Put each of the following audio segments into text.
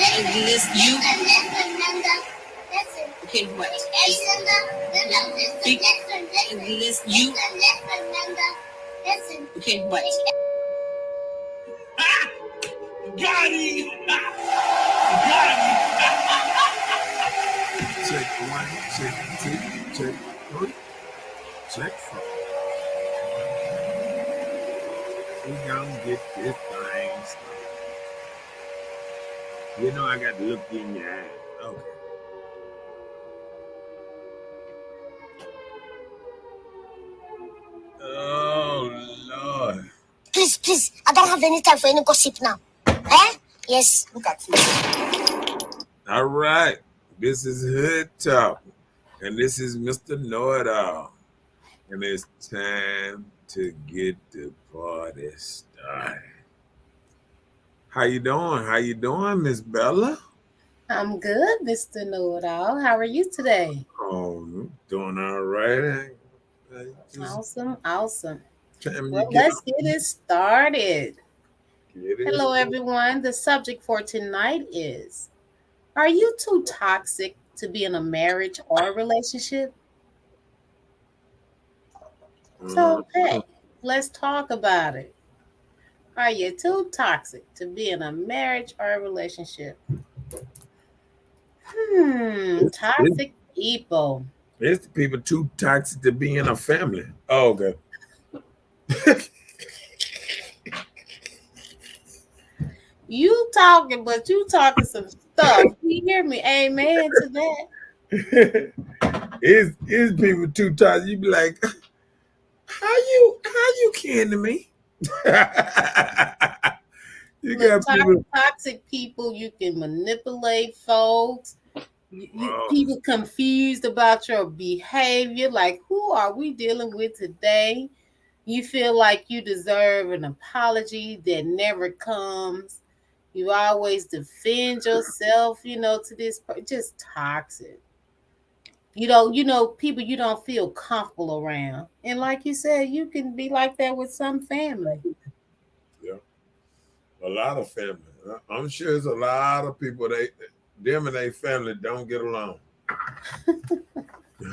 Is this you? Okay, what? Is this you? Okay, what? Got him! Got Check one, check two, check three, check four. We gonna get this thing started. You know I got to look you in your eye. Okay. Oh Lord. Please, I don't have any time for any gossip now. Eh? Yes, look at you. All right. This is Hood Talk. And this is Mr. Know-It-All. And it's time to get the party started. How you doing? How you doing, Miss Bella? I'm good, Mr. Know-It-All. How are you today? Oh, doing all right. Awesome. Well, let's get it started. Hello, everyone. The subject for tonight is, are you too toxic to be in a marriage or a relationship? So, hey, let's talk about it. Are you too toxic to be in a marriage or a relationship? Toxic people. It's the people too toxic to be in a family. Oh, okay. You talking, but you talking some stuff. You hear me? Amen to that. It's people too toxic. You be like, how you kin to me? You got toxic people. You can manipulate folks. People confused about your behavior. Like, who are we dealing with today? You feel like you deserve an apology that never comes. You always defend yourself, to this, just toxic. People you don't feel comfortable around. And like you said, you can be like that with some family. Yeah. A lot of family. I'm sure there's a lot of people, them and their family don't get along.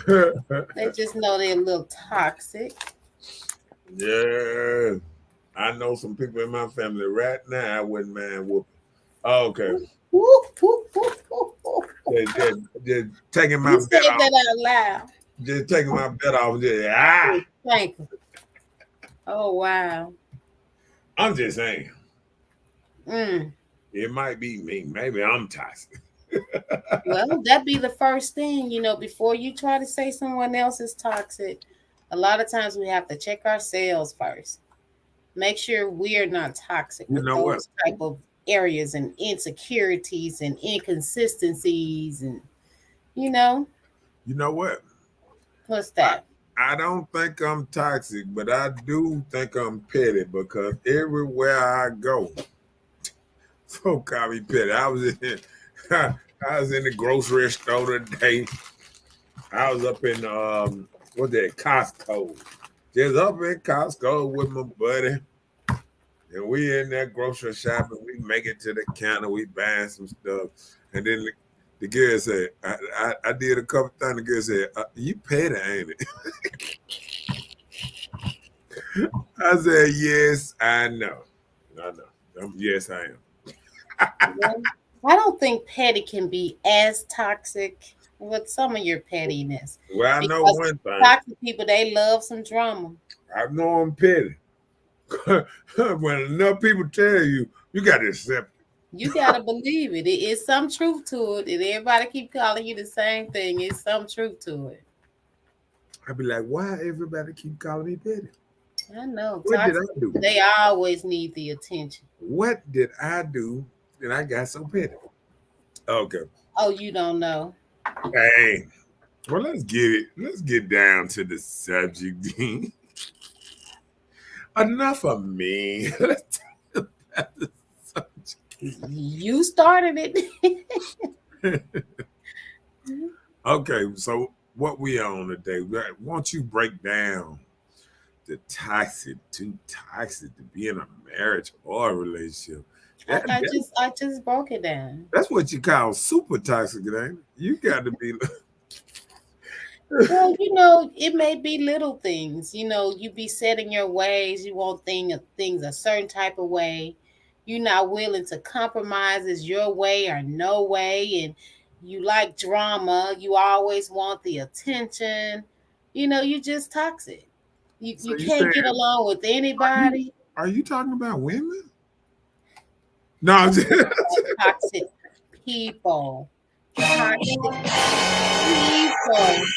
They just know they're a little toxic. Yeah. I know some people in my family right now I wouldn't mind whooping. Oh, okay. Just taking my bet off. That out loud. Just taking my bet off. Thank you. Oh, wow. I'm just saying. It might be me. Maybe I'm toxic. Well, that'd be the first thing, before you try to say someone else is toxic. A lot of times we have to check ourselves first. Make sure we're not toxic with those type of areas and insecurities and inconsistencies and You know what? What's that? I don't think I'm toxic, but I do think I'm petty because everywhere I go, folk call me petty. I was in the grocery store today. I was up in Costco. Just up in Costco with my buddy. And we in that grocery shopping. We make it to the counter. We buying some stuff. And then the girl said, I did a couple things. The girl said, you petty, ain't it? I said, yes, I know. Yes, I am. I don't think petty can be as toxic with some of your pettiness. Well, I know one thing. Toxic people, they love some drama. I know I'm petty. When enough people tell you, you got to accept it. You got to believe it. It is some truth to it. And everybody keep calling you the same thing. It's some truth to it. I'd be like, why everybody keep calling me petty? I know. What did I do? They always need the attention. What did I do that I got so petty? Okay. Oh, you don't know. Hey. Well, let's get down to the subject. Enough of me. Let's talk about the subject. You started it. Okay, so what we on today? Won't you break down the too toxic to be in a marriage or a relationship? I just broke it down. That's what you call super toxic, ain't it? You got to be. Well, it may be little things. You be set in your ways. You want things a certain type of way. You're not willing to compromise is your way or no way. And you like drama. You always want the attention. You just toxic. You So you can't saying, get along with anybody. are you talking about women? No, I'm just, Toxic people. Toxic people.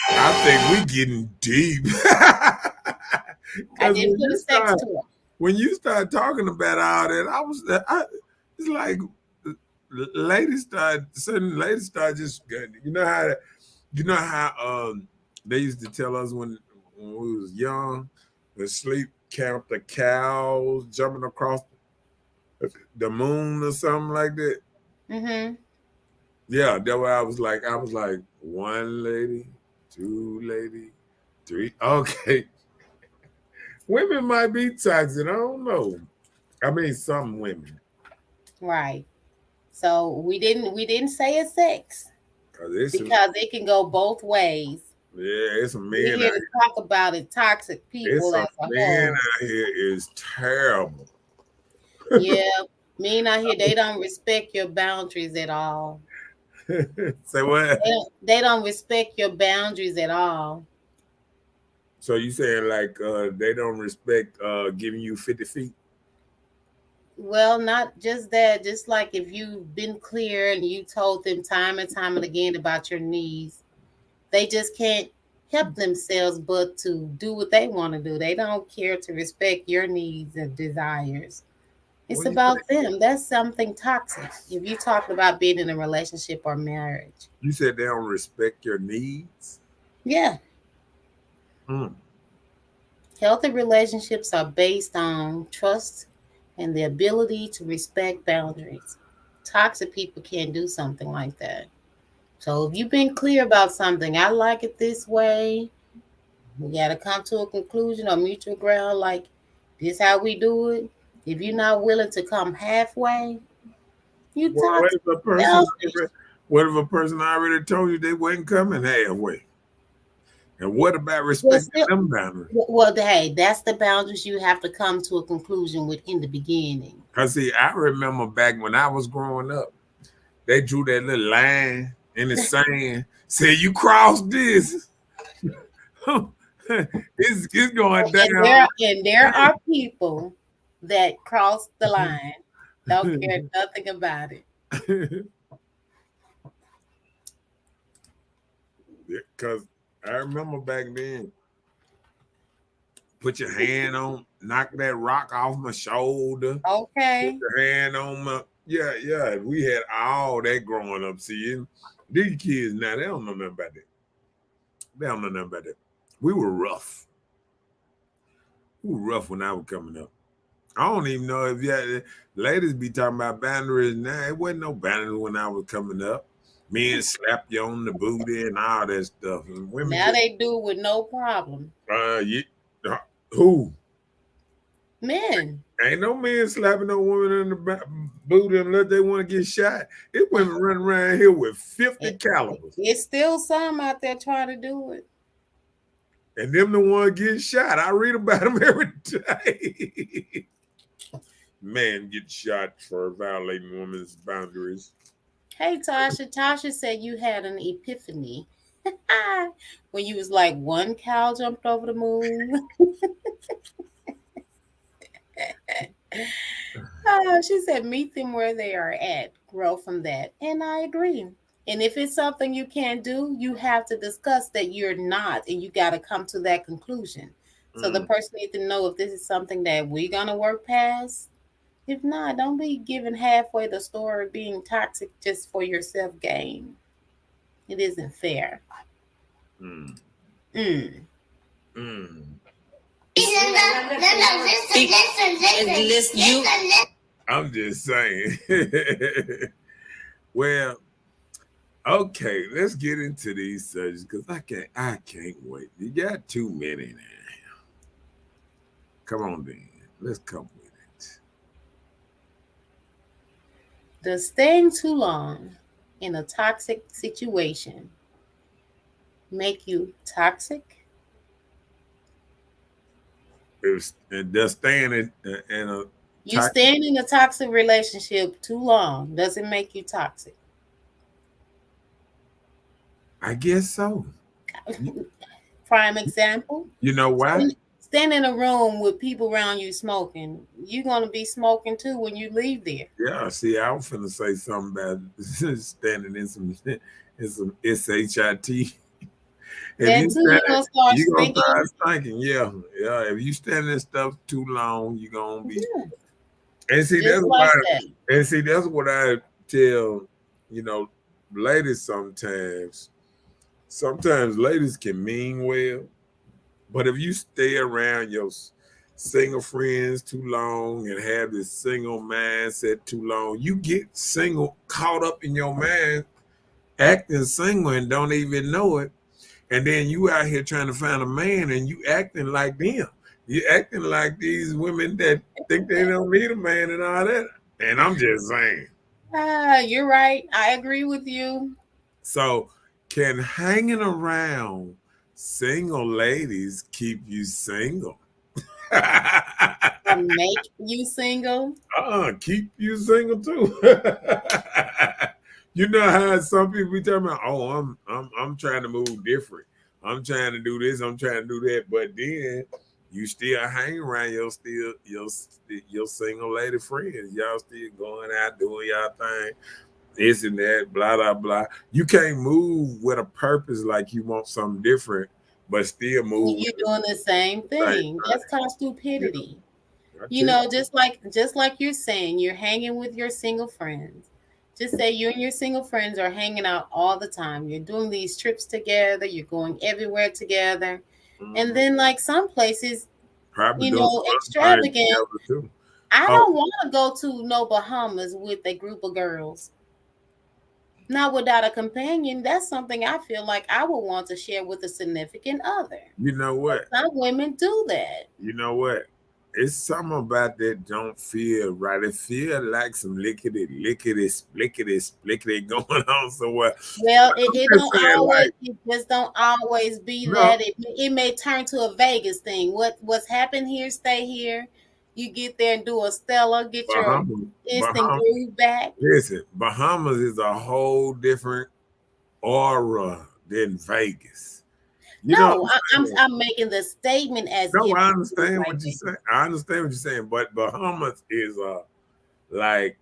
I think we getting deep. I didn't put a sex to it. When you start talking about all that, it's like certain ladies start just, you know how they used to tell us when we was young, to sleep count the cows jumping across the moon or something like that. Mm-hmm. Yeah, that's what I was like. I was like, one lady, two lady, three. Okay. Women might be toxic. I don't know. I mean, some women. Right. So we didn't say it's sex Because it can go both ways. yeah, it's a man. We're here to talk about it. Toxic people as a man whole. out here is terrible. Yeah, men out here, they don't respect your boundaries at all. Say what? They don't respect your boundaries at all. So you saying like they don't respect giving you 50 feet? Well, not just that. Just like if you've been clear and you told them time and time and again about your needs, they just can't help themselves but to do what they want to do. They don't care to respect your needs and desires. It's about them. That's something toxic. If you're talking about being in a relationship or marriage. You said they don't respect your needs? Yeah. Mm. Healthy relationships are based on trust and the ability to respect boundaries. Toxic people can't do something like that. So if you've been clear about something, I like it this way. We got to come to a conclusion or mutual ground, like this how we do it. If you're not willing to come halfway, you toxic. What if a person already told you they wasn't coming halfway? And what about respecting them boundaries? Well, hey, that's the boundaries you have to come to a conclusion with in the beginning. Because see, I remember back when I was growing up, they drew that little line in the sand, said you cross this. It's going down. And there are people that cross the line, don't care nothing about it. Because I remember back then, put your hand on, knock that rock off my shoulder. Okay. Put your hand on my, yeah. We had all that growing up. See, these kids now, they don't know nothing about that. They don't know nothing about that. We were rough. We were rough when I was coming up. I don't even know if ladies be talking about boundaries now. It wasn't no boundaries when I was coming up. Men slap you on the booty and all that stuff. And women now they do it with no problem. Who? Men. Ain't no man slapping no woman in the booty unless they want to get shot. It's women running around here with 50 calibers. It's still some out there trying to do it. And them the one getting shot. I read about them every day. Man get shot for violating women's boundaries. Hey, Tasha. Tasha said you had an epiphany when you was like, one cow jumped over the moon. She said, meet them where they are at, grow from that. And I agree. And if it's something you can't do, you have to discuss that you're not, and you got to come to that conclusion. So the person needs to know if this is something that we're going to work past. If not, don't be giving halfway the story of being toxic just for your self-gain. It isn't fair. Listen, you. I'm just saying. Well, okay, let's get into these subjects because I can't wait. You got too many now. Come on, then. Let's come with it. Does staying too long in a toxic situation make you toxic? And just staying in a You toxic, staying in a toxic relationship too long doesn't make you toxic. I guess so. Prime example. You know why? Stand in a room with people around you smoking. You're gonna be smoking too when you leave there. Yeah, see, I was finna say something about standing in some SHIT. If That you too, stand, you're gonna start you gonna stinking. start thinking, yeah. If you stand in stuff too long, you gonna be. Yeah, And see, just that's like why. that. And see, that's what I tell, you know, ladies sometimes. Sometimes ladies can mean well, but if you stay around your single friends too long and have this single mindset too long, you get single caught up in your mind, acting single and don't even know it. And then you out here trying to find a man and you acting like them. You acting like these women that think they don't need a man and all that. And I'm just saying. You're right. I agree with you. So can hanging around single ladies keep you single? Or make you single. Keep you single too. You know how some people be talking about, oh, I'm trying to move different. I'm trying to do this, I'm trying to do that, but then you still hang around your single lady friends. Y'all still going out doing y'all thing, this and that, blah blah blah. You can't move with a purpose like you want something different, but still move with You're the doing the same same thing. That's called thing. stupidity. I You tell you. know, just like you're saying, you're hanging with your single friends. Just say you and your single friends are hanging out all the time. You're doing these trips together, you're going everywhere together. And then like some places, Probably doing some other things extravagant. together too. I Oh, don't want to go to no Bahamas with a group of girls. Not without a companion. That's something I feel like I would want to share with a significant other. you know what? Some women do that. You know what? It's something about that don't feel right. It feel like some lickety going on somewhere. Well, I'm just saying, like, it just don't always be no, that. It may turn to a Vegas thing. What's happened here, stay here. You get there and do a Stella, get your instant Bahamas. groove back. Listen, Bahamas is a whole different aura than Vegas. You know No, what I'm saying? I'm making the statement as No, if I it was understand like what you're that. saying. I understand what you're saying, but Bahamas is like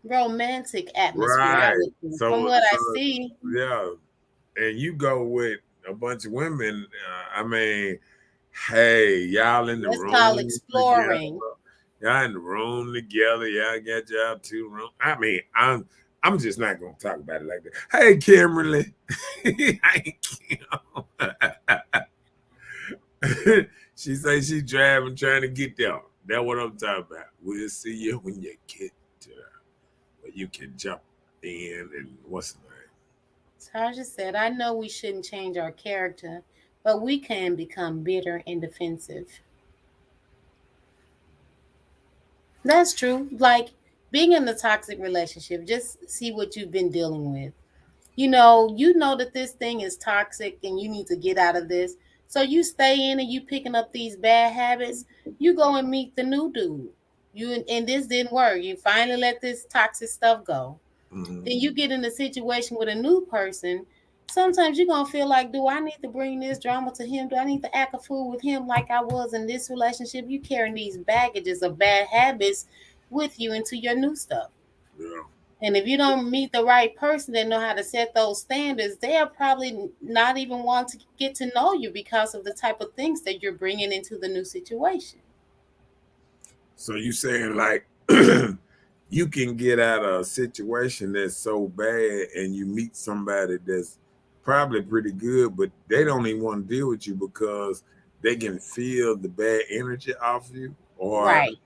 Romantic atmosphere, I right. would think, from So what I see. yeah, and you go with a bunch of women. I mean, hey, y'all in the That's called room together. exploring. Y'all in the room together. Y'all got y'all two room. I mean, I'm just not gonna talk about it like that. Hey, Kimberly. Hey, Kim. She say she driving, trying to get there. That's what I'm talking about. We'll see you when you get to where you can jump in and what's the name? Tasha said, I know we shouldn't change our character, but we can become bitter and defensive. That's true. Like being in a toxic relationship, just see what you've been dealing with. You know that this thing is toxic and you need to get out of this. So you stay in and you picking up these bad habits. You go and meet the new dude. And this didn't work. You finally let this toxic stuff go. Mm-hmm. Then you get in a situation with a new person. Sometimes you're gonna feel like, do I need to bring this drama to him? Do I need to act a fool with him like I was in this relationship? You carrying these baggages of bad habits with you into your new stuff. Yeah. And if you don't meet the right person that know how to set those standards, they'll probably not even want to get to know you because of the type of things that you're bringing into the new situation. So you saying like you can get out of a situation that's so bad and you meet somebody that's probably pretty good, but they don't even want to deal with you because they can feel the bad energy off you or Right.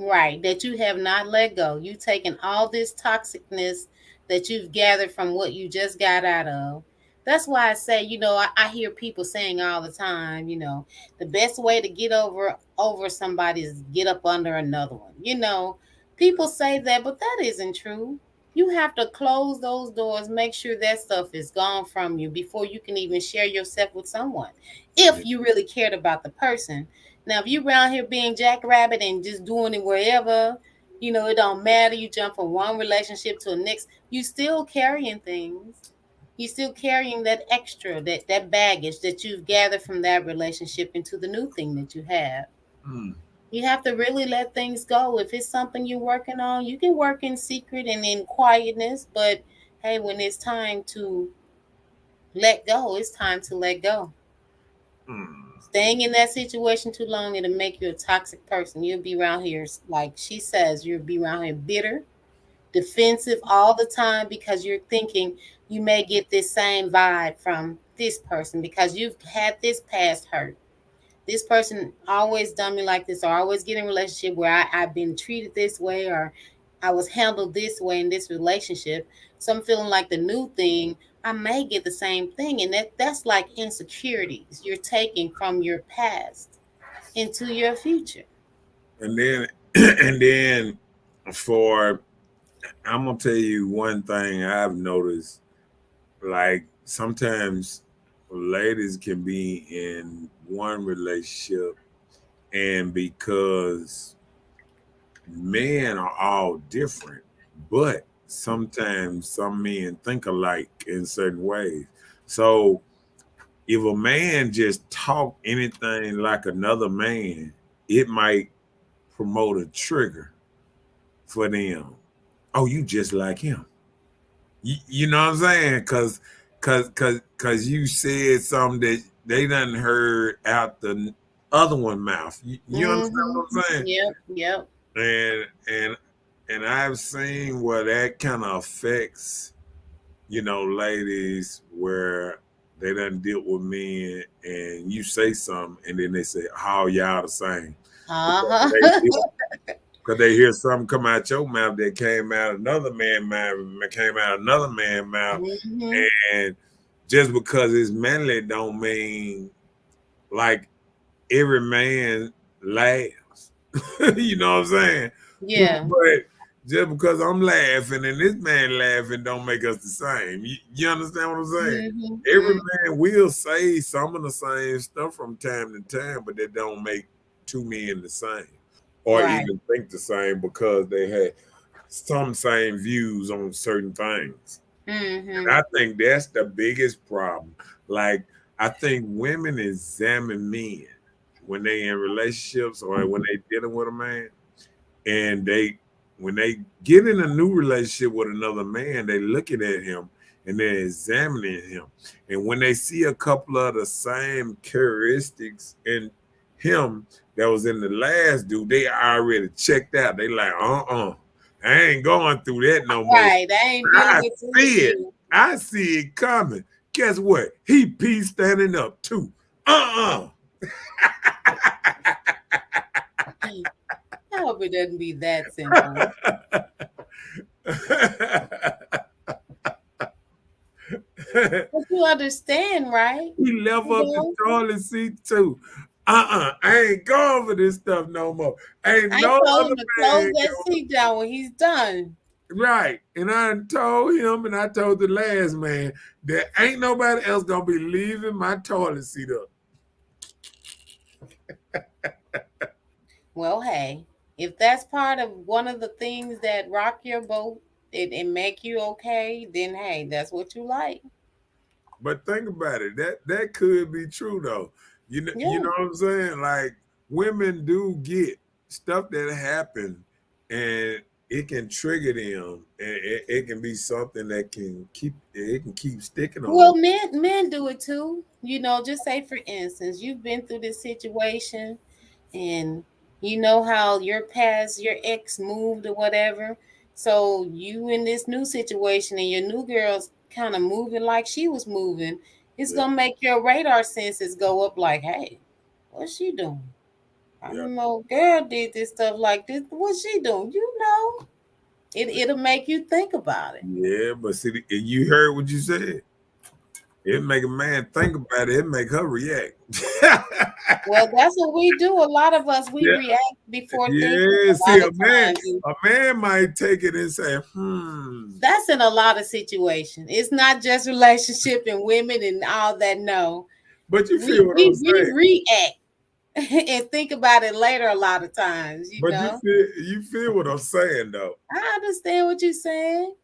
Right. That you have not let go. You taking all this toxicness that you've gathered from what you just got out of. That's why I say, I hear people saying all the time, the best way to get over somebody is get up under another one. People say that, but that isn't true. You have to close those doors, make sure that stuff is gone from you before you can even share yourself with someone. If you really cared about the person. Now, if you around here being jackrabbit and just doing it wherever, it don't matter. You jump from one relationship to the next. You still carrying things. You still carrying that extra, that baggage that you've gathered from that relationship into the new thing that you have. Mm. You have to really let things go. If it's something you're working on, you can work in secret and in quietness. But hey, when it's time to let go, it's time to let go. Mm. Staying in that situation too long, it'll make you a toxic person. You'll be around here, like she says, you'll be around here bitter, defensive all the time because you're thinking you may get this same vibe from this person because you've had this past hurt. This person always done me like this, or I always get in a relationship where I've been treated this way, or I was handled this way in this relationship. So I'm feeling like the new thing, I may get the same thing. And that's like insecurities you're taking from your past into your future. And then, and then, for I'm gonna tell you one thing I've noticed. Like sometimes ladies can be in one relationship, and because men are all different, but sometimes some men think alike in certain ways. So if a man just talk anything like another man, it might promote a trigger for them. Oh, you just like him. You know what I'm saying? Cause you said something that they done heard out the other one mouth. You understand what I'm saying? Yep. And I've seen where that kind of affects, ladies where they done deal with men and you say something and then they say, "Oh, y'all the same." Uh-huh. Because they hear something come out your mouth that came out another man's mouth, came out another man's mouth. Mm-hmm. And just because it's manly don't mean like every man laughs. You know what I'm saying? Yeah. But just because I'm laughing and this man laughing don't make us the same. You understand what I'm saying? Mm-hmm. Every man will say some of the same stuff from time to time, but that don't make two men the same. Or Right. even think the same because they had some same views on certain things. Mm-hmm. And I think that's the biggest problem. Like, I think women examine men when they in relationships or when they dealing with a man, and when they get in a new relationship with another man, they looking at him and they're examining him. And when they see a couple of the same characteristics in him that was in the last dude, they already checked out. They like, I ain't going through that no more. Right. I ain't dealing with see it. I see it coming. Guess what? He P standing up too. I hope it doesn't be that simple. But you understand, right? He left up the toilet seat too. I ain't going for this stuff no more. Ain't I no told other him to man close that seat down when he's done. Right. And I told him and I told the last man that ain't nobody else gonna be leaving my toilet seat up. Well, hey, if that's part of one of the things that rock your boat and make you okay, then hey, that's what you like. But think about it. That could be true though. You know what I'm saying? Like women do get stuff that happen and it can trigger them and it can be something that can keep sticking on. Well, men do it too. Just say for instance, you've been through this situation and you know how your ex moved or whatever. So you in this new situation and your new girl's kind of moving like she was moving. It's gonna make your radar senses go up like, hey, what's she doing? I don't know, girl did this stuff like this. What's she doing? It'll make you think about it. Yeah, but see, you heard what you said. It make a man think about it. It make her react. Well, that's what we do. A lot of us, we Yeah. react before thinking Yeah, a see, lot of times. a man might take it and say, That's in a lot of situations. It's not just relationship and women and all that. No, but you feel we what I'm we, saying. we react and think about it later a lot of times, you But know. you feel what I'm saying though. I understand what you're saying.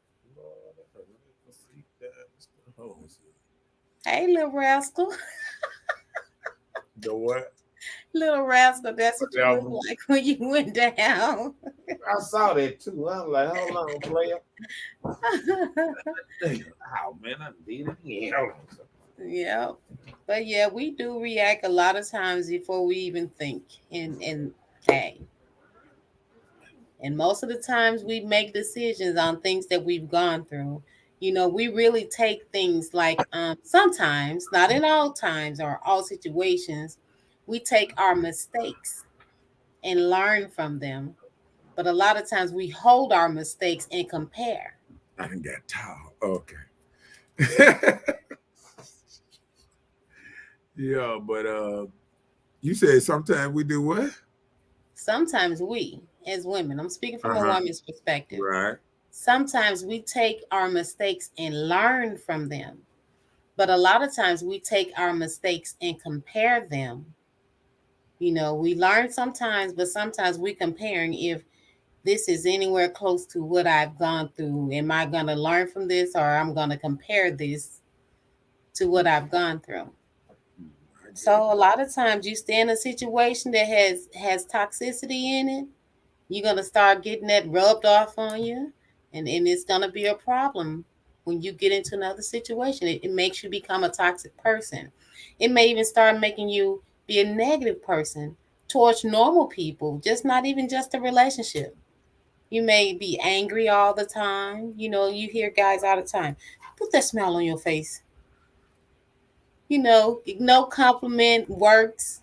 Hey, little rascal. The what? Little rascal, that's what you look like when you went down. I saw that too. I was like, hold on, player. Oh man, I did it again. Hold on. Yeah. But yeah, we do react a lot of times before we even think. And hey. And most of the times we make decisions on things that we've gone through. You know, we really take things like sometimes, not in all times or all situations, we take our mistakes and learn from them. But a lot of times we hold our mistakes and compare. I didn't get towel. Okay. Yeah, but you said sometimes we do what? Sometimes we, as women, I'm speaking from a woman's perspective. Right. Sometimes we take our mistakes and learn from them. But a lot of times we take our mistakes and compare them. You know, we learn sometimes, but sometimes we comparing if this is anywhere close to what I've gone through. Am I going to learn from this, or I'm going to compare this to what I've gone through? So a lot of times you stay in a situation that has toxicity in it, you're going to start getting that rubbed off on you, and it's going to be a problem when you get into another situation. It makes you become a toxic person. It may even start making you be a negative person towards normal people, just not even just a relationship. You may be angry all the time. You know, you hear guys all the time, put that smile on your face. You know, no compliment works.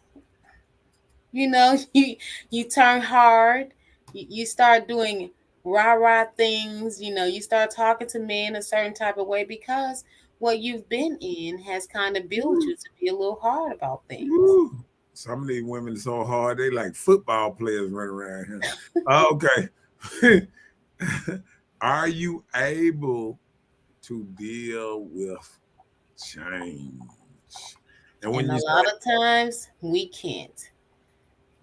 You know, you turn hard. You start doing rah-rah things. You know, you start talking to men a certain type of way because what you've been in has kind of built you to be a little hard about things. Woo. Some of these women are so hard, they like football players running around here. Okay. Are you able to deal with change? And a lot of times we can't.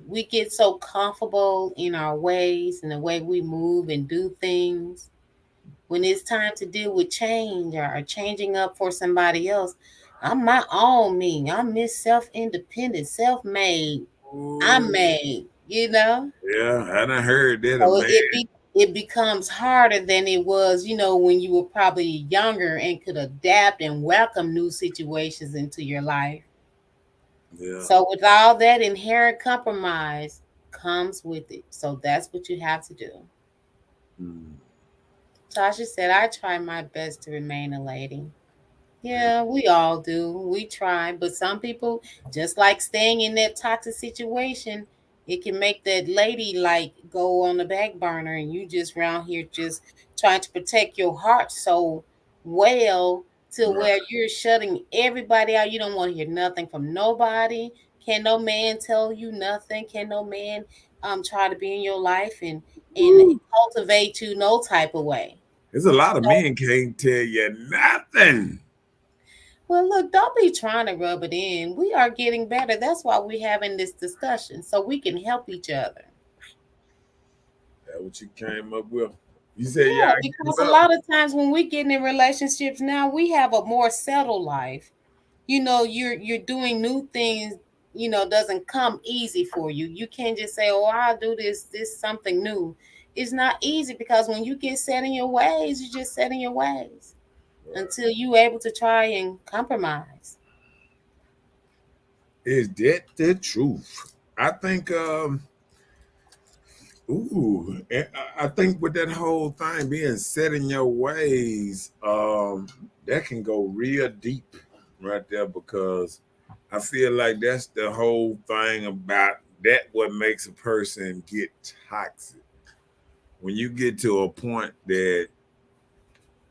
We get so comfortable in our ways and the way we move and do things. When it's time to deal with change or changing up for somebody else, I'm my own me. I'm Miss Self-Independent, self-made. I'm made, you know? Yeah, I done heard that. So it becomes harder than it was, you know, when you were probably younger and could adapt and welcome new situations into your life. Yeah. So with all that inherent compromise comes with it. So that's what you have to do. Tasha said, I try my best to remain a lady. Yeah, we all do. We try. But some people, just like staying in that toxic situation, it can make that lady like go on the back burner and you just around here just trying to protect your heart so well to where you're shutting everybody out. You don't want to hear nothing from nobody. Can no man tell you nothing? Can no man try to be in your life and cultivate you no type of way? There's a lot of men can't tell you nothing. Well, look, don't be trying to rub it in. We are getting better. That's why we're having this discussion, so we can help each other. That's what you came up with. You said, yeah, because a lot of times when we get in relationships now, we have a more settled life. You know, you're doing new things. You know, doesn't come easy for you. You can't just say, "Oh, I'll do this something new." It's not easy because when you get set in your ways, you just set in your ways until you're able to try and compromise. Is that the truth? I think I think with that whole thing being set in your ways, that can go real deep right there because I feel like that's the whole thing about that what makes a person get toxic. When you get to a point that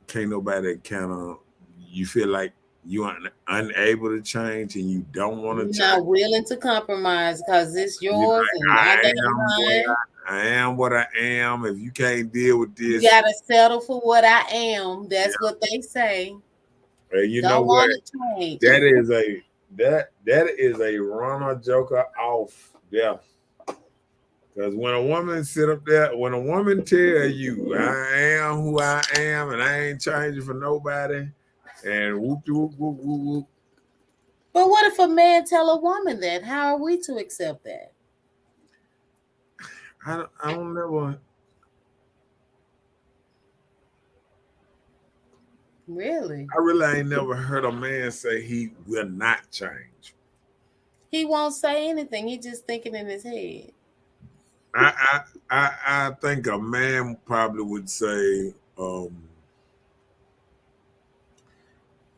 can't nobody kind of, you feel like you are unable to change and you don't want to You're change. not willing to compromise because it's You yours like, and I got mine. I am what I am. If you can't deal with You this, gotta settle for what I am. yeah. That's what they say. And you know Don't what? want to change. That is a runner joker off death. Because when a woman sit up there, when a woman tell you I am who I am and I ain't changing for nobody, and whoop whoop whoop whoop whoop. But what if a man tell a woman that? How are we to accept that? I don't never. Really? I really ain't never heard a man say he will not change. He won't say anything. He just thinking in his head. I think a man probably would say,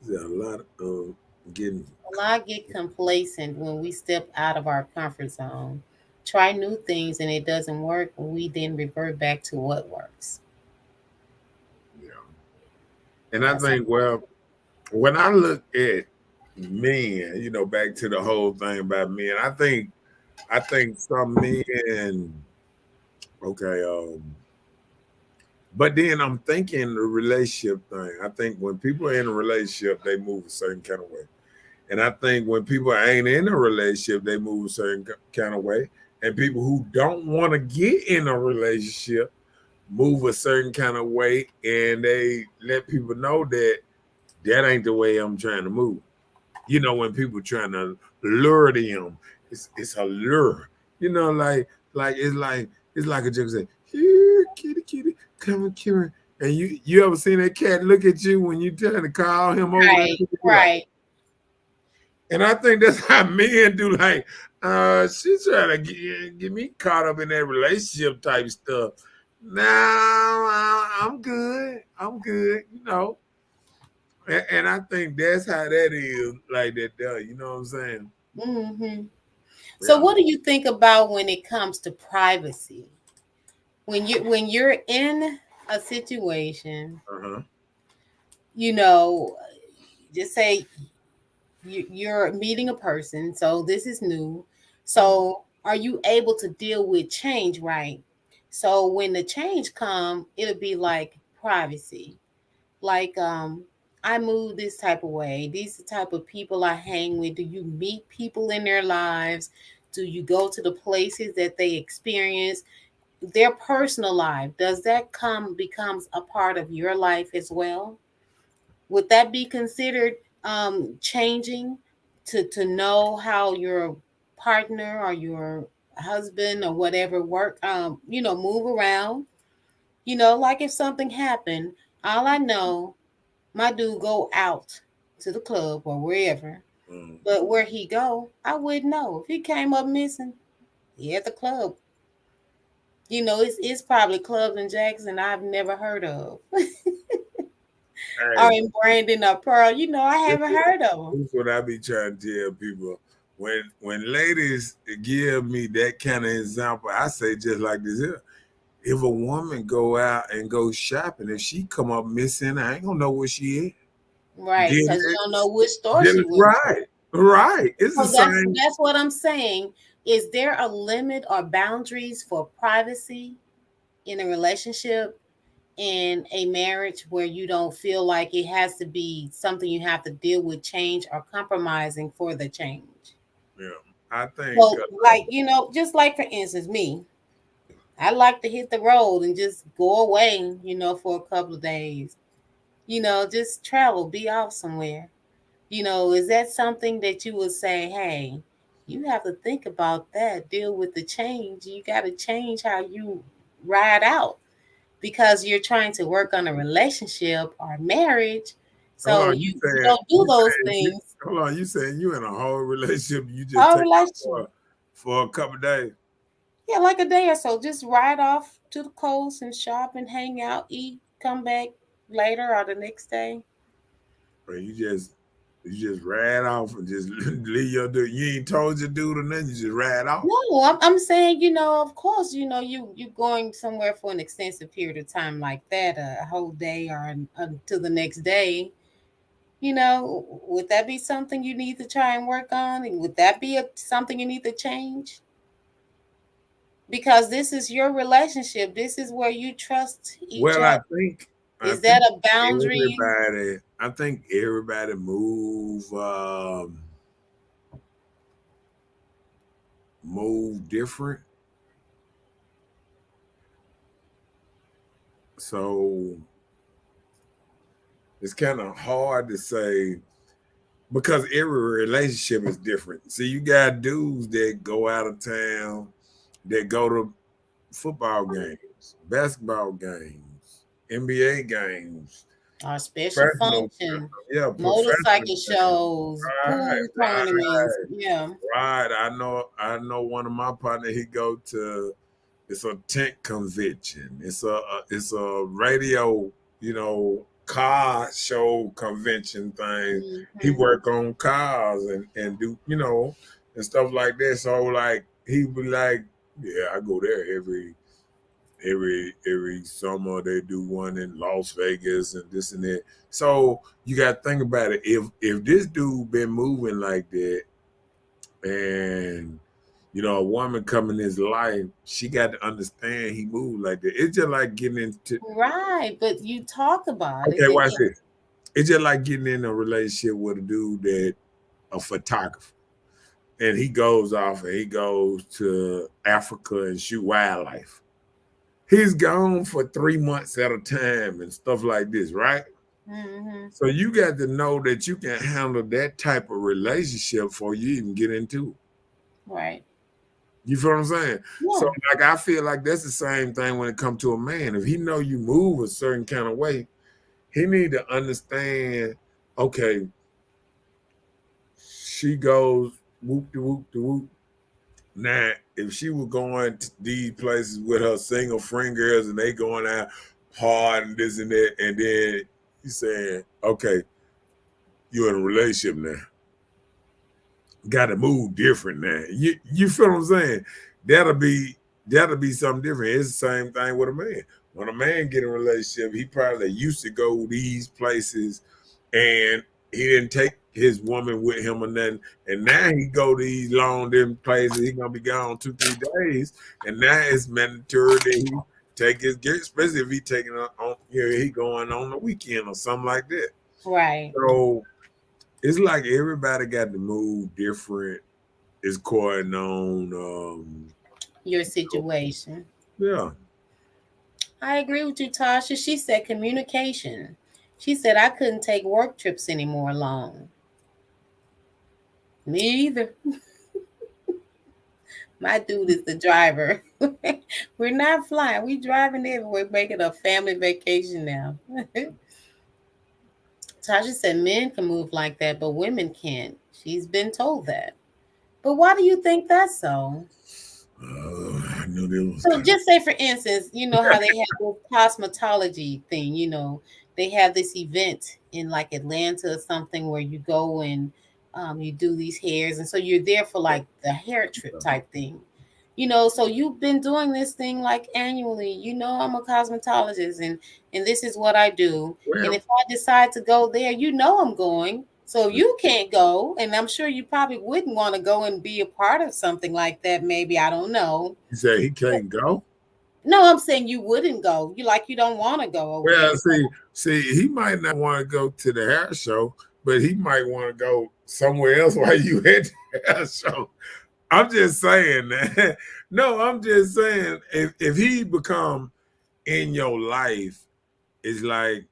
there's a lot of getting. A lot get complacent when we step out of our comfort zone, try new things, and it doesn't work. We then revert back to what works. Yeah. And I think, well, when I look at men, you know, back to the whole thing about men, I think some men, okay, but then I'm thinking the relationship thing. I think when people are in a relationship, they move a certain kind of way. And I think when people ain't in a relationship, they move a certain kind of way. And people who don't want to get in a relationship move a certain kind of way. And they let people know that ain't the way I'm trying to move. You know, when people trying to lure them, it's a lure. You know, it's like a joke say, here, kitty, kitty, come here. And you ever seen that cat look at you when you trying to call him over? Right. And I think that's how men do. Like, she's trying to get me caught up in that relationship type stuff. No, I'm good. You know. And I think that's how that is, like that. You know what I'm saying? Mm-hmm. So, what do you think about when it comes to privacy? When you're in a situation, you know, just say you're meeting a person. So this is new. So are you able to deal with change, right? So when the change come, it'll be like privacy. Like I move this type of way. These are the type of people I hang with. Do you meet people in their lives? Do you go to the places that they experience? Their personal life, does that becomes a part of your life as well? Would that be considered changing to know how your partner or your husband or whatever work move around? Like if something happened, all I know, my dude go out to the club or wherever, but where he go, I wouldn't know. If he came up missing, he at the club. It's probably clubs in Jackson I've never heard of. Or in Brandon or Pearl, I haven't heard of them. That's what I be trying to tell people. When ladies give me that kind of example, I say just like this here. If a woman go out and go shopping, if she come up missing, I ain't gonna know where she is. Right, because you don't know which store she went. Right. It's the same. That's what I'm saying. Is there a limit or boundaries for privacy in a relationship, in a marriage, where you don't feel like it has to be something you have to deal with change or compromising for the change? Yeah, I think. Well, just like for instance, me, I like to hit the road and just go away, for a couple of days. Just travel, be off somewhere. Is that something that you would say, hey, you have to think about that, deal with the change. You got to change how you ride out because you're trying to work on a relationship or marriage. So you don't do those things. Hold on, you saying you in a whole relationship, you just take off for a couple of days? Yeah, like a day or so. Just ride off to the coast and shop and hang out, eat, come back later or the next day. Or you just ride off and just leave your dude. You ain't told your dude or nothing. You just ride off. No, I'm saying, of course, you going somewhere for an extensive period of time like that, a whole day or until the next day. Would that be something you need to try and work on? And would that be something you need to change? Because this is your relationship. This is where you trust each Well, other. I Is that think a boundary? everybody move different. So it's kind of hard to say because every relationship is different. See, you got dudes that go out of town, that go to football games, basketball games, NBA games, Our special professional, function, yeah, professional motorcycle games. shows, Right, pool tournaments. Yeah. right. I know one of my partners, he go to it's a tent convention. It's a radio, car show convention thing. He Mhm. work on cars and do, and stuff like that. So like he be like, yeah, I go there every summer. They do one in Las Vegas and this and that. So you got to think about it. If this dude been moving like that, and a woman come in his life, she got to understand he moved like that. It's just like getting into Right, but you talk about it. okay, watch this. It's just like getting in a relationship with a dude that a photographer, and he goes off and he goes to Africa and shoot wildlife. He's gone for 3 months at a time and stuff like this, right? Mhm. So you got to know that you can handle that type of relationship before you even get into it. Right. You feel what I'm saying? So Yeah. like I feel like that's the same thing when it comes to a man. If he know you move a certain kind of way, he need to understand, okay, she goes whoop de whoop de whoop. Now, if she was going to these places with her single friend girls and they going out hard and this and that, and then you saying, okay, you're in a relationship now. Got to move different now. You feel what I'm saying? That'll be something different. It's the same thing with a man. When a man get in a relationship, he probably used to go these places, and he didn't take his woman with him or nothing. And now he go to these long different places. He gonna be gone 2-3 days, and now it's mandatory that he take his gear, especially if he taking on he going on the weekend or something like that. Right. So it's like everybody got to move different. It's going on. Your situation. Yeah. I agree with you, Tasha. She said communication. She said I couldn't take work trips anymore alone. Me either. My dude is the driver. We're not flying. We driving everywhere, making a family vacation now. Tasha said men can move like that, but women can't. She's been told that. But why do you think that's so? I knew there was So coming. just say, for instance, you know how they have this cosmetology thing. They have this event in like Atlanta or something where you go and you do these hairs, and so you're there for like the hair trip type thing. So you've been doing this thing like annually. I'm a cosmetologist, and this is what I do. And Well, if I decide to go there, I'm going. So you can't go, and I'm sure you probably wouldn't want to go and be a part of something like that. Maybe, I don't know. he said he can't go. No, I'm saying you wouldn't go. You don't want to go over there Well, because see, he might not want to go to the hair show, but he might want to go somewhere else while you at the hair show. I'm just saying that. No, I'm just saying if he become in your life, it's like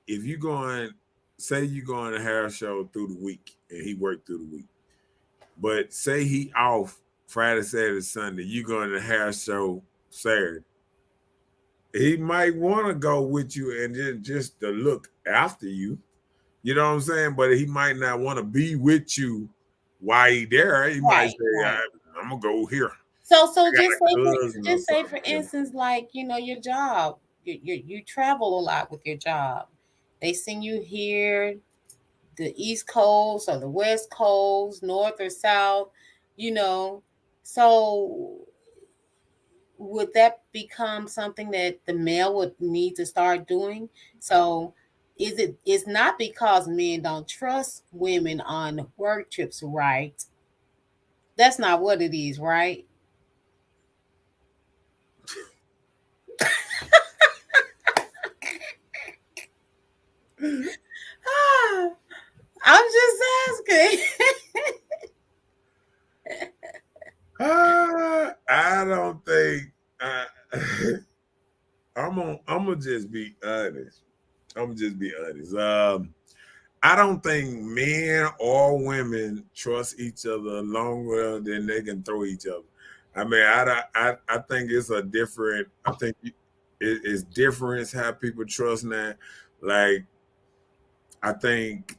if you going, say you going to hair show through the week and he worked through the week, but say he off Friday, Saturday, Sunday, you going to hair show Saturday. He might want to go with you and just to look after you. You know what I'm saying? But he might not want to be with you while he there. He might right, say, right. I'm gonna go here. So I got just a say for cousin or just say for something. instance, like your job, you travel a lot with your job. They send you here, the East Coast or the West Coast, North or South, you know. So would that become something that the male would need to start doing? So it's not because men don't trust women on work trips, right? That's not what it is, right? I'm just asking. I don't think I'm gonna just be honest. I'm gonna just be honest. I don't think men or women trust each other longer than they can throw each other. I mean, I think it's a different. I think it's different how people trust now. Like, I think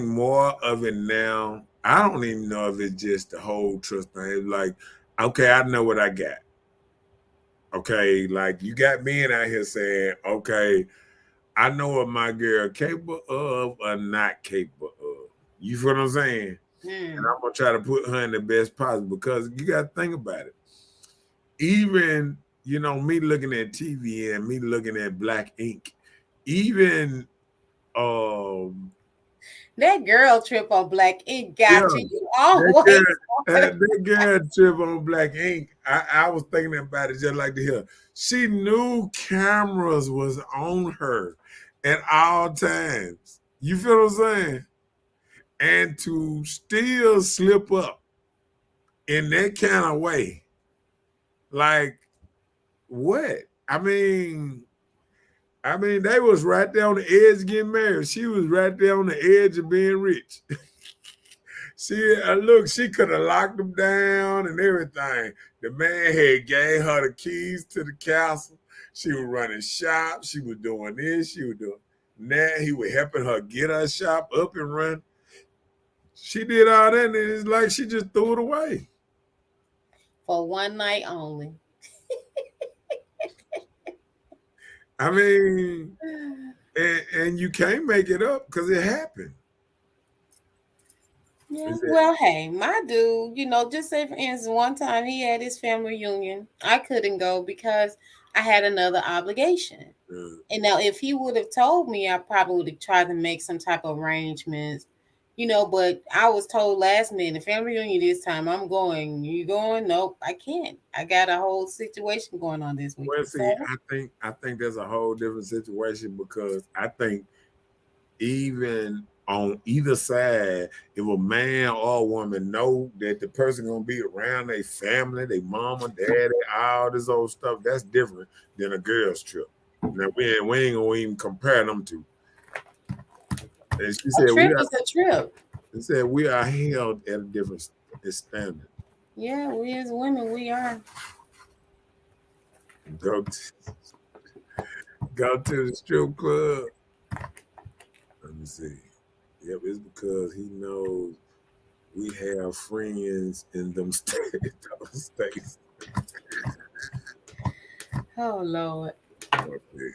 more of it now. I don't even know if it's just the whole trust thing. It's like, okay, I know what I got. Okay, like you got men out here saying, okay, I know what my girl capable of or not capable of. You feel what I'm saying? And I'm gonna try to put her in the best possible because you gotta think about it. Even me looking at TV and me looking at Black Ink, even that girl trip on Black Ink got yeah, you. You always that girl trip on Black Ink. I was thinking about it just like the hill. She knew cameras was on her at all times. You feel what I'm saying? And to still slip up in that kind of way, like what? I mean, they was right there on the edge of getting married. She was right there on the edge of being rich. She could have locked them down and everything. The man had gave her the keys to the castle. She was running shop. She was doing this. She was doing that. He was helping her get her shop up and run. She did all that, and it's like she just threw it away. For one night only. I mean, and you can't make it up because it happened. Yeah, well, hey, my dude, just say for instance, one time he had his family reunion. I couldn't go because I had another obligation. And now if he would have told me, I probably would have tried to make some type of arrangements, but I was told last minute, family reunion this time, I'm going. You going? Nope, I can't. I got a whole situation going on this week. Well, see, I think there's a whole different situation because I think even on either side, if a man or a woman know that the person gonna be around their family, their mama, daddy, all this old stuff, that's different than a girl's trip. Now we ain't gonna even compare them two. And she said, a trip is a trip. She said we are held at a different standard. Yeah, we as women, we are. Go to the strip club. Let me see. Yep, it's because he knows we have friends in them states. Oh Lord. Okay.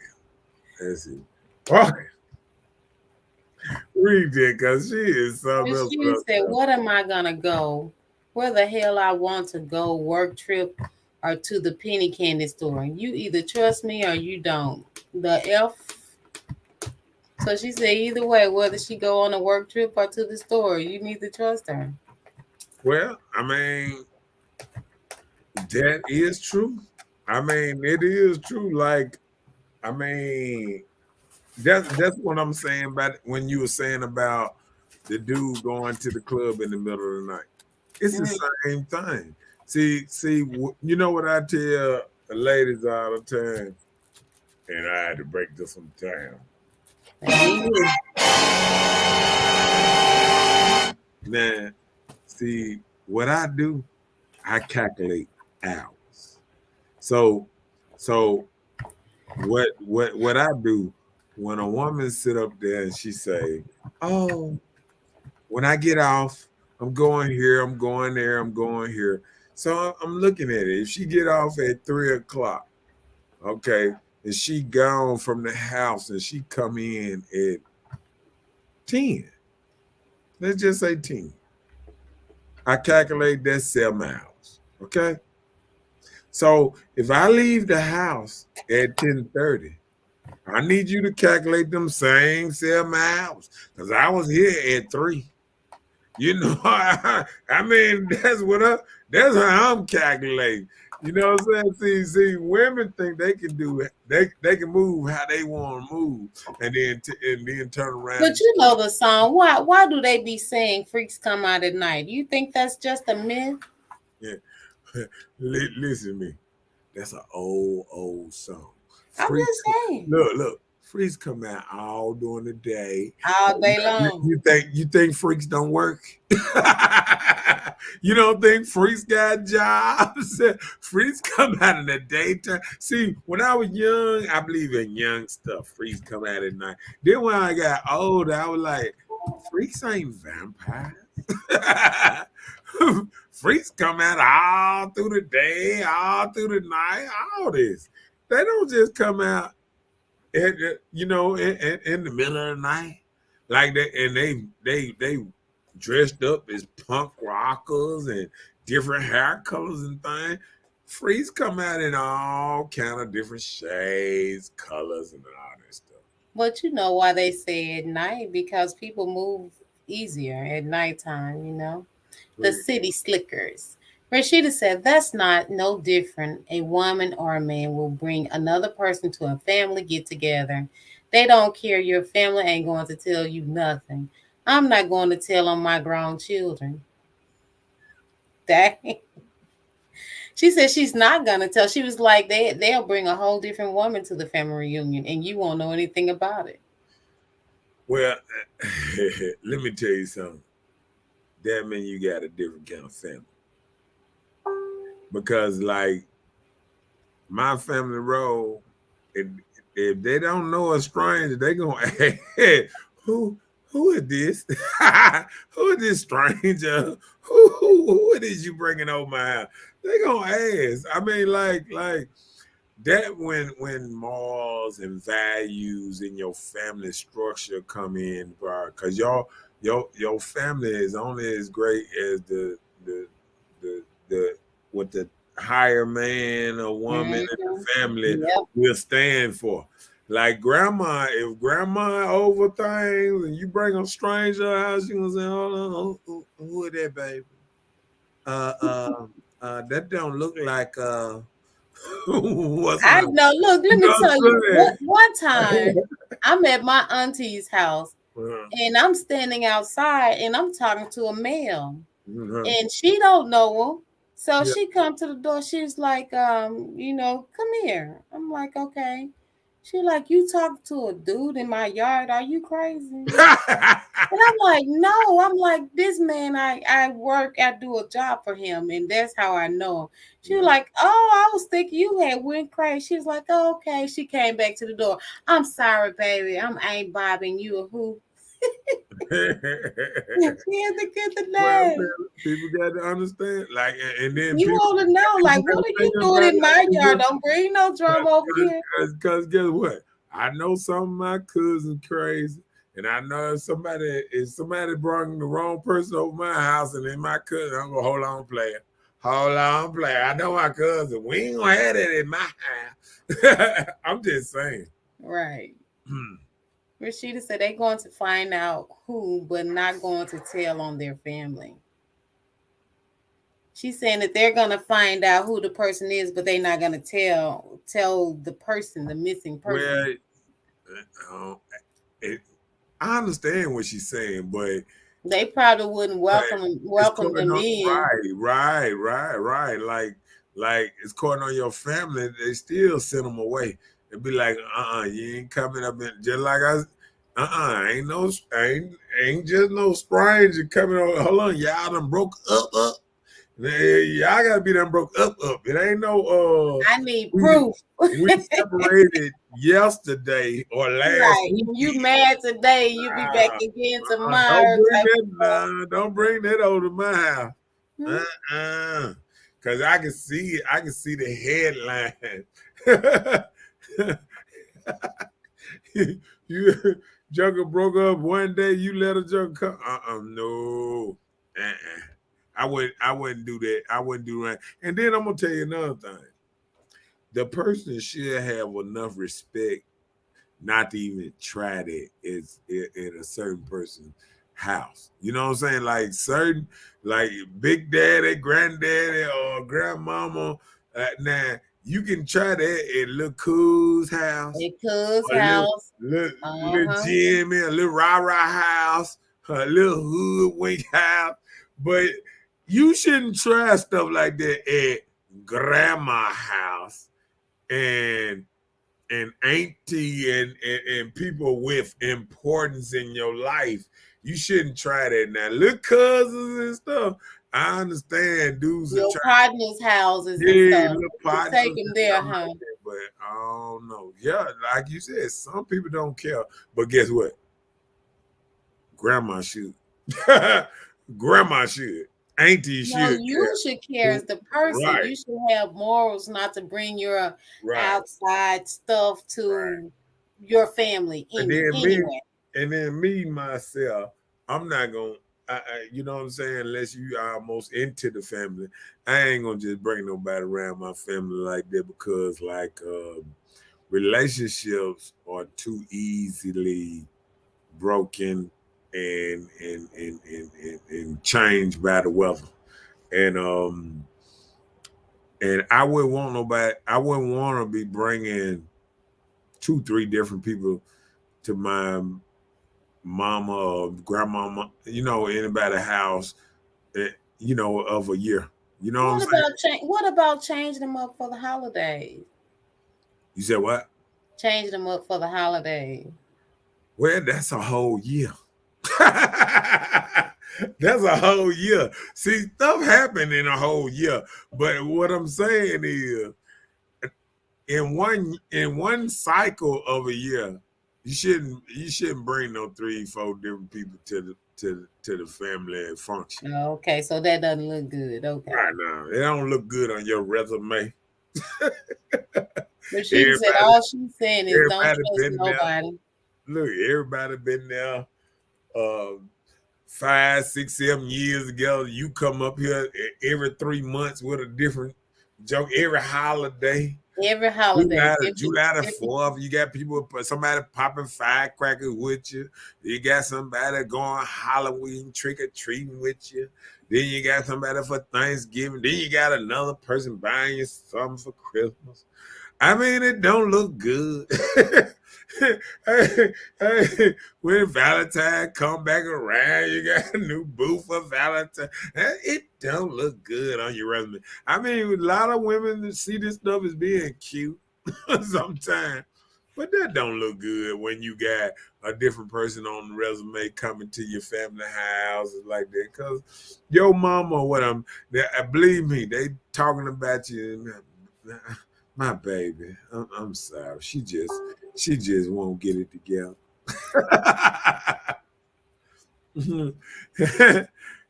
Let's see. Oh. Read it because she is something else. She said, what am I gonna go? Where the hell I want to go? Work trip or to the penny candy store? You either trust me or you don't. The F. So she said, either way, whether she go on a work trip or to the store, you need to trust her. Well, I mean, that is true. I mean, it is true. Like, I mean, that's what I'm saying about when you were saying about the dude going to the club in the middle of the night. It's the same thing. See, you know what I tell the ladies all the time, and I had to break this one down. Now, see, what I do, I calculate hours. So what I do when a woman sit up there and she say, "Oh, when I get off, I'm going here, I'm going there, I'm going here." So I'm looking at it. If she get off at 3:00, okay, and she gone from the house and she come in at 10. Let's just say 10. I calculate that's 7 hours. Okay. So if I leave the house at 10:30 I need you to calculate them same 7 hours because I was here at 3. You know, I mean, that's how I'm calculating. You know what I'm saying? See, women think they can do it. They can move how they want to move, and then turn around. But you know the song. Why do they be saying freaks come out at night? You think that's just a myth? Yeah. Listen to me. That's an old song. I'm just saying. Look. Freaks come out all during the day, all day long. You think freaks don't work? You don't think freaks got jobs? Freaks come out in the daytime. See, when I was young, I believe in young stuff. Freaks come out at night. Then when I got older, I was like, freaks ain't vampires. Freaks come out all through the day, all through the night, all this. They don't just come out, you know, in the middle of the night like that, and they dressed up as punk rockers and different hair colors and things. Freaks come out in all kind of different shades, colors, and all that stuff. But you know why they say at night? Because people move easier at nighttime, you know. The city slickers. Rashida said that's not no different. A woman or a man will bring another person to a family get together. They don't care. Your family ain't going to tell you nothing. I'm not going to tell on my grown children. Dang. She said she's not gonna tell. She was like, they'll bring a whole different woman to the family reunion, and you won't know anything about it. Well, let me tell you something. That means you got a different kind of family. Because like my family role, if they don't know a stranger, they gonna ask, who is this? Who is this stranger? Who is you bringing over my house? They gonna ask. I mean, like that when morals and values in your family structure come in, because your family is only as great as the what the higher man or woman in the family will stand for. Like grandma, if grandma over things and you bring a stranger out, she gonna say, "Hold on, who is that, baby? That don't look like what's I know. Look, let me tell you. One time, I'm at my auntie's house, and I'm standing outside, and I'm talking to a male, and she don't know him. So she come to the door. She's like, you know, come here. I'm like, okay. She like, you talk to a dude in my yard? Are you crazy? And I'm like, no. I'm like, this man, I work, I do a job for him, and that's how I know him. She was like, oh, I was thinking you had went crazy. She was like, oh, okay. She came back to the door. I'm sorry, baby. I ain't bobbing you a who. People got to understand, like, and then you want to know, like, what are you doing in my yard? Don't bring no drama over here. Because guess what? I know some of my cousins crazy, and I know if somebody brought the wrong person over my house, and then my cousin, I'm gonna hold on, player. I know my cousin. We ain't gonna have that in my house. I'm just saying. Right. Rashida said they're going to find out who, but not going to tell on their family. She's saying that they're going to find out who the person is, but they're not going to tell the person, the missing person. Well, I understand what she's saying, but they probably wouldn't welcome them in. Right. Like it's calling on your family. They still send them away. It'd be like, you ain't coming up in just like ain't just no stranger coming over. Hold on, y'all done broke up. Y'all gotta be done broke up. It ain't no I need proof. We separated yesterday or last week. You mad today, you be back again tomorrow. Don't bring that over to my house. Cause I can see the headline. You Jungle broke up one day, you let a Jungle come. No. I wouldn't do that. I wouldn't do that. And then I'm gonna tell you another thing. The person should have enough respect not to even try that is in a certain person's house. You know what I'm saying? Like certain, like big daddy, granddaddy, or grandmama. Now you can try that at little Cool's house, At Cuz a little, house. little Jimmy, a little rah-rah house, a little hoodwink house. But you shouldn't try stuff like that at grandma house and auntie and people with importance in your life. You shouldn't try that now. Little cousins and stuff. I understand dudes Your are trying. partner's houses and Yeah, stuff. little You partners take them and there, stuff huh? like that, but I don't know. Yeah, like you said, some people don't care. But guess what? Grandma should. Grandma should. Auntie No, should you care. should care as the person. Right. You should have morals not to bring your Right. outside stuff to your family And then anyway. me myself, I'm not gonna. You know what I'm saying? Unless you are almost into the family, I ain't gonna just bring nobody around my family like that because, like, relationships are too easily broken and changed by the weather. And I wouldn't want nobody. I wouldn't want to be bringing 2-3 different people to my mama or grandmama, anybody house, of a year. You know what I'm saying? What about changing them up for the holidays? You said what? Change them up for the holidays. Well, that's a whole year. That's a whole year. See, stuff happened in a whole year. But what I'm saying is, in one cycle of a year, you shouldn't bring no 3-4 different people to the family function. Okay, so that doesn't look good. Okay. Right now, it don't look good on your resume. But she said all she's saying is don't trust nobody. Look, everybody been there 5, 6, 7 years ago. You come up here every 3 months with a different joke. Every holiday. July the 4th, you got somebody popping firecrackers with you. You got somebody going Halloween trick-or-treating with you. Then you got somebody for Thanksgiving. Then you got another person buying you something for Christmas. I mean, it don't look good. When Valentine come back around, you got a new booth for Valentine. It don't look good on your resume. I mean, a lot of women see this stuff as being cute sometimes, but that don't look good when you got a different person on the resume coming to your family house like that. Because your mama, believe me, they talking about you. My baby, I'm sorry. She just won't get it together.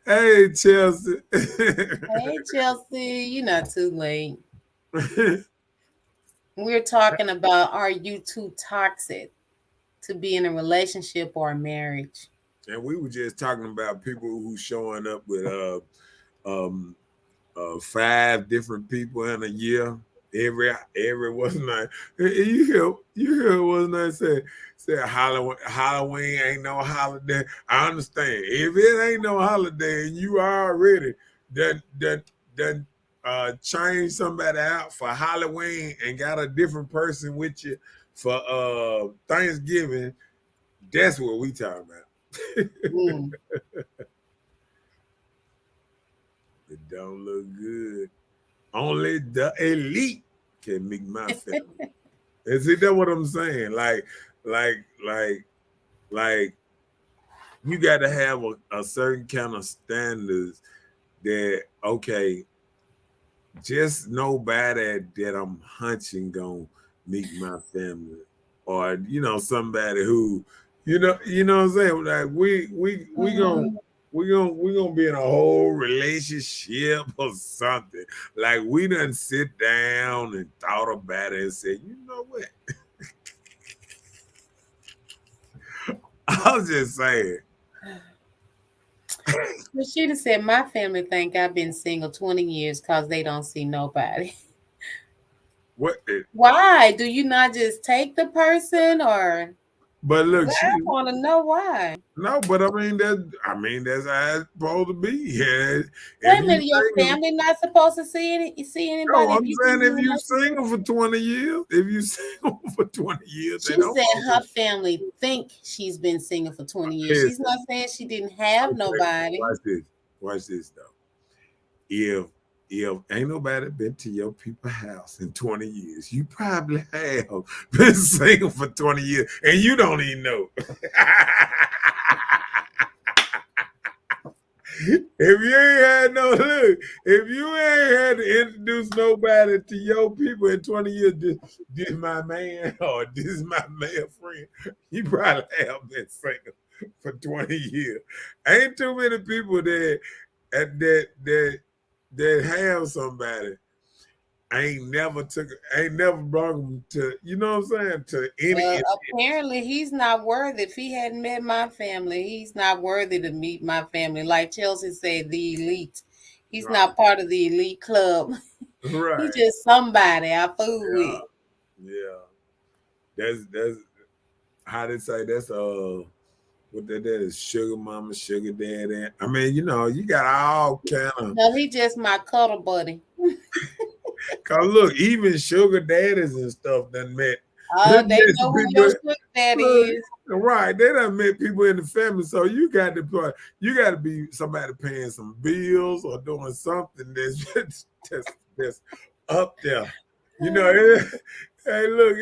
Hey, Chelsea. Hey, Chelsea, you're not too late. We're talking about, are you too toxic to be in a relationship or a marriage? And we were just talking about people who showing up with 5 different people in a year. Every was night. You hear what's night say Halloween ain't no holiday. I understand. If it ain't no holiday and you already done change somebody out for Halloween and got a different person with you for Thanksgiving, that's what we talking about. It don't look good. Only the elite can make my family. Is it that what I'm saying? Like, you got to have a certain kind of standards that, okay, just nobody that I'm hunching gonna meet my family, or somebody who, what I'm saying. Like we gonna be in a whole relationship or something. Like we done sit down and thought about it and said, you know what? I was just saying. Rashida said, my family think I've been single 20 years because they don't see nobody. What? Why do you not just take the person, or? But look, Well, I want to know why. no, but that's how it's supposed to be. Yeah. Wait If a you minute, your single, family not supposed to see no, anybody if I'm you saying do if you nothing? single for 20 years, if you single for 20 years, they She don't said supposed her family think she's been single for 20 to years. She's listen. not saying she didn't have Okay, nobody. watch this. Watch this though. If ain't nobody been to your people's house in 20 years, you probably have been single for 20 years and you don't even know. If you ain't had no look, if you ain't had to introduce nobody to your people in 20 years, this my man or this is my male friend, you probably have been single for 20 years. Ain't too many people that have somebody. Ain't never brought them to, you know what I'm saying, to any Well, event. apparently he's not worthy. If he hadn't met my family, he's not worthy to meet my family. Like Chelsea said, the elite. He's Right. not part of the elite club. He's Right. just somebody I fool Yeah. with. Yeah. That's how they say that's what that is, sugar mama, sugar daddy. I mean, you got all kind of. No, he just my cuddle buddy. Cause look, even sugar daddies and stuff done met. Oh, they know who your People, sugar daddy look, is. right? They done met people in the family, so you got to be somebody paying some bills or doing something that's up there. You know, hey, look,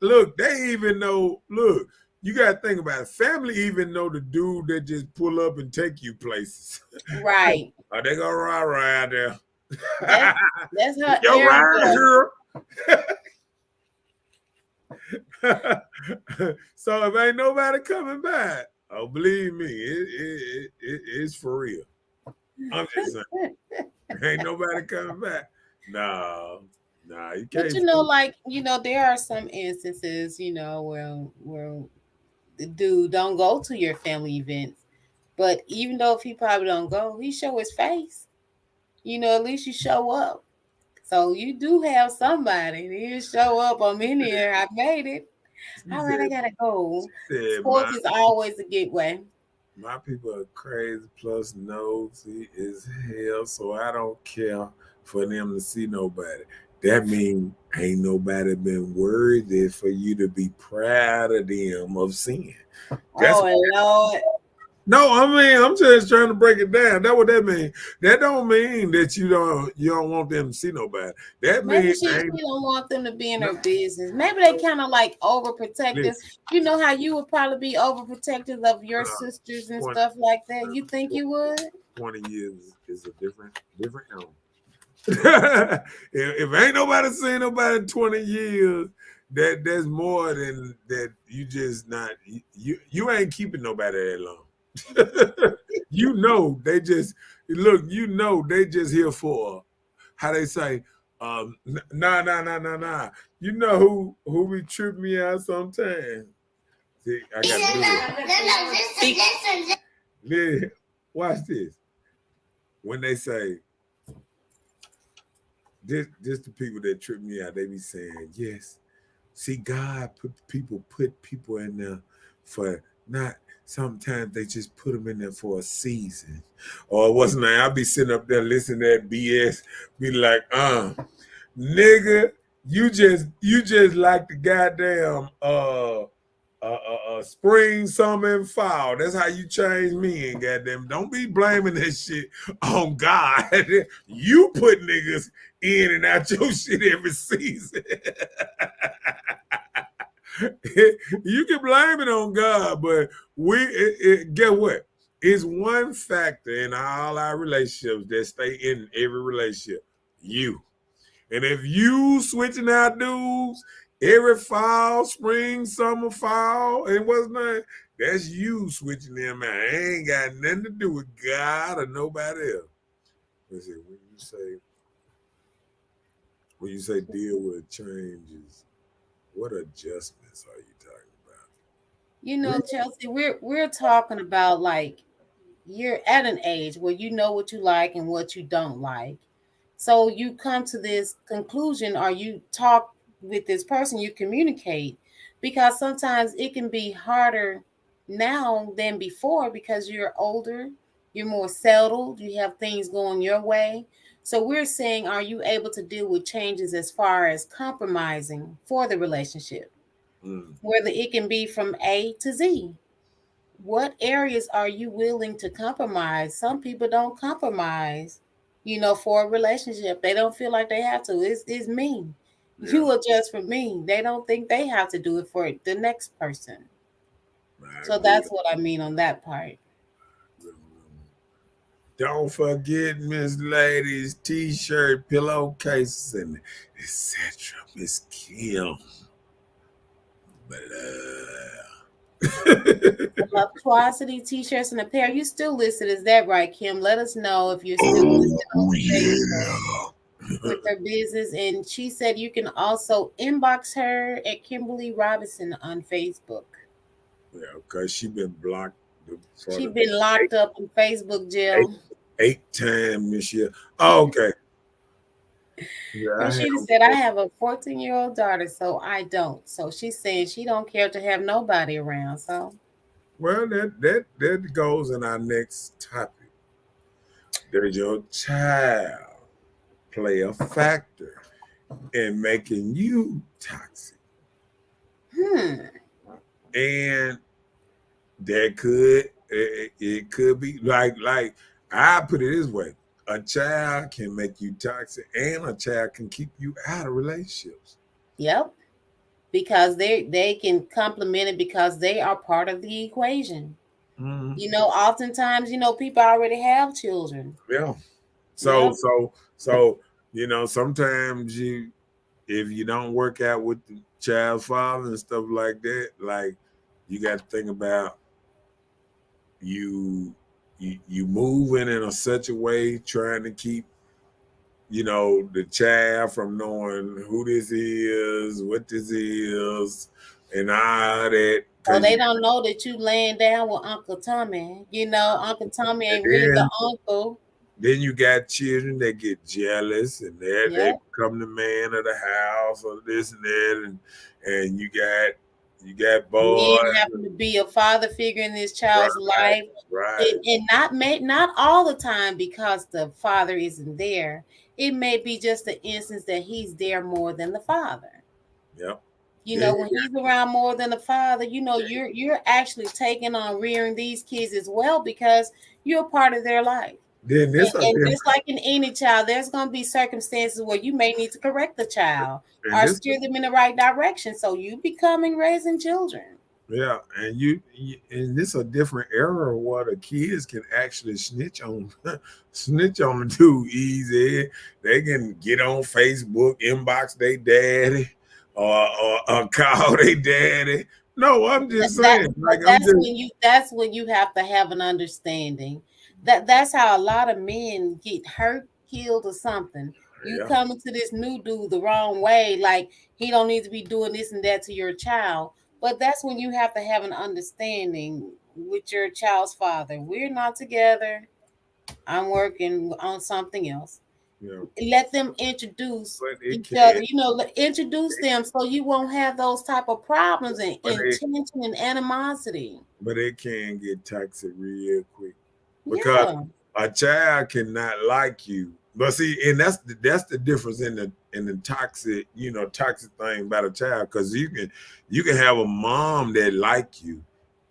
look, they even know. Look, you got to think about it. Family even know the dude that just pull up and take you places. Right. Are they gonna ride around there? That's her Yo, air right boy. here. So if ain't nobody coming back, oh, believe me, it's for real. I'm just saying, ain't nobody coming back. No, you But can't. there are some instances, where the dude don't go to your family events. But even though if he probably don't go, he show his face. At least you show up. So you do have somebody. You show up. I'm in here. I made it. She All right, I gotta go. said Sports is always a gateway. my people are crazy plus nosy as hell, so I don't care for them to see nobody. That means ain't nobody been worthy for you to be proud of them of seeing. That's Oh Lord. No, I mean I'm just trying to break it down. That's what that means. That don't mean that you don't want them to see nobody. That Maybe means she ain't don't want them to be in no, her business. Maybe they kind of like overprotective. listen. You know how you would probably be overprotective of your Uh, sisters and 20, stuff like that. You think you would? 20 years is a different animal. if ain't nobody seen nobody in 20 years, that's more than that. You just not you ain't keeping nobody that long. They just look. They just here for how they say. Nah. You know who be tripping me out sometimes. See, I got to do it. Listen, watch this. When they say this the people that trip me out, they be saying, yes. See, God put people in there for not sometimes they just put them in there for a season. Or what's name? I'll be sitting up there listening to that BS, be like, nigga, you just like the goddamn spring, summer, and fall. That's how you change me, and goddamn, don't be blaming this shit on God. You put niggas in and out your shit every season. You can blame it on God, but get what? It's one factor in all our relationships that stay in every relationship. You. And if you switching out dudes every fall, spring, summer, fall, and what's not, that's you switching them out. It ain't got nothing to do with God or nobody else. Let's see, when you say deal with changes, what adjustments are you talking about? Chelsea, we're talking about you're at an age where you know what you like and what you don't like. So you come to this conclusion, or you talk with this person, you communicate, because sometimes it can be harder now than before because you're older, you're more settled, you have things going your way. So we're saying, are you able to deal with changes as far as compromising for the relationship? Whether it can be from A to Z. What areas are you willing to compromise? Some people don't compromise, for a relationship. They don't feel like they have to. It's me. Yeah. You adjust for me. They don't think they have to do it for the next person. So that's what I mean on that part. Don't forget Miss Lady's t-shirt, pillowcases, and etc. Miss Kim. Voluptuosity t-shirts and apparel. You still listed, is that right, Kim? Let us know if you're still listed on Facebook with her business. And she said you can also inbox her at Kimberly Robinson on Facebook. Yeah, because she been blocked. She been locked up in Facebook jail. 8 times this year. Oh, okay. Yeah, she said, I have a 14-year-old daughter, so I don't. So she's saying she don't care to have nobody around. So, well, that goes in our next topic. Does your child play a factor in making you toxic? And that it could be like I put it this way: a child can make you toxic, and a child can keep you out of relationships. Yep, because they can complement it because they are part of the equation. Oftentimes, people already have children. Yeah. So sometimes if you don't work out with the child's father and stuff like that, like you got to think about you moving in such a way trying to keep the child from knowing who this is, what this is, and all that. So they don't know that you laying down with Uncle Tommy. Uncle Tommy ain't really the uncle. Then you got children that get jealous and they become the man of the house or this and that, and you got boys. Men happen to be a father figure in this child's life, right? And not all the time because the father isn't there. It may be just the instance that he's there more than the father. Yep. When he's around more than the father, you're actually taking on rearing these kids as well because you're a part of their life. And just like in any child, there's going to be circumstances where you may need to correct the child or steer them in the right direction. So you becoming raising children. Yeah, and and this is a different era where the kids can actually snitch on the dude easy. They can get on Facebook, inbox their daddy, or call their daddy. No, I'm just saying. That's when you have to have an understanding. That's how a lot of men get hurt, killed, or something. You come into this new dude the wrong way, like he don't need to be doing this and that to your child. But that's when you have to have an understanding with your child's father. We're not together. I'm working on something else. Yeah. Let them introduce each other. Introduce them so you won't have those type of problems and tension and animosity. But it can get toxic real quick because a child cannot like you. But see, and that's the difference in the toxic, toxic thing about a child, because you can have a mom that like you,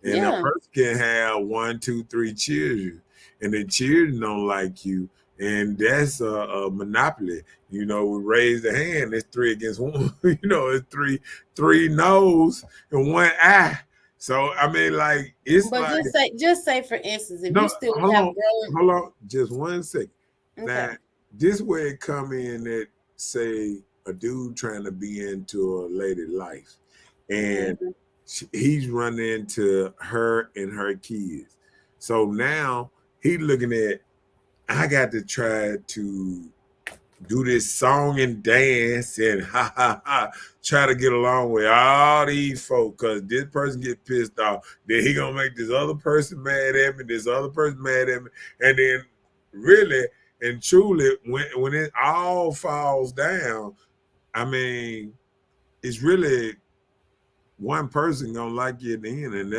and a person can have 1, 2, 3 children, and the children don't like you, and that's a monopoly. We raise the hand. It's 3 against 1. It's three no's and 1 eye. So I mean, like it's. But like, just say for instance, if you still have hold on, just 1 second. Okay. Now, this way it come in that say a dude trying to be into a lady life, and he's running into her and her kids. So now he's looking at, I got to try to do this song and dance and try to get along with all these folks, because this person get pissed off. Then he gonna make this other person mad at me, this other person mad at me, and then really And truly, when it all falls down, I mean, it's really one person gonna like you at the end, and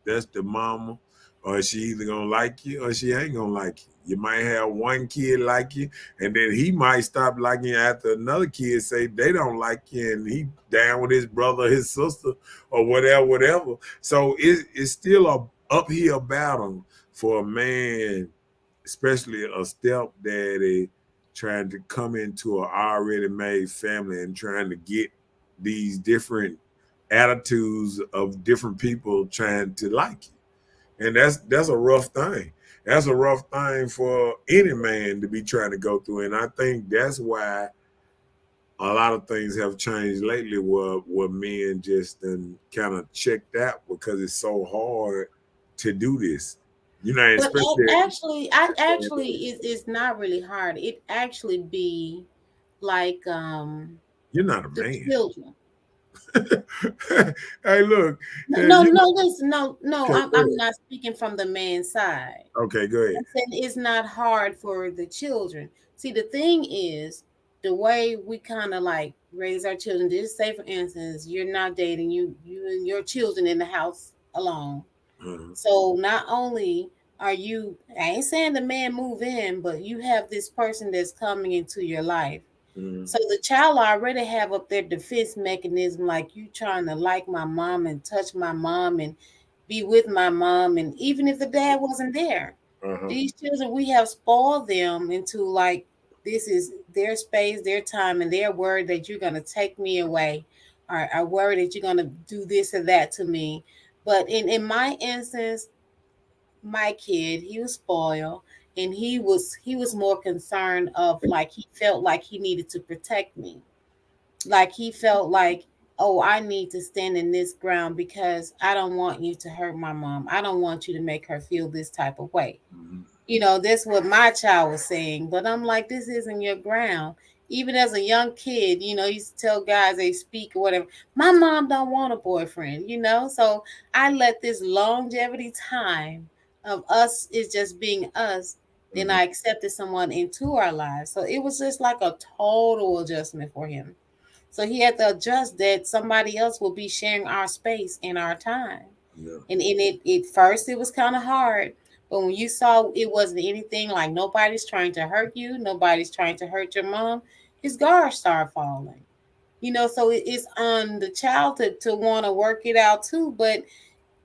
that's the mama, or she either gonna like you or she ain't gonna like you. You might have one kid like you, and then he might stop liking you after another kid say they don't like you, and he down with his brother, his sister, or whatever. So it's still a uphill battle for a man, especially a stepdaddy, trying to come into an already made family and trying to get these different attitudes of different people trying to like you. And that's a rough thing. That's a rough thing for any man to be trying to go through. And I think that's why a lot of things have changed lately where men just kind of checked out because it's so hard to do this. You know, But especially actually, it's not really hard. It actually be like you're not a the man. children. Hey, look. Listen, no, Okay, I'm not speaking from the man's side. Okay, go ahead. I said it's not hard for the children. See, the thing is, the way we kind of like raise our children. Just say, for instance, you're not dating you and your children in the house alone. So not only are you, I ain't saying the man move in, but you have this person that's coming into your life. So the child already have up their defense mechanism, like you trying to like my mom and touch my mom and be with my mom, and even if the dad wasn't there, these children, we have spoiled them into like this is their space, their time, and they're worried that you're gonna take me away, or are worried that you're gonna do this or that to me. But in my instance, my kid, he was spoiled, and he was more concerned of like he felt like he needed to protect me. Like he felt like, oh, I need to stand in this ground because I don't want you to hurt my mom. I don't want you to make her feel this type of way. That's what my child was saying. But I'm like, this isn't your ground. Even as a young kid, I used to tell guys they speak or whatever, my mom don't want a boyfriend. So I let this longevity time of us is just being us. Then I accepted someone into our lives. So it was just like a total adjustment for him. So he had to adjust that somebody else will be sharing our space and our time. Yeah. And it first it was kind of hard. But when you saw it wasn't anything, like nobody's trying to hurt you, nobody's trying to hurt your mom, his guard started falling. So it's on the child to want to work it out too, but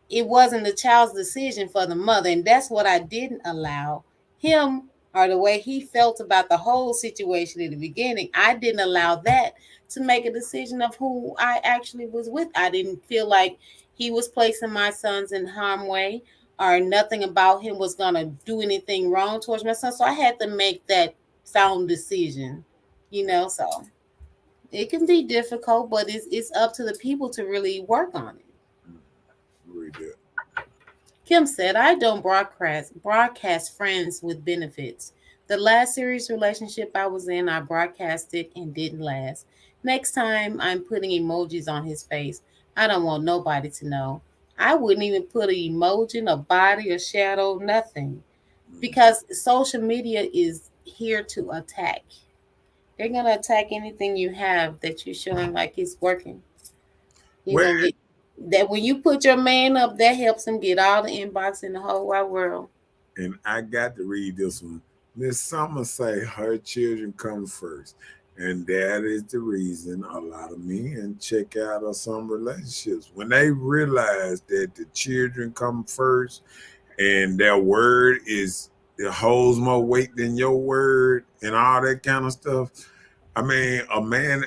it wasn't the child's decision for the mother. And that's what I didn't allow him, or the way he felt about the whole situation in the beginning. I didn't allow that to make a decision of who I actually was with. I didn't feel like he was placing my sons in harm's way, or nothing about him was going to do anything wrong towards my son. So I had to make that sound decision, so it can be difficult, but it's up to the people to really work on it. Really good. Kim said, I don't broadcast friends with benefits. The last serious relationship I was in, I broadcasted and didn't last. Next time, I'm putting emojis on his face. I don't want nobody to know. I wouldn't even put an emoji, a body, a shadow, nothing. Because social media is here to attack. They're going to attack anything you have that you're showing like it's working. That when you put your man up, that helps him get all the inbox in the whole wide world. And I got to read this one. Miss Summer say her children come first. And that is the reason a lot of men check out of some relationships. When they realize that the children come first and their word it holds more weight than your word and all that kind of stuff. I mean, a man,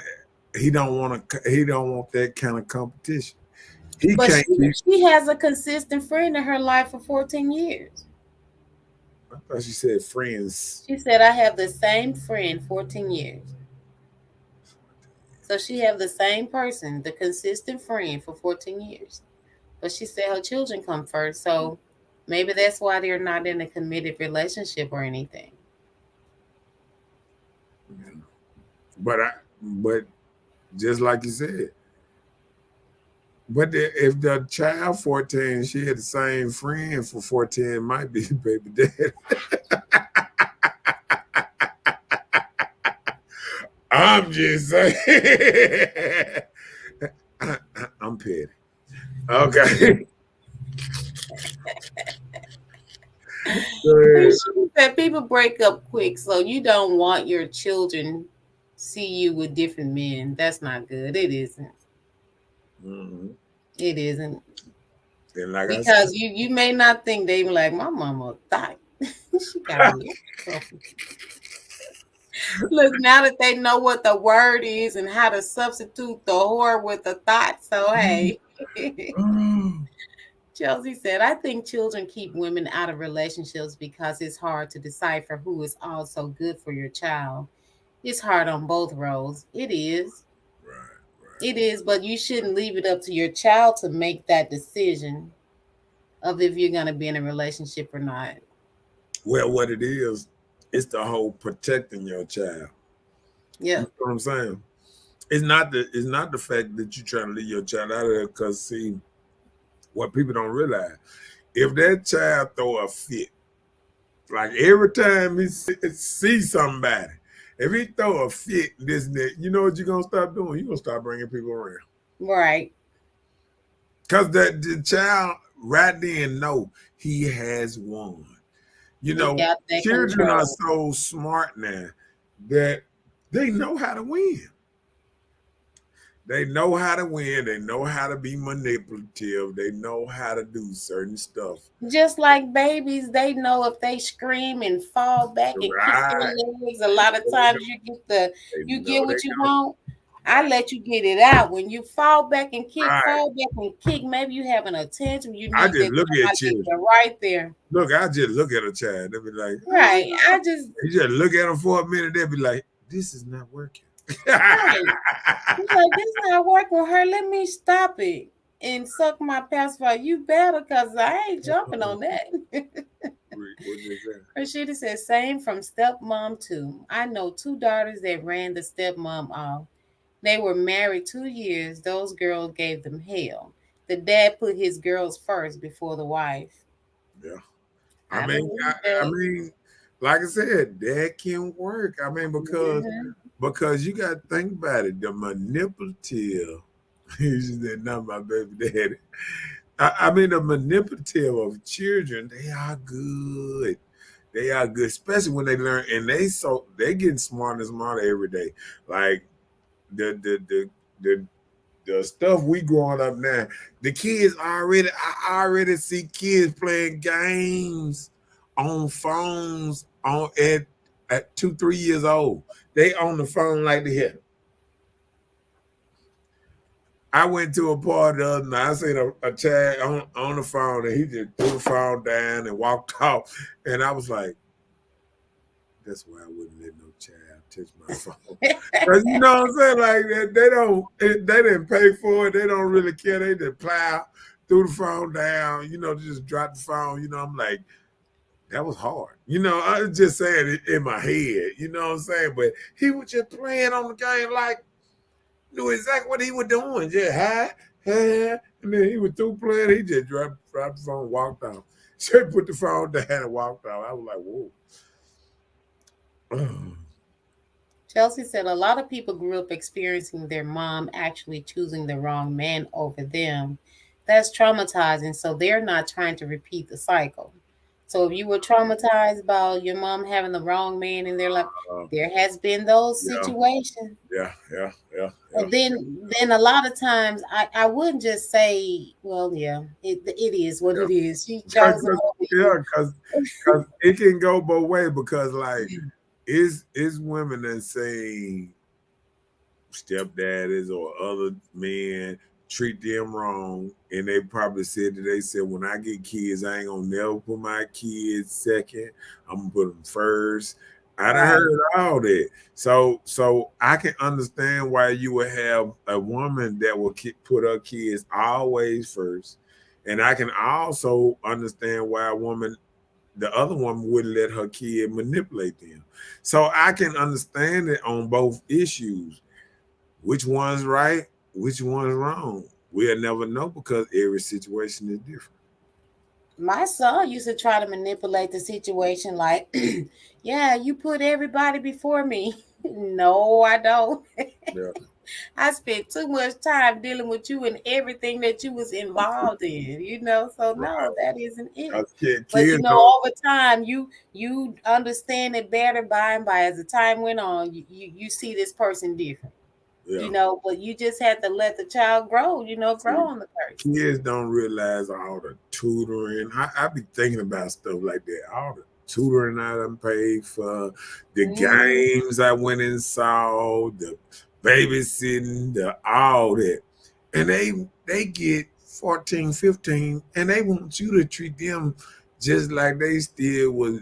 he don't want that kind of competition. She has a consistent friend in her life for 14 years. I thought she said friends. She said, I have the same friend 14 years. So she have the same person, the consistent friend for 14 years. But she said her children come first. So maybe that's why they're not in a committed relationship or anything. But just like you said, but if the child 14, she had the same friend for 14, might be baby dad. I'm just saying. I'm petty. Okay. Go ahead. That people break up quick, so you don't want your children see you with different men. That's not good. It isn't. Mm-hmm. It isn't. And like I said, Because you may not think they were like, my mama thought she got a little. Look, now that they know what the word is and how to substitute the whore with the thought, so hey. Chelsea said, I think children keep women out of relationships because it's hard to decipher who is also good for your child. It's hard on both roles. It is. right. It is, but you shouldn't leave it up to your child to make that decision of if you're going to be in a relationship or not. Well, what it is, it's the whole protecting your child. Yeah. You know what I'm saying? It's not the fact that you're trying to leave your child out of there, because see, what people don't realize, if that child throw a fit, like every time he see somebody, if he throw a fit, this and that, you know what you're gonna stop doing? You're gonna start bringing people around. Right. Because the child right then know he has won. You know, children are so smart now that they know how to win. They know how to win. They know how to be manipulative. They know how to do certain stuff. Just like babies, they know if they scream and fall back and kick their legs. A lot of times you get what you want. I let you get it out. When you fall back and kick, maybe you having a tantrum. You need I just look at you right there. Look, I just look at a child. They'll be like, right. You just look at them for a minute. They'll be like, this is not working. Right. He's like, this is not working. Her, let me stop it and suck my pacifier. You better, because I ain't jumping on that. Rashida says, same from stepmom too. I know 2 daughters that ran the stepmom off. They were married 2 years. Those girls gave them hell. The dad put his girls first before the wife. Yeah. I mean, like I said, that can work. I mean, because you got to think about it. The manipulative, you said, not my baby daddy. I mean, the manipulative of children, they are good. They are good, especially when they learn, and they getting smarter and smarter every day. Like the stuff we growing up now, the kids I already see kids playing games on phones at 2-3 years old. They on the phone like this. I went to a party the other night. I seen a child on the phone, and he just threw the phone down and walked off. And I was like, that's why I wouldn't let no child touch my phone. Because you know what I'm saying? Like, they didn't pay for it. They don't really care. They just plow, threw the phone down, just drop the phone. I'm like, that was hard. I was just saying it in my head, you know what I'm saying? But he was just playing on the game like, knew exactly what he was doing. Just high, and then he was through playing. He just dropped the phone, walked out. So he put the phone down and walked out. I was like, whoa. Chelsea said a lot of people grew up experiencing their mom actually choosing the wrong man over them. That's traumatizing, so they're not trying to repeat the cycle. So if you were traumatized about your mom having the wrong man in their life, there has been those situations. Yeah. And then a lot of times I wouldn't just say, well, yeah, it is what it is. She chose because it can go both ways, because like it's women that say stepdaddies or other men treat them wrong, and they probably said when I get kids, I ain't gonna never put my kids second. I'm gonna put them first. I done heard all that. So I can understand why you would have a woman that will put her kids always first. And I can also understand why the other woman wouldn't let her kid manipulate them. So I can understand it on both issues. Which one's right? Which one's wrong? We'll never know, because every situation is different. My son used to try to manipulate the situation like, yeah, you put everybody before me. No, I don't. Yeah. I spent too much time dealing with you and everything that you was involved in, so Right. no, that isn't it. But Kids don't. over time you understand it better by and by. As the time went on, you see this person different. Yeah. But you just had to let the child grow, grow on the person. Kids don't realize all the tutoring. I be thinking about stuff like that. All the tutoring I done paid for, the games I went and saw, the babysitting, all that. And they get 14, 15, and they want you to treat them just like they still was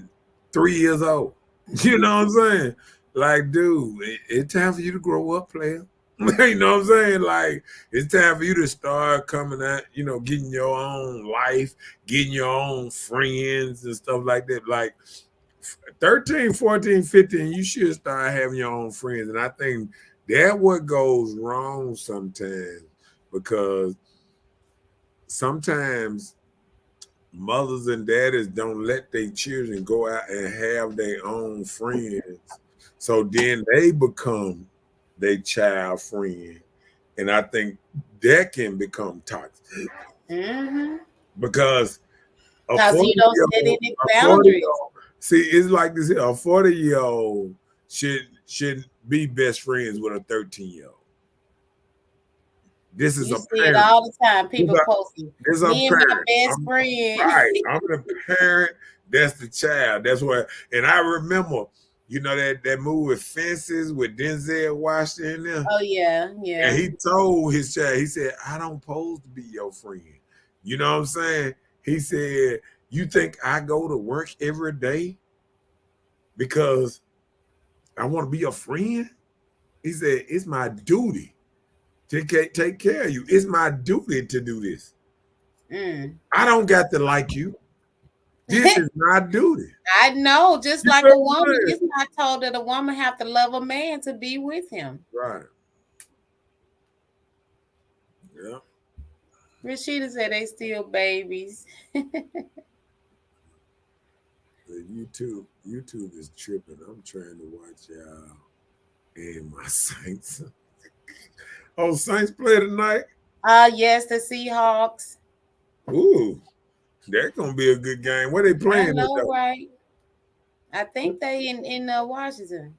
3 years old. You know what I'm saying? Like, dude, it's time for you to grow up, player. You know what I'm saying? Like, it's time for you to start coming out, getting your own life, getting your own friends and stuff like that. Like 13, 14, 15, you should start having your own friends. And I think that's what goes wrong sometimes, because sometimes mothers and daddies don't let their children go out and have their own friends. So then they become their child friend. And I think that can become toxic. Because a 40 you don't set year any old, boundaries. see, it's like this: a 40-year-old should be best friends with a 13-year-old. This is You a see parent. it all the time. People posting, This is a me and parent. my best friend. Right. I'm the parent. That's the child. That's what. And I remember, that movie Fences with Denzel Washington in there. Oh yeah, yeah. And he told his child, he said, "I don't pose to be your friend." You know what I'm saying? He said, "You think I go to work every day because I want to be your friend?" He said, "It's my duty to take care of you. It's my duty to do this. I don't got to like you. This is my duty." I know, just like a woman, it's not told that a woman have to love a man to be with him. Right. Yeah. Rashida said they still babies. YouTube is tripping. I'm trying to watch y'all and my Saints. Oh, Saints play tonight? Yes, the Seahawks. Ooh, that's gonna be a good game. Where they playing? I know, right? I think they in Washington.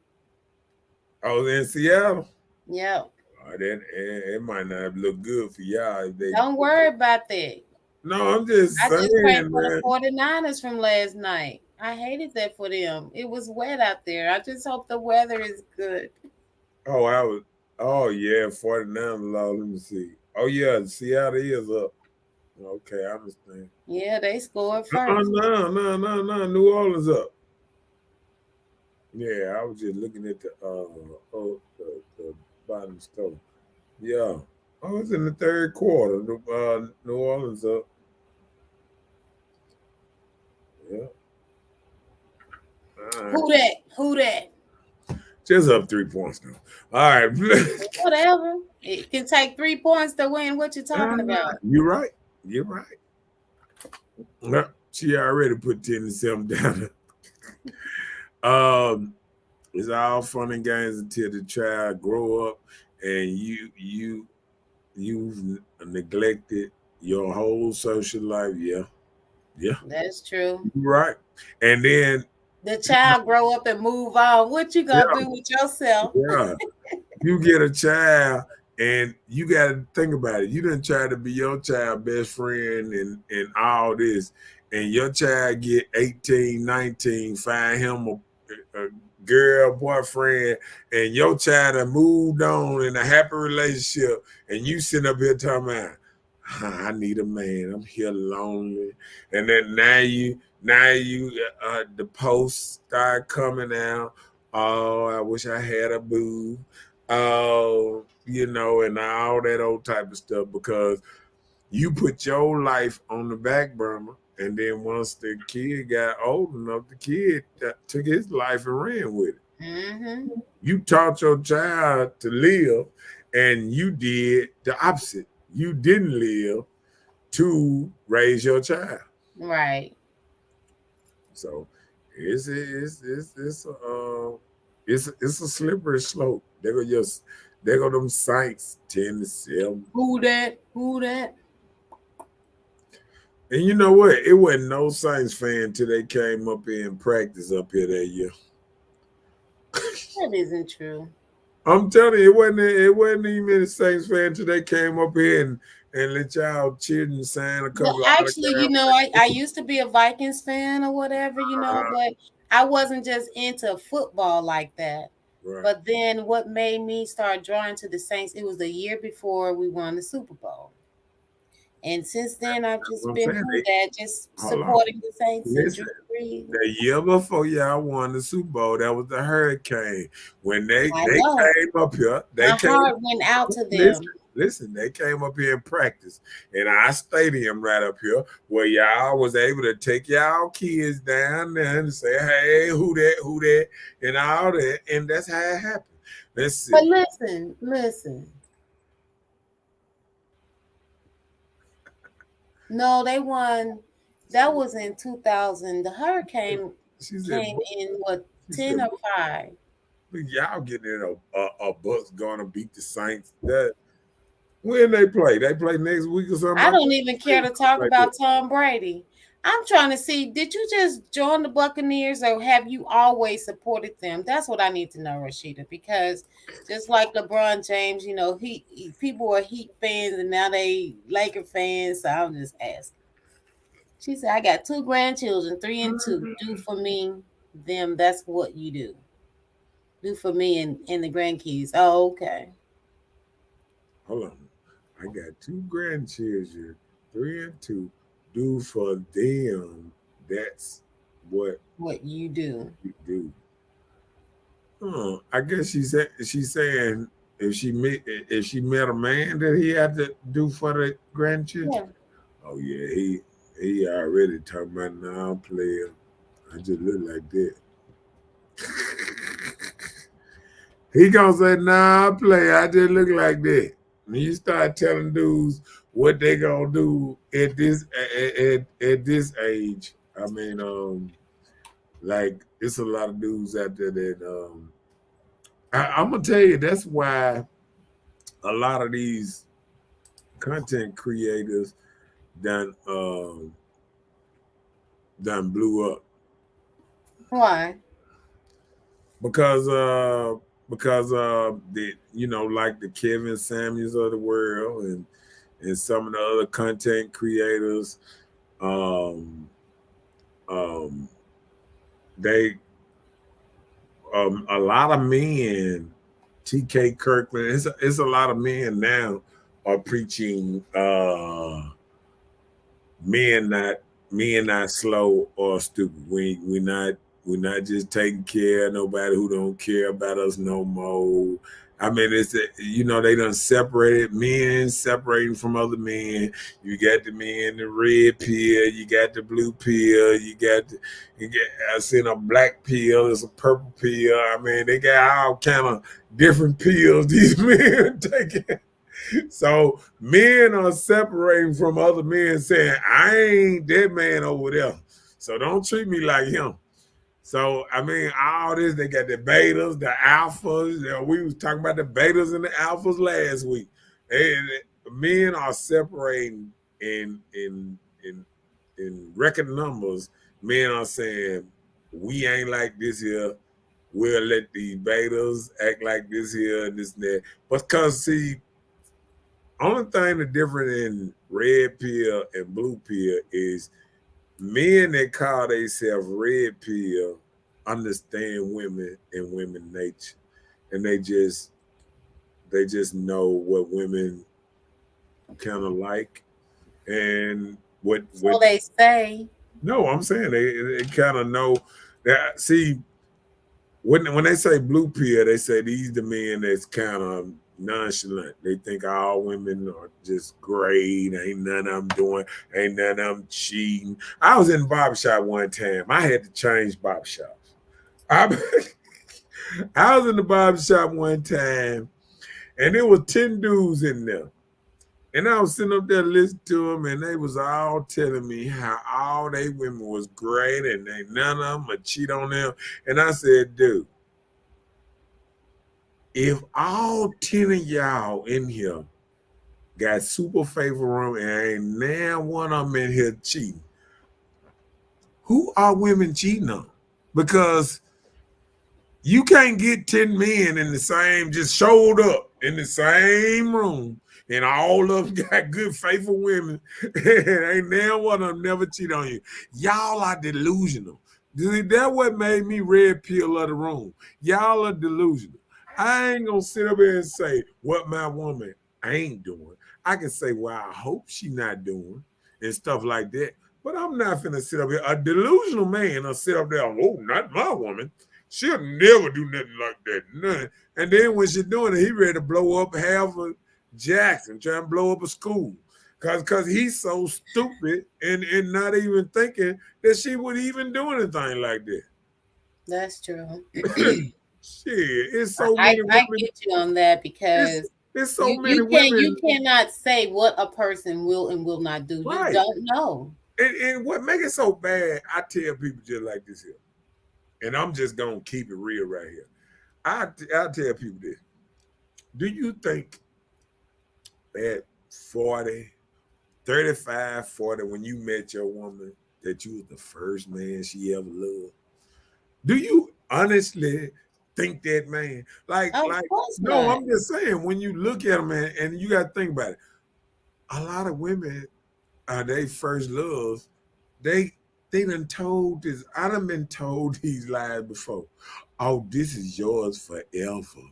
Oh, they're in Seattle. Yep. It might not look good for y'all. If they don't worry about that. No, I'm just saying, just prayed for the 49ers from last night. I hated that for them. It was wet out there. I just hope the weather is good. Oh yeah, 49 law. Let me see. Oh yeah, Seattle is up. Okay, I understand. Yeah, they scored first. No. New Orleans up. Yeah, I was just looking at the bottom store. Yeah. Oh, it's in the third quarter. New Orleans up. Yeah. Right. Who that? Just up 3 points now. All right. Whatever. It can take 3 points to win. What you talking about? You're right. Well, she already put 10-7 down. It's all fun and games until the child grow up and you've neglected your whole social life. Yeah. That's true. You're right. And then the child grow up and move on. What you gonna do with yourself? Yeah. You get a child and you got to think about it. You didn't try to be your child best friend and all this. And your child get 18, 19, find him a girl, boyfriend, and your child have moved on in a happy relationship. And you sitting up here talking about, I need a man. I'm here lonely. And then now you the posts start coming out. Oh, I wish I had a boo. Oh, and all that old type of stuff, because you put your life on the back burner. And then once the kid got old enough, the kid took his life and ran with it. Mm-hmm. You taught your child to live, and you did the opposite. You didn't live to raise your child. Right. So it's it's a slippery slope. They go them Saints 10-7. Who that? Who that? And you know what? It wasn't no Saints fan till they came up here and practice up here that year. That isn't true. I'm telling you, it wasn't even a Saints fan till they came up here and let y'all children sign a couple Well, of actually, you know, I used to be a Vikings fan or whatever, you know, but I wasn't just into football like that. Right. But then what made me start drawing to the Saints, it was the year before we won the Super Bowl. And since then, I've just been just supporting the Saints and Drew Brees. The year before y'all won the Super Bowl, that was the Hurricane. When they came up here, My heart went out to them. Listen, they came up here and practiced in our stadium right up here, where y'all was able to take y'all kids down there and say, "Hey, who that," and all that, and that's how it happened. Let's see. But listen. No, they won. That was in 2000. The Hurricane came in what 10 or 5. Y'all getting in a bus going to beat the Saints. That when they play next week or something. I don't even care to talk about Tom Brady. I'm trying to see, did you just join the Buccaneers or have you always supported them? That's what I need to know, Rashida, because just like LeBron James, you know, people are Heat fans and now they Laker fans, so I'm just asking. She said, I got 2 grandchildren, 3 and 2. Do for me, them, that's what you do. Do for me and the grandkids. Oh, okay. Hold on. I got 2 grandchildren, 3 and 2. Do for them. That's what you do. You do. I guess she's saying if she met a man that he had to do for the grandchildren. Yeah. Oh yeah, he already talking about now player. I just look like that. He gonna say nah player. I just look like that. When you start telling dudes what they gonna do at this age, I mean, like it's a lot of dudes out there that I'm gonna tell you that's why a lot of these content creators done blew up. Why? Because the like the Kevin Samuels of the world and some of the other content creators, they a lot of men, TK Kirkland, it's a lot of men now are preaching men not slow or stupid. We're not just taking care of nobody who don't care about us no more. I mean, they done separating from other men. You got the men, the red pill, you got the blue pill, I seen a black pill, there's a purple pill. I mean, they got all kind of different pills these men taking. So men are separating from other men saying, I ain't that man over there. So don't treat me like him. So, I mean, all this, they got the betas, the alphas. We was talking about the betas and the alphas last week. And men are separating in record numbers. Men are saying, we ain't like this here. We'll let the betas act like this here and this and that. Because, see, only thing the difference in red pill and blue pill is men that call themselves red pill understand women and women nature, and they just know what women kind of like and what they say. No, I'm saying they kind of know that. See, when they say blue pill, they say these the men that's kind of nonchalant. They think all women are just great. Ain't none of them ain't none of them cheating. I was in the barbershop one time. I had to change barbershops. I was in the barbershop one time, and there was 10 dudes in there. And I was sitting up there listening to them, and they was all telling me how all they women was great, and none of them would cheat on them. And I said, dude, if all 10 of y'all in here got super favorable and ain't now one of them in here cheating, who are women cheating on? Because you can't get 10 men in the same, just showed up in the same room, and all of them got good, faithful women, and ain't now one of them never cheat on you. Y'all are delusional. That's what made me red pill of the room. Y'all are delusional. I ain't gonna sit up here and say what my woman ain't doing. I can say, well, I hope she not doing and stuff like that. But I'm not finna sit up here. A delusional man will sit up there, oh, not my woman. She'll never do nothing like that. None. And then when she's doing it, he ready to blow up half of Jackson, trying to blow up a school. Cause he's so stupid and not even thinking that she would even do anything like that. That's true. Shit, it's so I many women. get you on that because it's so many women. You cannot say what a person will and will not do. Right. You don't know. And what makes it so bad, I tell people just like this here. And I'm just going to keep it real right here. I tell people this. Do you think at 40, 35, 40, when you met your woman, that you was the first man she ever loved? Do you honestly think that, man? No, I'm just saying, when you look at them, man, and you got to think about it, a lot of women, they first loves, they done told this. I done been told these lies before. Oh, this is yours forever.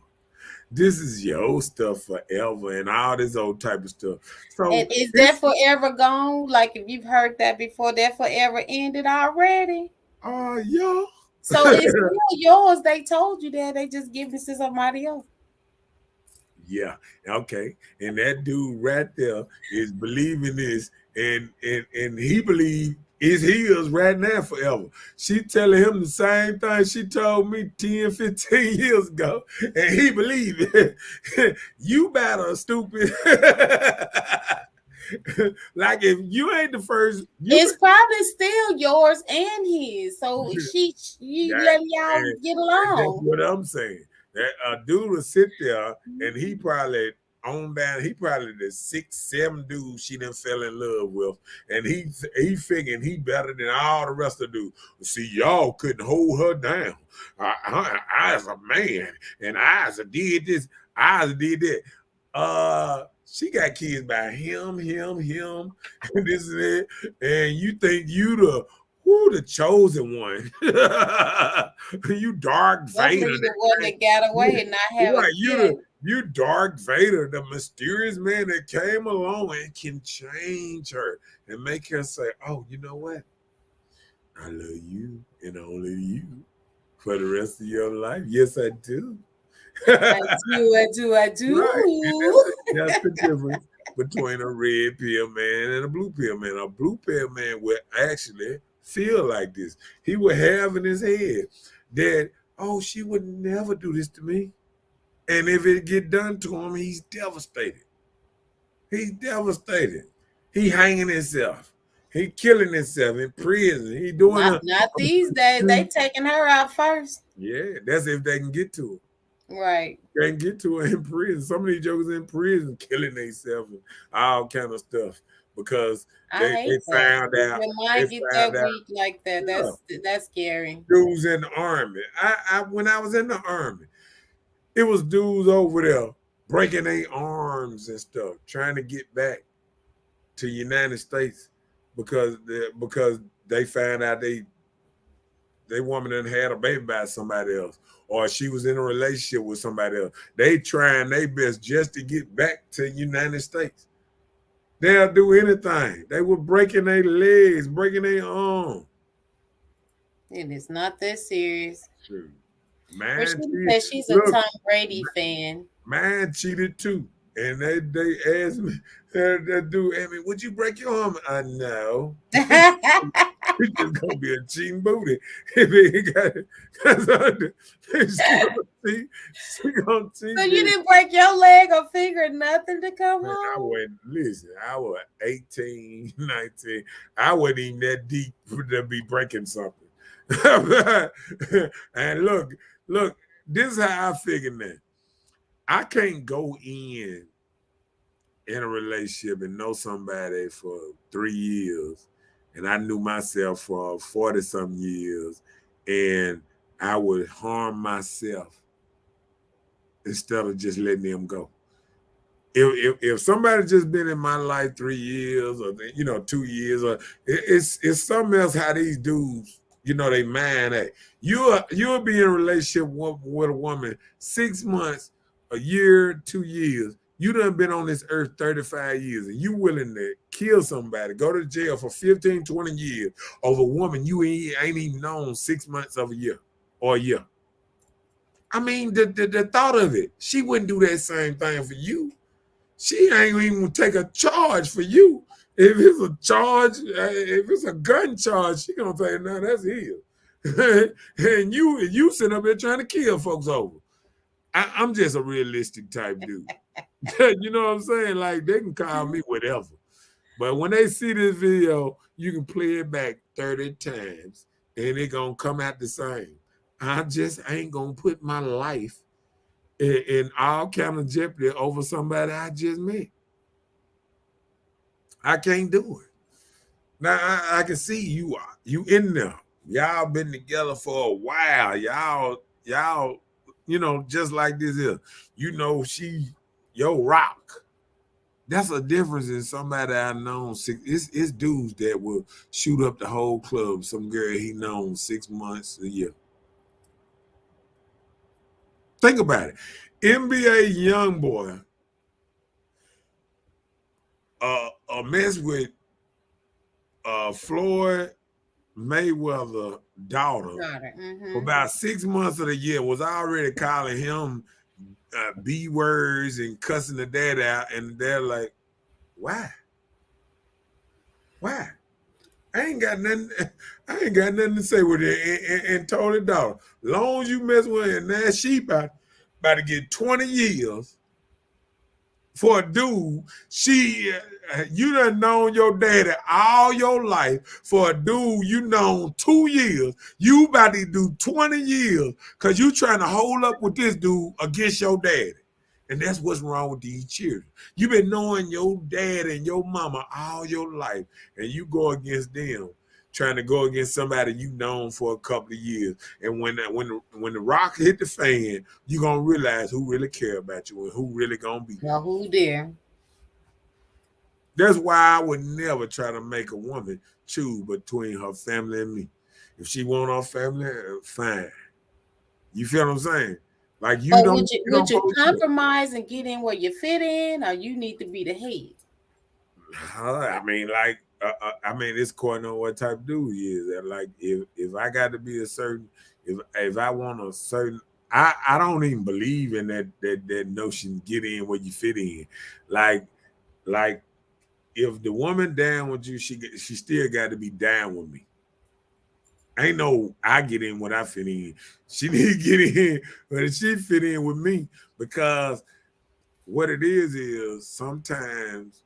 This is your stuff forever, and all this old type of stuff. So, and is that forever gone? Like, if you've heard that before, that forever ended already? Yeah. So it's still yours. They told you that. They just give it to somebody else. Yeah. Okay. And that dude right there is believing this, and he believes it's his right now forever. She telling him the same thing she told me 10, 15 years ago, and he believed it. You better, stupid. Like, if you ain't the first, it's probably still yours and his. So you let y'all get along. That's what I'm saying. That a dude will sit there and he probably on down. He probably the 6, 7 dudes she done fell in love with, and he figuring he better than all the rest of the dudes. See, y'all couldn't hold her down. I as a man, and I as a did this, I as a did that. She got kids by him, and this and that, and you think you the chosen one. You Dark Vader. You the one that got away and not have a kid. You Dark Vader, the mysterious man that came along and can change her and make her say, oh, you know what? I love you and only you for the rest of your life. Yes, I do. I do. Right. That's the difference between a red pill man and a blue pill man. A blue pill man would actually feel like this. He would have in his head that, oh, she would never do this to me. And if it get done to him, he's devastated. He's devastated. He hanging himself. He killing himself in prison. He doing not these days. They taking her out first. Yeah, that's if they can get to her. Right. They can get to her in prison. Some of these jokers in prison killing themselves and all kind of stuff because they found out. When mine get that weak like that, that's scary. Dudes in the army. When I was in the army, it was dudes over there breaking their arms and stuff, trying to get back to the United States because they found out they woman done had a baby by somebody else, or she was in a relationship with somebody else. They trying their best just to get back to the United States. They'll do anything. They were breaking their legs, breaking their arms. And it's not that serious. True. Man, she's a Tom Brady fan. Mine cheated too. And they asked me, that dude asked me, would you break your arm? No. It's just gonna be a cheating booty. She gonna cheat. So you didn't break your leg or finger, nothing to come home? I was 18, 19. I wasn't even that deep to be breaking something. And look, this is how I figured that. I can't go in a relationship and know somebody for 3 years, and I knew myself for 40 some years, and I would harm myself instead of just letting them go. If somebody just been in my life 3 years or 2 years, or it's something else how these dudes, they mind that you'll be in a relationship with a woman 6 months, a year, 2 years. You done been on this earth 35 years, and you willing to kill somebody, go to jail for 15, 20 years over a woman you ain't even known 6 months of a year or a year. I mean, the thought of it, she wouldn't do that same thing for you. She ain't even take a charge for you. If it's a charge, if it's a gun charge, she gonna say, no, that's his. And you sitting up here trying to kill folks over. I'm just a realistic type dude. You know what I'm saying? Like, they can call me whatever. But when they see this video, you can play it back 30 times and it gonna come out the same. I just ain't gonna put my life in all kind of jeopardy over somebody I just met. I can't do it. Now I can see you in there. Y'all been together for a while. Y'all, just like this here. She your rock. That's a difference in somebody I known. It's dudes that will shoot up the whole club. Some girl he known 6 months, a year. Think about it. NBA YoungBoy mess with Floyd Mayweather daughter for about 6 months of the year, was already calling him B words and cussing the dad out, and they're like, why? I ain't got nothing to say with it, and told it daughter, long as you mess with her, and now she about to get 20 years for a dude. You done known your daddy all your life. For a dude you known 2 years, you about to do 20 years because you trying to hold up with this dude against your daddy. And that's what's wrong with these children. You've been knowing your dad and your mama all your life, and you go against them, trying to go against somebody you known for a couple of years. And when the rock hit the fan, you're going to realize who really care about you and who really going to be. Well, who there? That's why I would never try to make a woman choose between her family and me. If she want her family, fine. You feel what I'm saying? Like, would you compromise and get in where you fit in, or you need to be the head? I mean, it's according on what type of dude he is. Like, if I got to be a certain, if I want a certain, I don't even believe in that notion, get in where you fit in. Like if the woman down with you, she still got to be down with me. Ain't no I get in when I fit in. She need to get in when she fit in with me, because what it is sometimes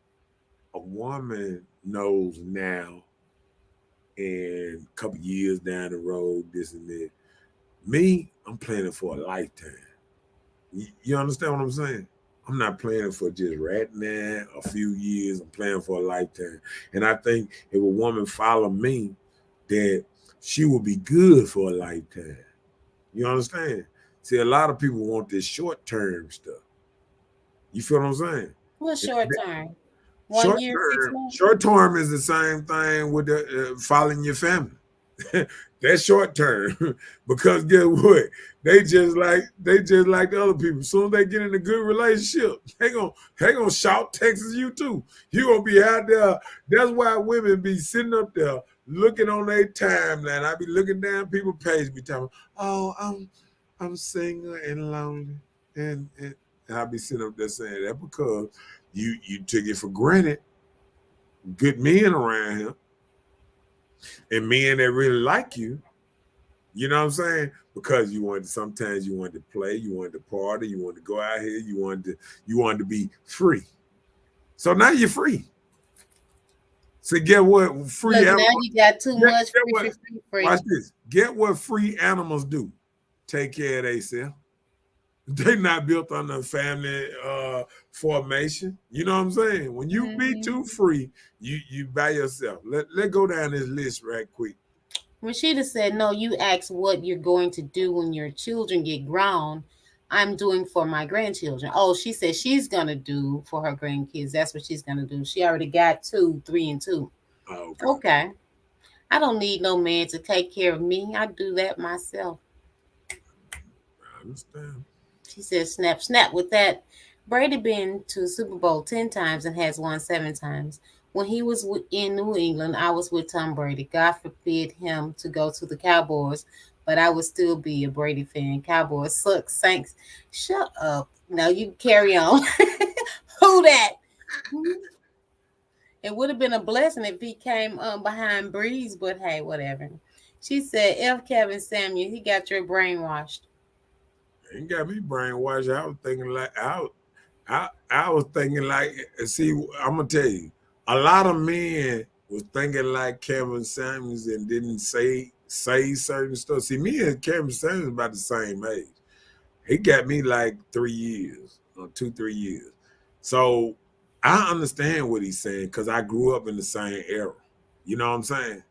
a woman knows now, and a couple years down the road, this and that. Me, I'm planning for a lifetime. You understand what I'm saying? I'm not planning for just right now, a few years. I'm planning for a lifetime. And I think if a woman follow me, that she will be good for a lifetime. You understand? See, a lot of people want this short-term stuff. You feel what I'm saying? What short term? 1 year, 6 months? Short term is the same thing with the following your family. That's short term. Because guess what? They just like the other people. As soon as they get in a good relationship, they gonna shout Texas you too. You gonna be out there. That's why women be sitting up there looking on their timeline. I be looking down people's page, be talking, oh, I'm single and lonely, and I be sitting up there saying that because you took it for granted. Good men around here, and men that really like you. You know what I'm saying? Because sometimes you wanted to play, you wanted to party, you wanted to go out here, you wanted to be free. So now you're free. So get what free animals. Now you got too much free. Watch this. Get what free animals do. Take care of themselves. They not built on the family formation. You know what I'm saying? When you be too free, you by yourself. Let go down this list right quick. Rashida said, no, you ask what you're going to do when your children get grown. I'm doing for my grandchildren. Oh, she said she's going to do for her grandkids. That's what she's going to do. She already got 2, 3, and 2. Okay. I don't need no man to take care of me. I do that myself. I understand. She said, snap, snap with that. Brady been to Super Bowl 10 times and has won 7 times. When he was in New England, I was with Tom Brady. God forbid him to go to the Cowboys, but I would still be a Brady fan. Cowboys suck, Saints. Shut up. Now you carry on. Who that? It would have been a blessing if he came behind Breeze, but hey, whatever. She said, F. Kevin Samuel, he got your brainwashed. He got me brainwashed. I was thinking like I was thinking like, see, I'm gonna tell you, a lot of men was thinking like Kevin Samuels and didn't say certain stuff. See, me and Kevin Samuels about the same age. He got me like 3 years, or 2-3 years. So I understand what he's saying because I grew up in the same era. You know what I'm saying?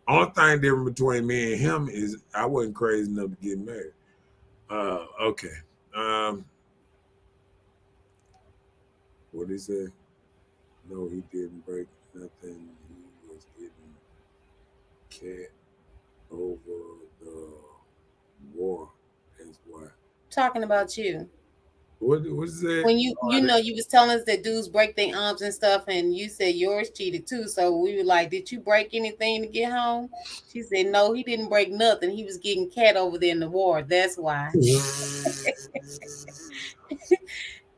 Only thing different between me and him is I wasn't crazy enough to get married. Okay. What did he say? No, he didn't break nothing. He was getting cat over the war. That's why. Talking about you. What's that? When you you was telling us that dudes break their arms and stuff, and you said yours cheated too. So we were like, did you break anything to get home? She said, no, he didn't break nothing. He was getting cat over there in the war. That's why.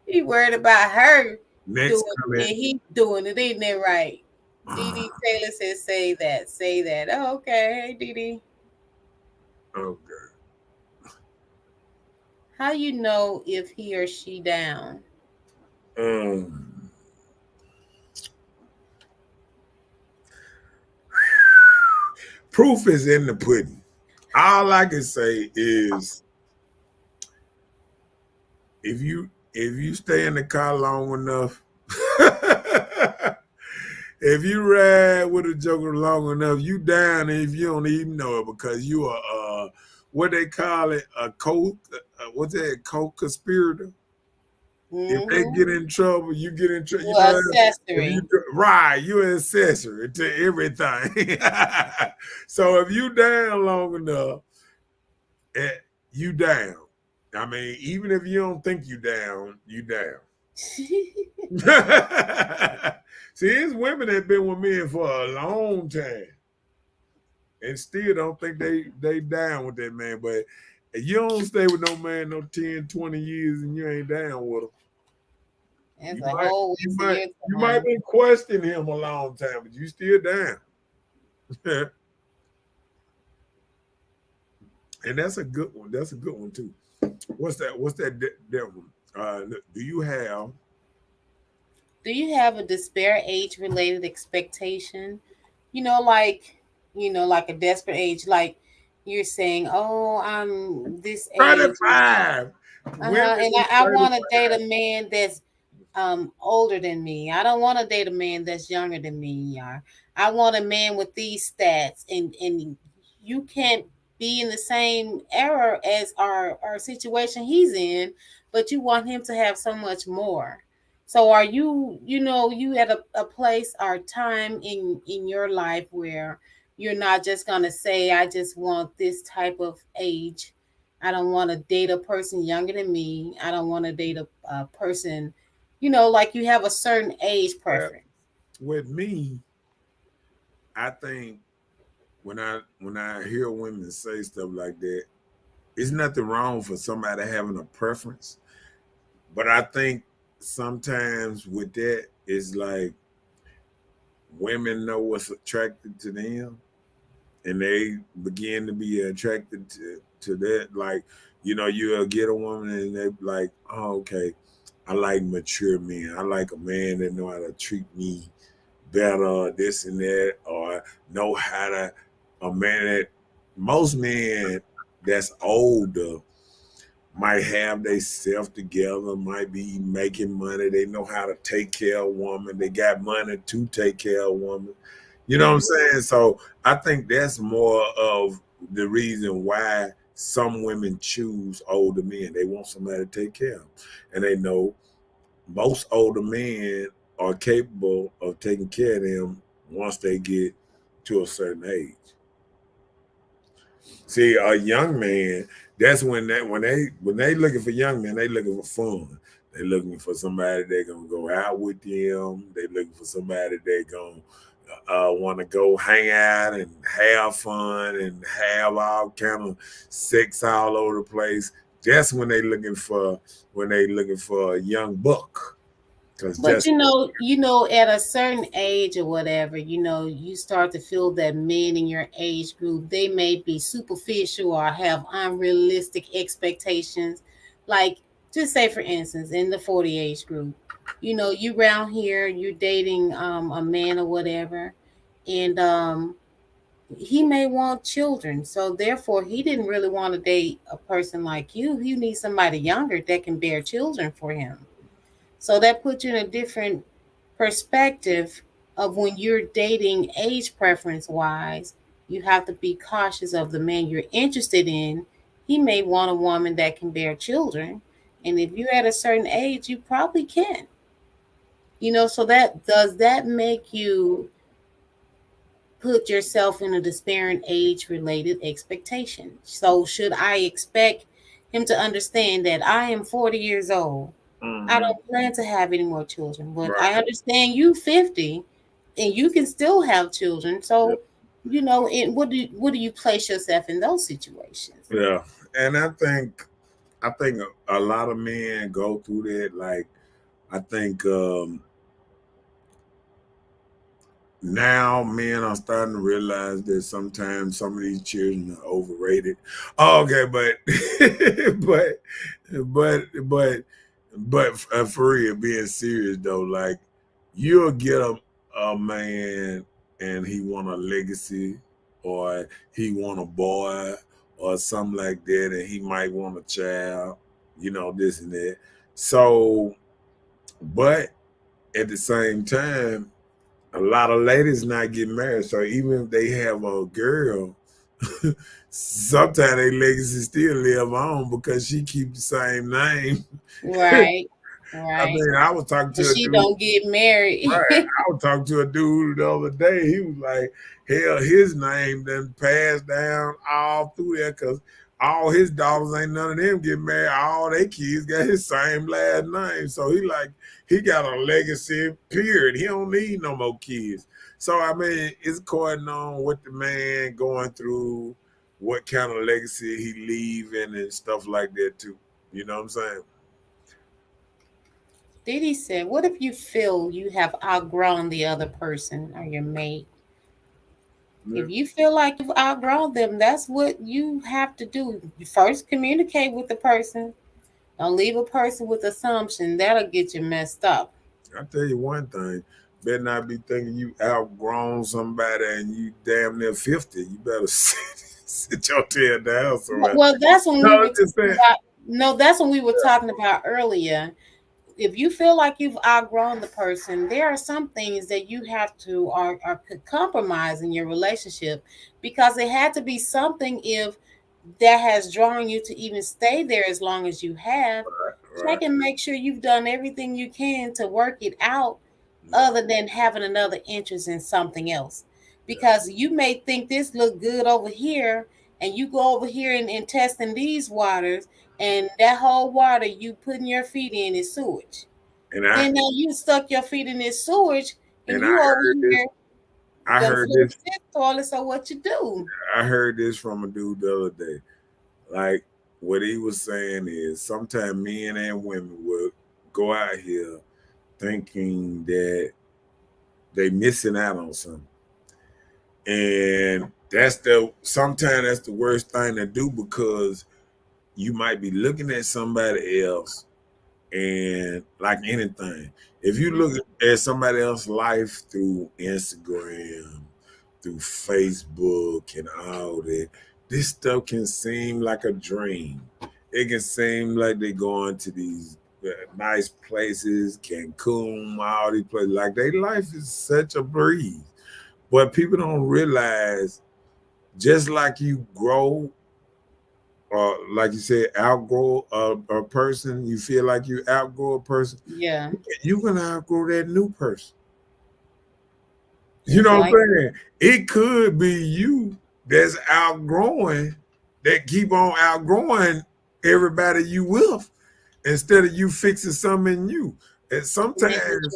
He worried about her. Next doing it. He doing it, ain't that right? Dee Taylor says, say that. Oh, okay. Hey, Dee. Okay. How you know if he or she down? Proof is in the pudding. All I can say is if you stay in the car long enough, if you ride with a joker long enough, you down if you don't even know it because you are what they call it, a what's that, co-conspirator? If they get in trouble, you get in trouble. Accessory. Right, you're an accessory to everything. So if you down long enough, you down. I mean, even if you don't think you down, you down. See, it's women that been with men for a long time and still don't think they down with that man. But if you don't stay with no man no 10, 20 years and you ain't down with him, you might be questioning him a long time, but you still down. And that's a good one. That's a good one too. What's that devil? Do you have a despair age related expectation? Like a desperate age, like you're saying, oh, I'm this age. 35. And I want to date a man that's older than me. I don't want to date a man that's younger than me. I want a man with these stats, and you can't be in the same era as our situation he's in, but you want him to have so much more. So are you at a place or time in your life where you're not just going to say, I just want this type of age. I don't want to date a person younger than me. I don't want to date a person, like you have a certain age preference. With me, I think when I hear women say stuff like that, it's nothing wrong for somebody having a preference. But I think sometimes with that, it's like women know what's attracted to them and they begin to be attracted to that. Like, you'll get a woman and they like, oh, okay, I like mature men. I like a man that know how to treat me better, this and that, or know how to, a man that, most men that's older, might have they self together, might be making money. They know how to take care of a woman. They got money to take care of a woman. You know what I'm saying? So I think that's more of the reason why some women choose older men. They want somebody to take care of them. And they know most older men are capable of taking care of them once they get to a certain age. See, a young man, that's when they looking for young men, they looking for fun. They looking for somebody they're gonna go out with them. They looking for somebody they gonna want to go hang out and have fun and have all kind of sex all over the place. That's when they looking for a young buck. But at a certain age or whatever, you start to feel that men in your age group, they may be superficial or have unrealistic expectations. Like, just say for instance, in the 40 age group, you around here, you're dating a man or whatever, and he may want children. So therefore, he didn't really want to date a person like you. He needs somebody younger that can bear children for him. So that puts you in a different perspective of when you're dating age preference wise. You have to be cautious of the man you're interested in. He may want a woman that can bear children. And if you're at a certain age, you probably can. So that make you put yourself in a disparate age related expectation? So should I expect him to understand that I am 40 years old? I don't plan to have any more children, but Right. I understand you 50 and you can still have children. So, what do you place yourself in those situations? Yeah. And I think a lot of men go through that. Like, I think now men are starting to realize that sometimes some of these children are overrated. Oh, okay, but for real, being serious though, like, you'll get a man and he want a legacy, or he want a boy or something like that, and he might want a child, this and that. So, but at the same time, a lot of ladies not getting married. So even if they have a girl, sometimes their legacy still live on because she keep the same name. Right. I Right. mean, I was talking to But a she dude. don't get married. Right. I was talking to a dude the other day. He was like, hell, his name done passed down all through there because all his daughters, ain't none of them get married. All their kids got his same last name. So he got a legacy, period. He don't need no more kids. So, I mean, it's according on what the man going through, what kind of legacy he leaving and stuff like that too. You know what I'm saying? Diddy said, what if you feel you have outgrown the other person or your mate? If you feel like you've outgrown them, that's what you have to do. You first communicate with the person. Don't leave a person with assumption. That'll get you messed up. I tell you one thing, better not be thinking you outgrown somebody and you damn near 50. You better sit your tail down somewhere. Well, that's when No, we were talking about, that's when we were talking about earlier. If you feel like you've outgrown the person, there are some things that you have to or could compromise in your relationship, because it had to be something if that has drawn you to even stay there as long as you have. Check and make sure you've done everything you can to work it out, other than having another interest in something else. Because you may think this look good over here, and you go over here and test in these waters, and that whole water you putting your feet in is sewage. And Then now you stuck your feet in this sewage, and you I over here heard this. toilet. So what you do? I heard this from a dude the other day. Like, what he was saying is sometimes men and women will go out here thinking that they missing out on something. And sometimes that's the worst thing to do, because you might be looking at somebody else, and like anything, if you look at somebody else's life through Instagram, through Facebook and all that, this stuff can seem like a dream. it can seem like they going to these nice places, Cancun, all these places. Like their life is such a breeze. But people don't realize, just like you grow, or like you said, outgrow a person, you feel like you outgrow a person, Yeah. you can outgrow that new person. You It's know what like, I'm saying? It could be you that's outgrowing, that keep on outgrowing everybody you with, instead of you fixing something in you. And sometimes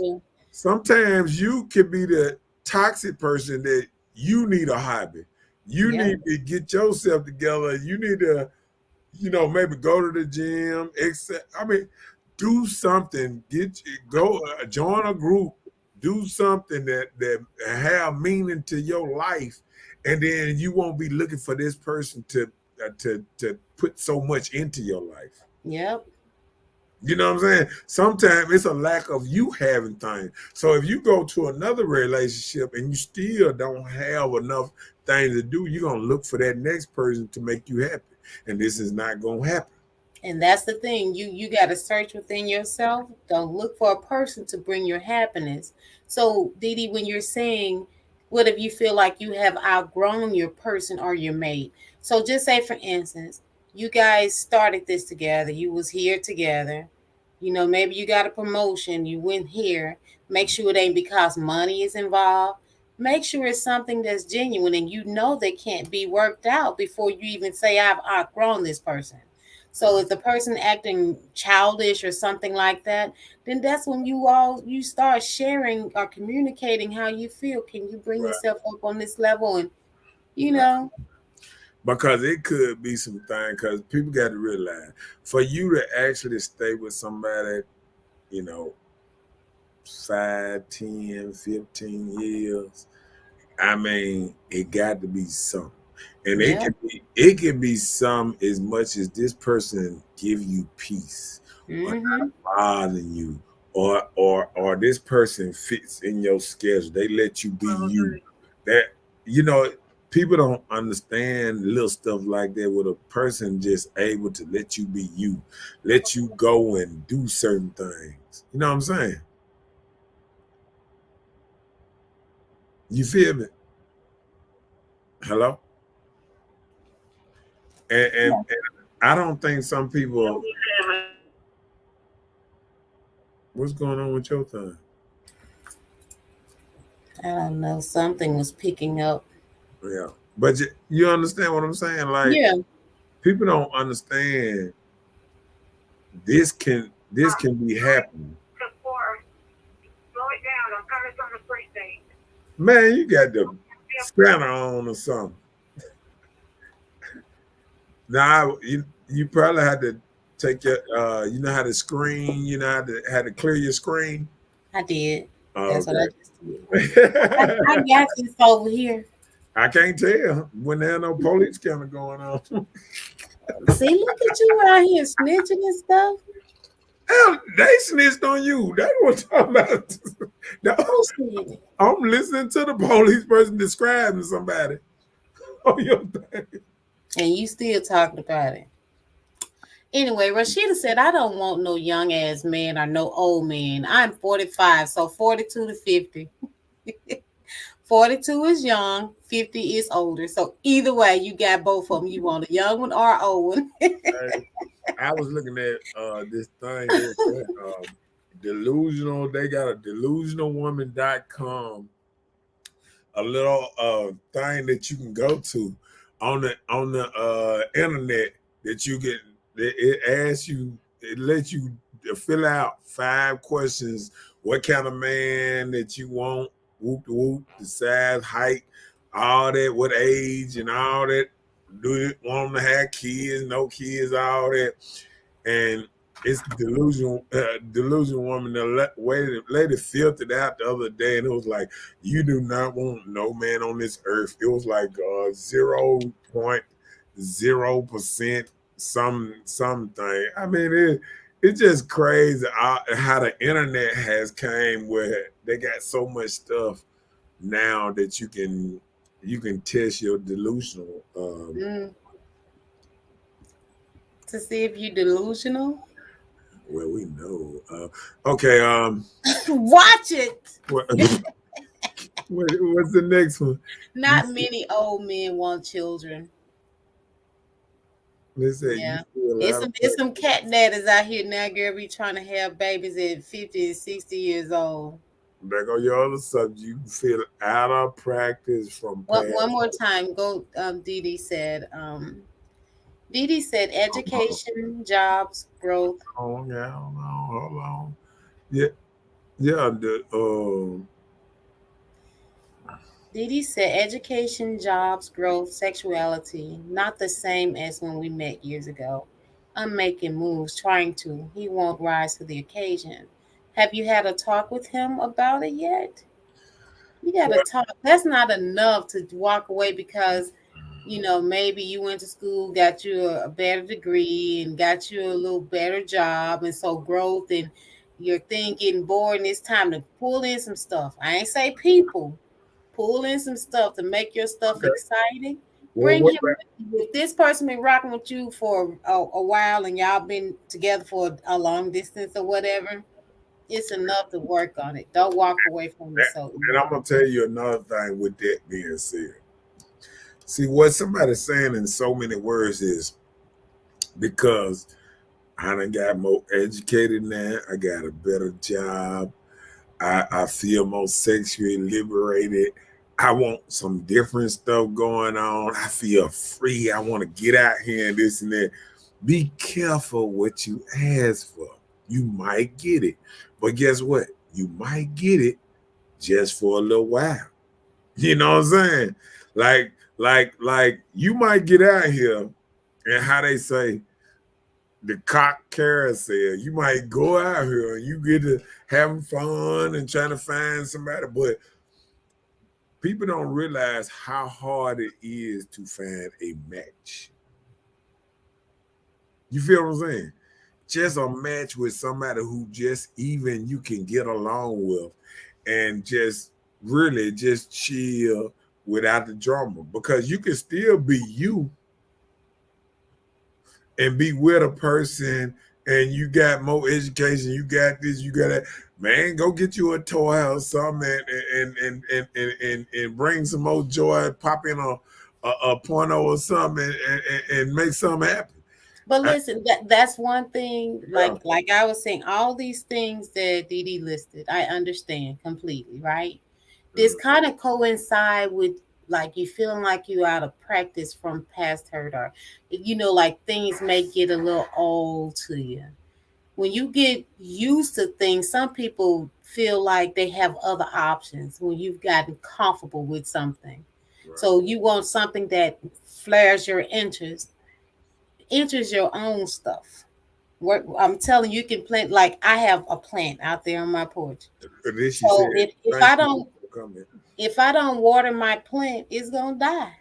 you can be the toxic person that you need a hobby. You yeah. need to get yourself together. You need to, maybe go to the gym. I mean, do something. Join a group. Do something that have meaning to your life, and then you won't be looking for this person to put so much into your life. Yep. You know what I'm saying? Sometimes it's a lack of you having things. So if you go to another relationship and you still don't have enough things to do, you're gonna look for that next person to make you happy, and this is not gonna happen. And that's the thing. You got to search within yourself. Don't look for a person to bring your happiness. So, Didi, when you're saying, what if you feel like you have outgrown your person or your mate? So, just say, for instance, you guys started this together. You was here together. Maybe you got a promotion. You went here. Make sure it ain't because money is involved. Make sure it's something that's genuine and they can't be worked out before you even say, I've outgrown this person. So if the person acting childish or something like that, then that's when you start sharing or communicating how you feel. Can you bring Right. yourself up on this level? And Because it could be some thing, because people got to realize, for you to actually stay with somebody, 5, 10, 15 years, I mean, it got to be something. And Yeah. it can be some as much as this person give you peace, or not bothering you, or this person fits in your schedule. They let you be you. That people don't understand little stuff like that, with a person just able to let you be you, let you go and do certain things. You know what I'm saying? You feel me? Hello? And I don't think some people. What's going on with your thing? I don't know. Something was picking up. Yeah, but you understand what I'm saying? Like, Yeah. people don't understand this can be happening. Man, you got the scanner on or something. Now you probably had to take your you know how to screen, how to clear your screen. I did. Oh, That's what I okay. just did. I got this over here. I can't tell when there no police camera going on. See, look at you out here snitching and stuff. Hell, they snitched on you. That's what I'm talking about. Who said it? I'm listening to the police person describing somebody on your thing. And you still talking about it. Anyway, Rashida said, I don't want no young ass man or no old man. I'm 45, so 42 to 50. 42 is young, 50 is older. So either way, you got both of them. You want a young one or an old one. I was looking at this thing here, delusional. They got a delusionalwoman.com, a little thing that you can go to on the internet, that you get. It asks you, it lets you fill out 5 questions. What kind of man that you want? Whoop the whoop, the size, height, all that, what age and all that. Do you want them to have kids, no kids, all that. And it's delusional woman. The lady filtered out the other day, and it was like, you do not want no man on this earth. It was like 0.0% something. I mean, it's just crazy how the internet has came, where they got so much stuff now that you can test your delusional. to see if you're delusional? Well, we know. Okay. Watch it. What's the next one? Not many old men want children. Let's say you Yeah. feel a It's lot some of it's some cat daddies out here now, girl, be trying to have babies at 50 and 60 years old. back on your other subject. You feel out of practice from One past. more time, go Dee Dee said, education, jobs, growth. Oh yeah, hold on. Yeah, yeah. Dee Dee said education, jobs, growth, sexuality, not the same as when we met years ago. I'm making moves, trying to. He won't rise to the occasion. Have you had a talk with him about it yet? You got to talk. That's not enough to walk away because, maybe you went to school, got you a better degree, and got you a little better job, and so growth and your thing getting bored, and it's time to pull in some stuff. I ain't say people. Pull in some stuff to make your stuff Okay. exciting. Well, Bring him with you. If this person been rocking with you for a while and y'all been together for a long distance or whatever, it's enough to work on it. Don't walk away from it. So, and I'm gonna tell you another thing with that being said. See, what somebody's saying in so many words is because I done got more educated now. I got a better job. I feel more sexually liberated. I want some different stuff going on. I feel free. I want to get out here and this and that. Be careful what you ask for. You might get it. But guess what? You might get it just for a little while. You know what I'm saying? Like you might get out here and how they say the cock carousel. You might go out here and you get to having fun and trying to find somebody, but people don't realize how hard it is to find a match. You feel what I'm saying? Just a match with somebody who just even you can get along with and just really just chill without the drama, because you can still be you and be with a person and you got more education, you got this, you got that. Man, go get you a toy or something and bring some more joy, pop in a porno or something and make something happen. but listen, that's one thing. Like I was saying, all these things that Dee Dee listed, I understand completely, right? This kind of coincide with like you feeling like you out of practice from past hurt, or like things may get a little old to you. When you get used to things, some people feel like they have other options when you've gotten comfortable with something. Right. So you want something that flares your interest, enters your own stuff. I'm telling you, you can plant. Like I have a plant out there on my porch. So if I don't water my plant, it's gonna die.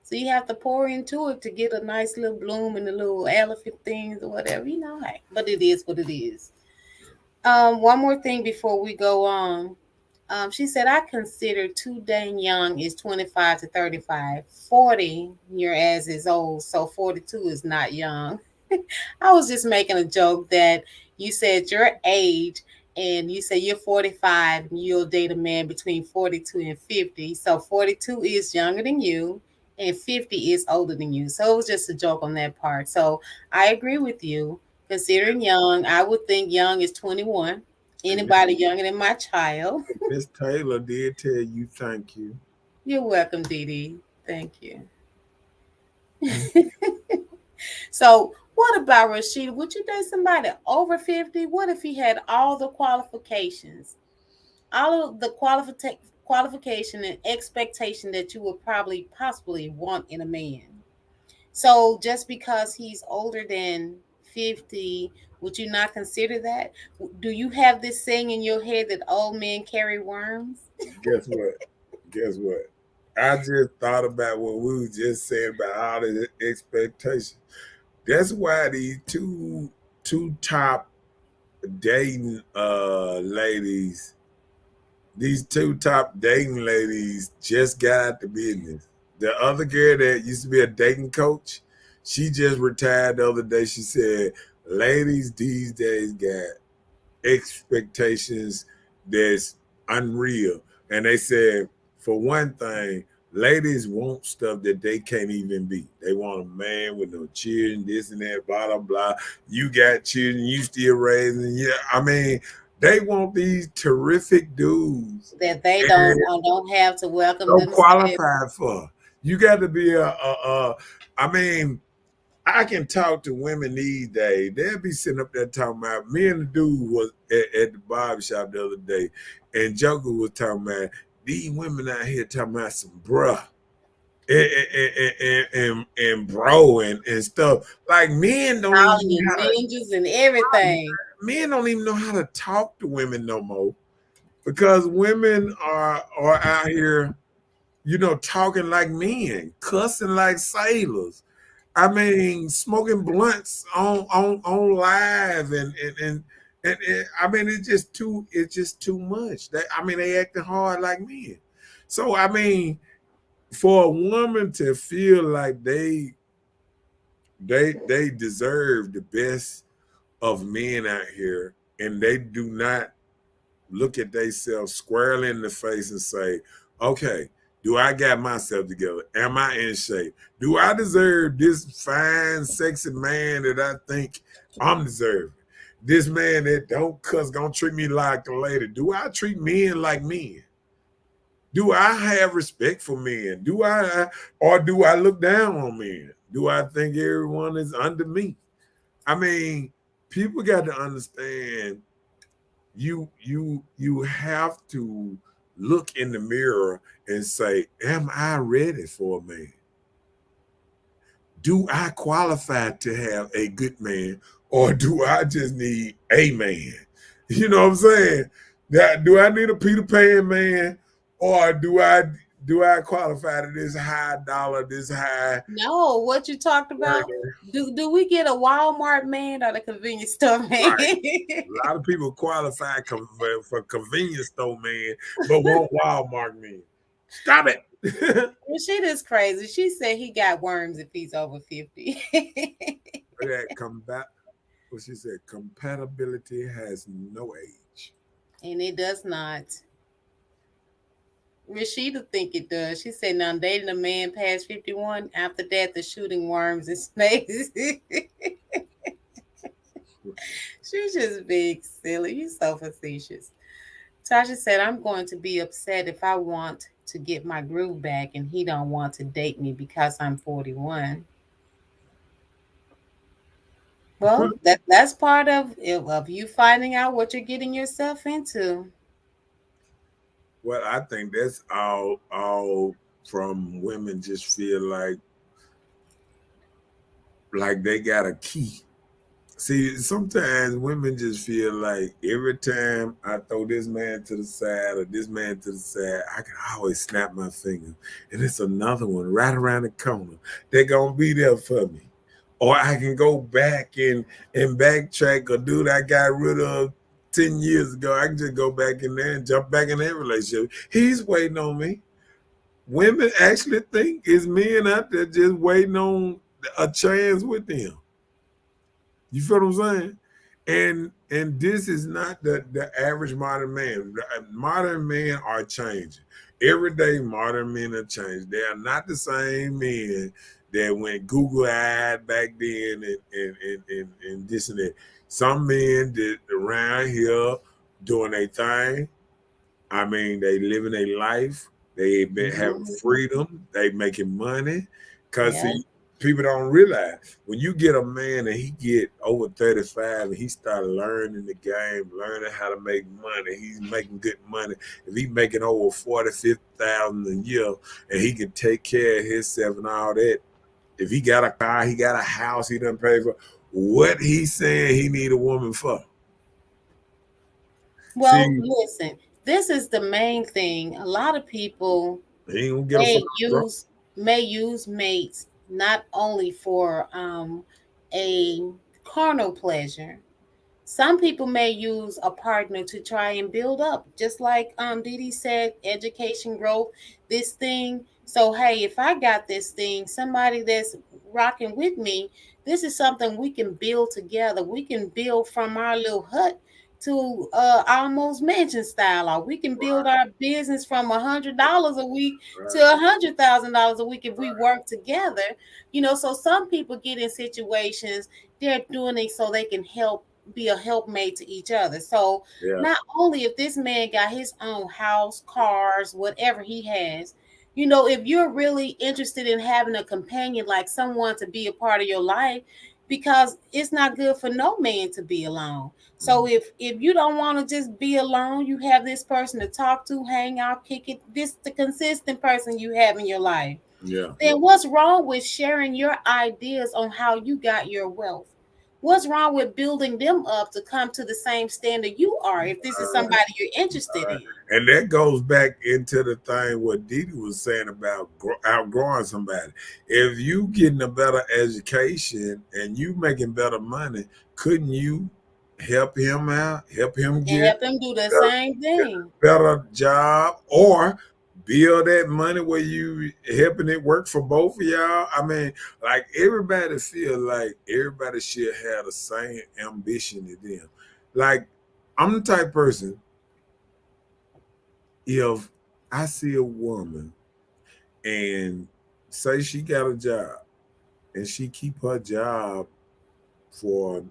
So you have to pour into it to get a nice little bloom and the little elephant things or whatever, but it is what it is. One more thing before we go on. She said, I consider too dang young is 25 to 35. 40, your ass is old, so 42 is not young. I was just making a joke that you said your age and you say you're 45 and you'll date a man between 42 and 50. So 42 is younger than you and 50 is older than you. So it was just a joke on that part. So I agree with you. Considering young, I would think young is 21. Anybody younger than my child. Miss Taylor did tell you thank you. You're welcome, Dee Dee. Thank you. So what about Rashida? Would you date somebody over 50? What if he had all the qualifications? All of the qualification and expectation that you would probably possibly want in a man. So just because he's older than 50, would you not consider that? Do you have this saying in your head that old men carry worms? Guess what? I just thought about what we were just saying about all the expectations. That's why these two top dating ladies, these two top dating ladies just got out the business. The other girl that used to be a dating coach, She just retired the other day. She said, ladies these days got expectations that's unreal. And they said, for one thing, ladies want stuff that they can't even be. They want a man with no children, this and that, blah, blah, blah. You got children, you still raising. Yeah, I mean, they want these terrific dudes that they don't have to welcome don't themselves. qualify for. You got to be I mean, I can talk to women these days. They'll be sitting up there talking about, me and the dude was at the barbershop the other day, and Joker was talking about these women out here talking about some bruh and bro and stuff. Like men don't Calling even you ninjas and everything. men don't even know how to talk to women no more, because women are out here, you know, talking like men, cussing like sailors. I mean, smoking blunts on live and I mean, it's just too much. They acting hard like men. So I mean, for a woman to feel like they deserve the best of men out here, and they do not look at themselves squarely in the face and say, okay, do I got myself together? Am I in shape? Do I deserve this fine, sexy man that I think I'm deserving? This man that don't cuss, gonna treat me like a lady. Do I treat men like men? Do I have respect for men? Do I look down on men? Do I think everyone is under me? I mean, people got to understand, you have to look in the mirror and say, am I ready for a man? Do I qualify to have a good man, or do I just need a man? You know what I'm saying? Do I need a Peter Pan man, or do I qualify to this high dollar, this high? No, what you talked about? Do we get a Walmart man or the convenience store man? Right. A lot of people qualify for convenience store man, but want Walmart man. Stop it. She is crazy. She said he got worms if he's over 50. What she said, compatibility has no age. And it does not. Rashida think it does. She said, now dating a man past 51, after that, the shooting worms and snakes. She's just big, silly. You're so facetious. Tasha said, I'm going to be upset if I want to get my groove back and he don't want to date me because I'm 41. Well, that's part of you finding out what you're getting yourself into. Well, I think that's all from women just feel like they got a key. See, sometimes women just feel like every time I throw this man to the side or this man to the side, I can always snap my finger, and it's another one right around the corner. They're gonna be there for me. Or I can go back and backtrack, a dude I got rid of 10 years ago. I can just go back in there and jump back in that relationship. He's waiting on me. Women actually think it's men out there just waiting on a chance with them. You feel what I'm saying? And this is not the average modern man. Modern men are changing. Every day, modern men are changing. They are not the same men that went Google-eyed back then and this and that. Some men that around here doing their thing. I mean, they living their life. They been having freedom. They making money. Because people don't realize when you get a man and he get over 35 and he start learning the game, learning how to make money, he's making good money. If he making over 40,000, 50,000 a year and he can take care of himself and all that, if he got a car, he got a house, he done pay for, what he's saying he need a woman for? Well, listen, this is the main thing. A lot of people may use mates not only for a carnal pleasure. Some people may use a partner to try and build up, just like Didi said, education growth, this thing. So hey, if I got this thing, somebody that's rocking with me, this is something we can build together. We can build from our little hut to almost mansion style, or we can build our business from $100 a week to $100,000 a week if we work together. So some people get in situations, they're doing it so they can be a helpmate to each other. So Yeah. not only if this man got his own house, cars, whatever he has, if you're really interested in having a companion, like someone to be a part of your life, because it's not good for no man to be alone. So if you don't want to just be alone, you have this person to talk to, hang out, kick it, this the consistent person you have in your life. Yeah. Then what's wrong with sharing your ideas on how you got your wealth? What's wrong with building them up to come to the same standard you are if this is somebody you're interested in? And that goes back into the thing what Didi was saying about outgrowing somebody. If you getting a better education and you making better money, couldn't you help him out, help him get help him do the same thing, better job, or build that money where you helping it work for both of y'all? I mean, like everybody feel like everybody should have the same ambition to them. Like I'm the type person, if I see a woman and say she got a job and she keep her job for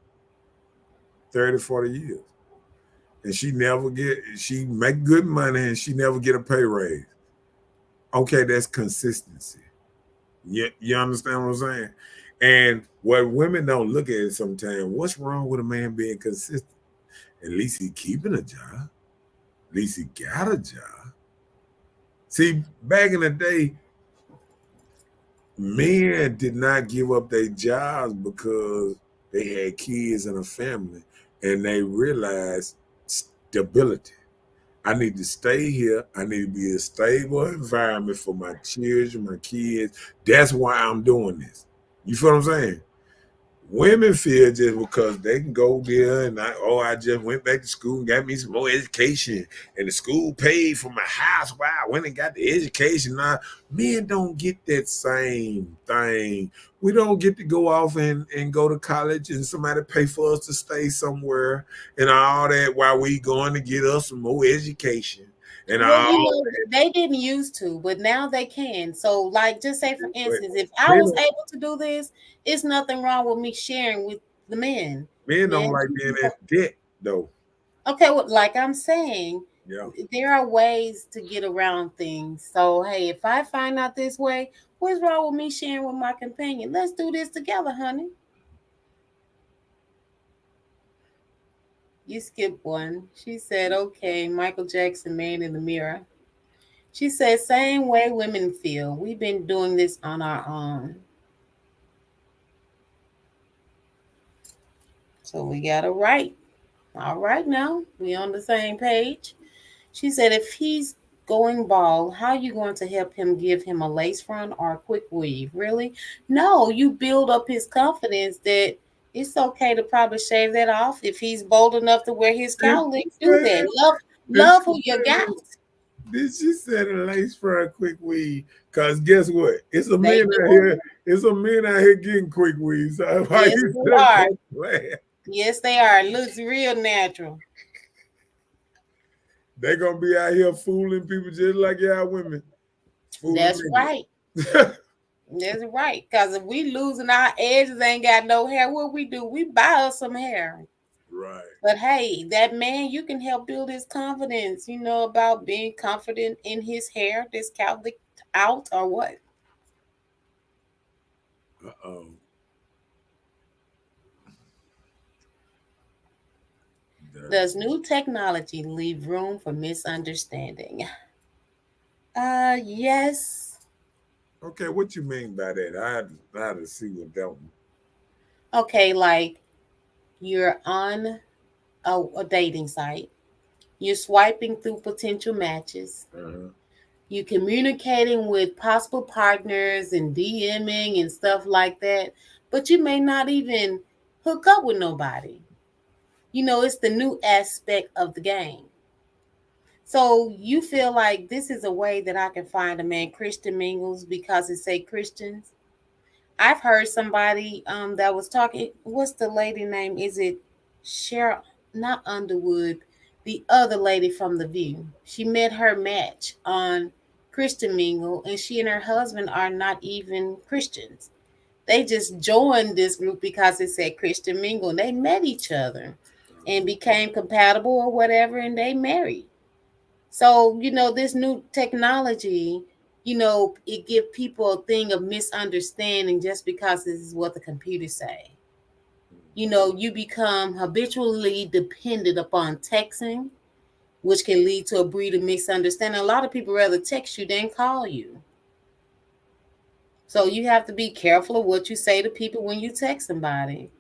30, 40 years and she make good money and she never get a pay raise. Okay, that's consistency. You understand what I'm saying? And what women don't look at it sometimes, what's wrong with a man being consistent? At least he keeping a job. At least he got a job. See, back in the day, men did not give up their jobs because they had kids and a family, and they realized stability. I need to stay here. I need to be a stable environment for my children, my kids. That's why I'm doing this. You feel what I'm saying? Women feel just because they can go there and I just went back to school and got me some more education and the school paid for my house. Wow, I went and got the education. Now, men don't get that same thing. We don't get to go off and go to college and somebody pay for us to stay somewhere and all that while we going to get us some more education. And they didn't used to, but now they can. So, like, just say for instance, if I was able to do this, it's nothing wrong with me sharing with the men. Men don't like being in debt, though. Okay, well, like I'm saying, yeah, there are ways to get around things. So, hey, if I find out this way, what's wrong with me sharing with my companion? Let's do this together, honey. You skipped one. She said, okay, Michael Jackson, Man in the Mirror. She said, same way women feel. We've been doing this on our own. So we got it right. All right now. We on the same page. She said, if he's going bald, how are you going to help him give him a lace front or a quick weave? Really? No, you build up his confidence that it's okay to probably shave that off. If he's bold enough to wear his cowlick, do that. Love who you got. Did she say a lace front quick weave? Because guess what? It's a man out here. It's a man out here getting quick weaves. So yes, they are. Yes, they are. It looks real natural. They're gonna be out here fooling people just like y'all women. That's right. That's right. Because if we losing our edges, ain't got no hair, what we do? We buy us some hair. Right. But hey, that man, you can help build his confidence, about being confident in his hair, this cowlick out or what? Uh-oh. Does new technology leave room for misunderstanding? Yes. Okay, what you mean by that? I had to see what that one. Okay, like you're on a dating site. You're swiping through potential matches. Uh-huh. You're communicating with possible partners and DMing and stuff like that, but you may not even hook up with nobody. It's the new aspect of the game. So you feel like this is a way that I can find a man Christian mingles because it say Christians. I've heard somebody that was talking. What's the lady name? Is it Cheryl? Not Underwood. The other lady from The View. She met her match on Christian Mingle, and she and her husband are not even Christians. They just joined this group because it said Christian Mingle. And they met each other and became compatible or whatever, and they married. So, this new technology, it give people a thing of misunderstanding just because this is what the computers say. You become habitually dependent upon texting, which can lead to a breed of misunderstanding. A lot of people rather text you than call you. So you have to be careful of what you say to people when you text somebody.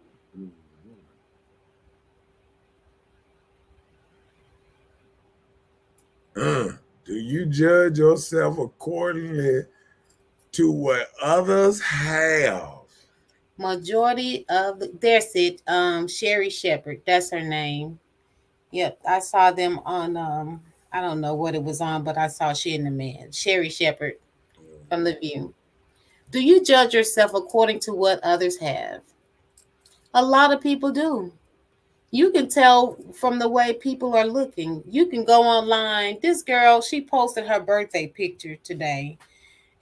Do you judge yourself accordingly to what others have? Majority of there's it. Sherry Shepherd, that's her name. Yep, I saw them on. I don't know what it was on, but I saw she and the man, Sherry Shepherd, from The View. Do you judge yourself according to what others have? A lot of people do. You can tell from the way people are looking. You can go online. This girl, she posted her birthday picture today.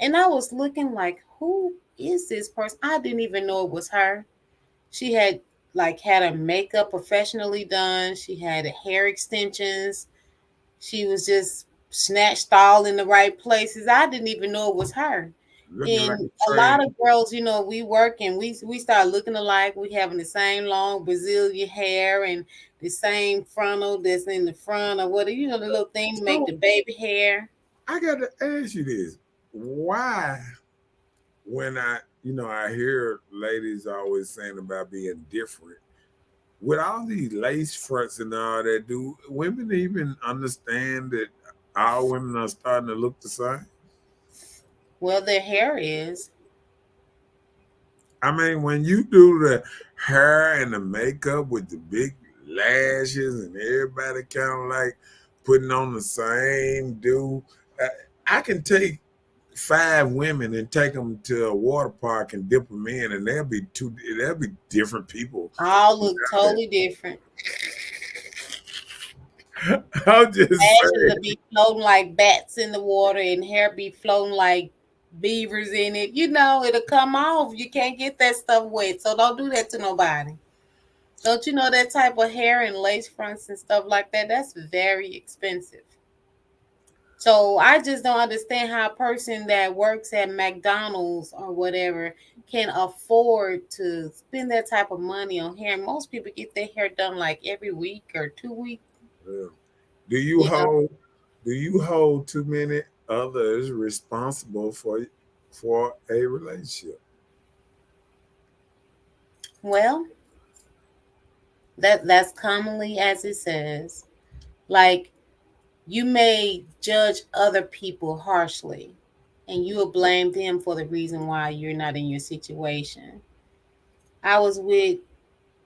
And I was looking like, who is this person? I didn't even know it was her. She had had her makeup professionally done. She had hair extensions. She was just snatched all in the right places. I didn't even know it was her. Looking like And a crazy. lot of girls, we work and we start looking alike. We having the same long Brazilian hair and the same frontal that's in the front or whatever. The little things make the baby hair. I got to ask you this: why, when I hear ladies always saying about being different, with all these lace fronts and all that, do women even understand that our women are starting to look the same? Well, their hair is. I mean, when you do the hair and the makeup with the big lashes and everybody kind of like putting on the same do, I can take 5 women and take them to a water park and dip them in, and they'll be different people. All look totally different. I'm just Lashes saying. will be floating like bats in the water, and hair be floating like beavers in it. It'll come off. You can't get that stuff wet, so don't do that to nobody. Don't you know that type of hair and lace fronts and stuff like that? That's very expensive. So I just don't understand how a person that works at McDonald's or whatever can afford to spend that type of money on hair. Most people get their hair done like every week or 2 weeks. Yeah. Do you hold too many others responsible for a relationship? Well, that's commonly as it says. Like, you may judge other people harshly and you will blame them for the reason why you're not in your situation. I was with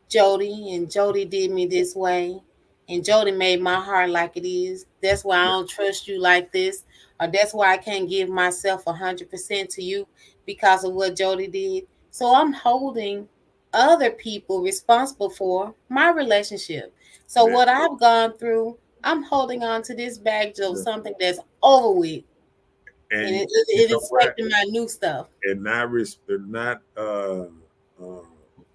Jody and Jody did me this way and Jody made my heart like it is. That's why I don't trust you like this, or that's why I can't give myself 100% to you because of what Jody did. So I'm holding other people responsible for my relationship. So what I've gone through, I'm holding on to this bag of something that's over with. And it is affecting my new stuff. And not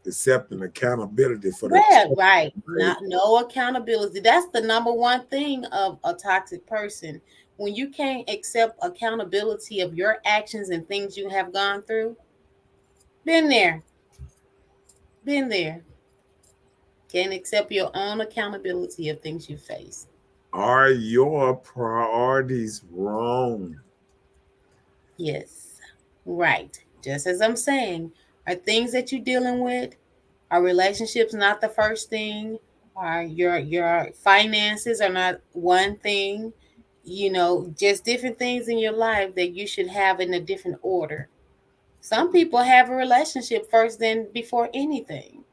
accepting accountability for that. Right. No accountability. That's the number one thing of a toxic person. When you can't accept accountability of your actions and things you have gone through, been there. Can't accept your own accountability of things you face. Are your priorities wrong? Yes. Right. Just as I'm saying, are things that you're dealing with, are relationships not the first thing? Are your finances are not one thing? Just different things in your life that you should have in a different order. Some people have a relationship first, then before anything.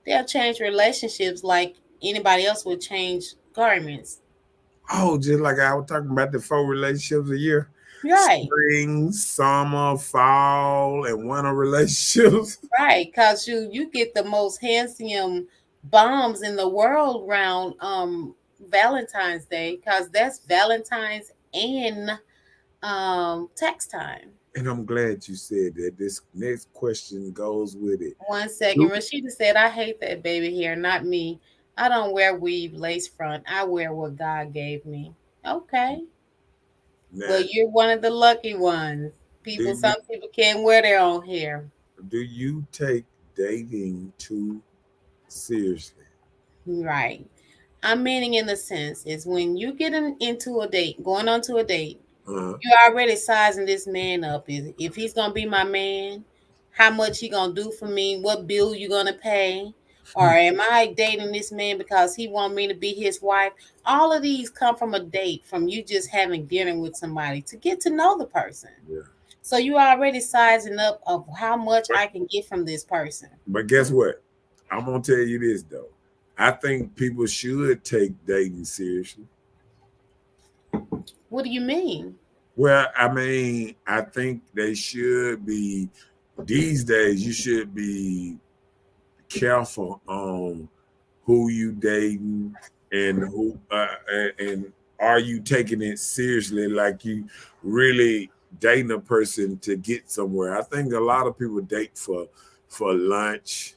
They'll change relationships like anybody else would change garments. Oh, just like I was talking about the 4 relationships a year. Right, Spring, summer, fall, and winter relationships. right. Cause you get the most handsome bombs in the world around Valentine's Day, cause that's Valentine's and text time. And I'm glad you said that. This next question goes with it. 1 second. Rashida said, I hate that baby hair, not me. I don't wear weave, lace front. I wear what God gave me. Okay. Now, Well, you're one of the lucky ones. do Some people can't wear their own hair. you take dating too seriously? Right. I'm meaning in the sense is when you get into a date, going on to a date, Uh-huh. you're already sizing this man up. If he's gonna be my man, how much he gonna do for me, what bill you gonna pay, or am I dating this man because he want me to be his wife? All of these come from a date, from you just having dinner with somebody to get to know the person. Yeah. So you already sizing up of how much I can get from this person. But guess what? I'm gonna tell you this though. I think people should take dating seriously. What do you mean? Well, I mean, I think they should be these days. You should be careful on who you dating and who and are you taking it seriously, like you really dating a person to get somewhere. I think a lot of people date for lunch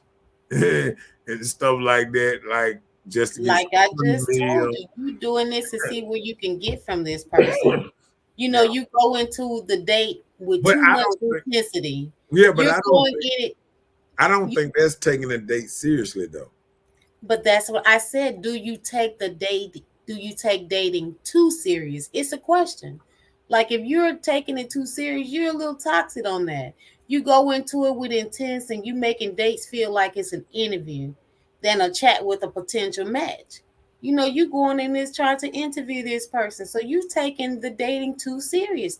and stuff like that, like just to get Like I some just told meal. you doing this to see what you can get from this person. You know, you go into the date with But too I much don't think, intensity. yeah, but You're going in it, I don't you, think that's taking a date seriously though. but that's what I said. Do you take the date? Do you take dating too serious? It's a question. Like if you're taking it too serious, you're a little toxic on that. You go into it with intense and you making dates feel like it's an interview than a chat with a potential match. You know, you going in this trying to interview this person. So you taking the dating too serious.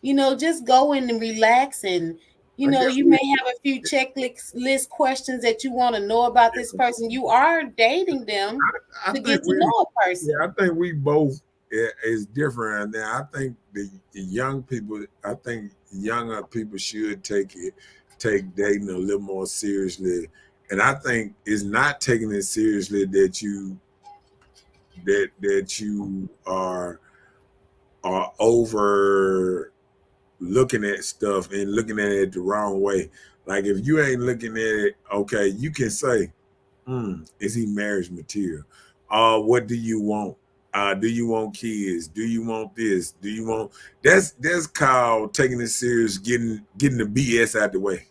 You know, just go in and relax and I guess you we, may have a few checklist list questions that you want to know about this person. You are dating them I to think get to we, know a yeah, person. I think we both is different. Now, I think the young people, I think younger people should take dating a little more seriously, and I think it's not taking it seriously that you are over looking at stuff and looking at it the wrong way. Like if you ain't looking at it, okay, you can say, is he marriage material? What do you want? Do you want kids? Do you want this? Do you want that's called taking it serious, getting the BS out the way.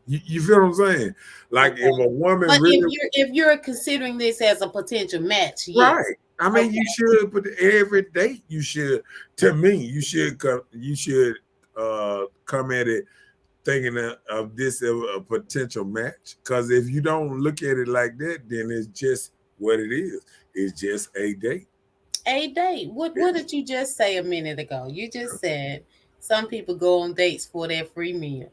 You feel what I'm saying? Like Okay. if a woman But really if you're considering this as a potential match, yes. right. I mean, Okay. you should, but every date you should. To me, you should come. You should come at it thinking of this as a potential match. Because if you don't look at it like that, then it's just what it is. It's just a date. A date. What did you just say a minute ago? You just said some people go on dates for their free meal.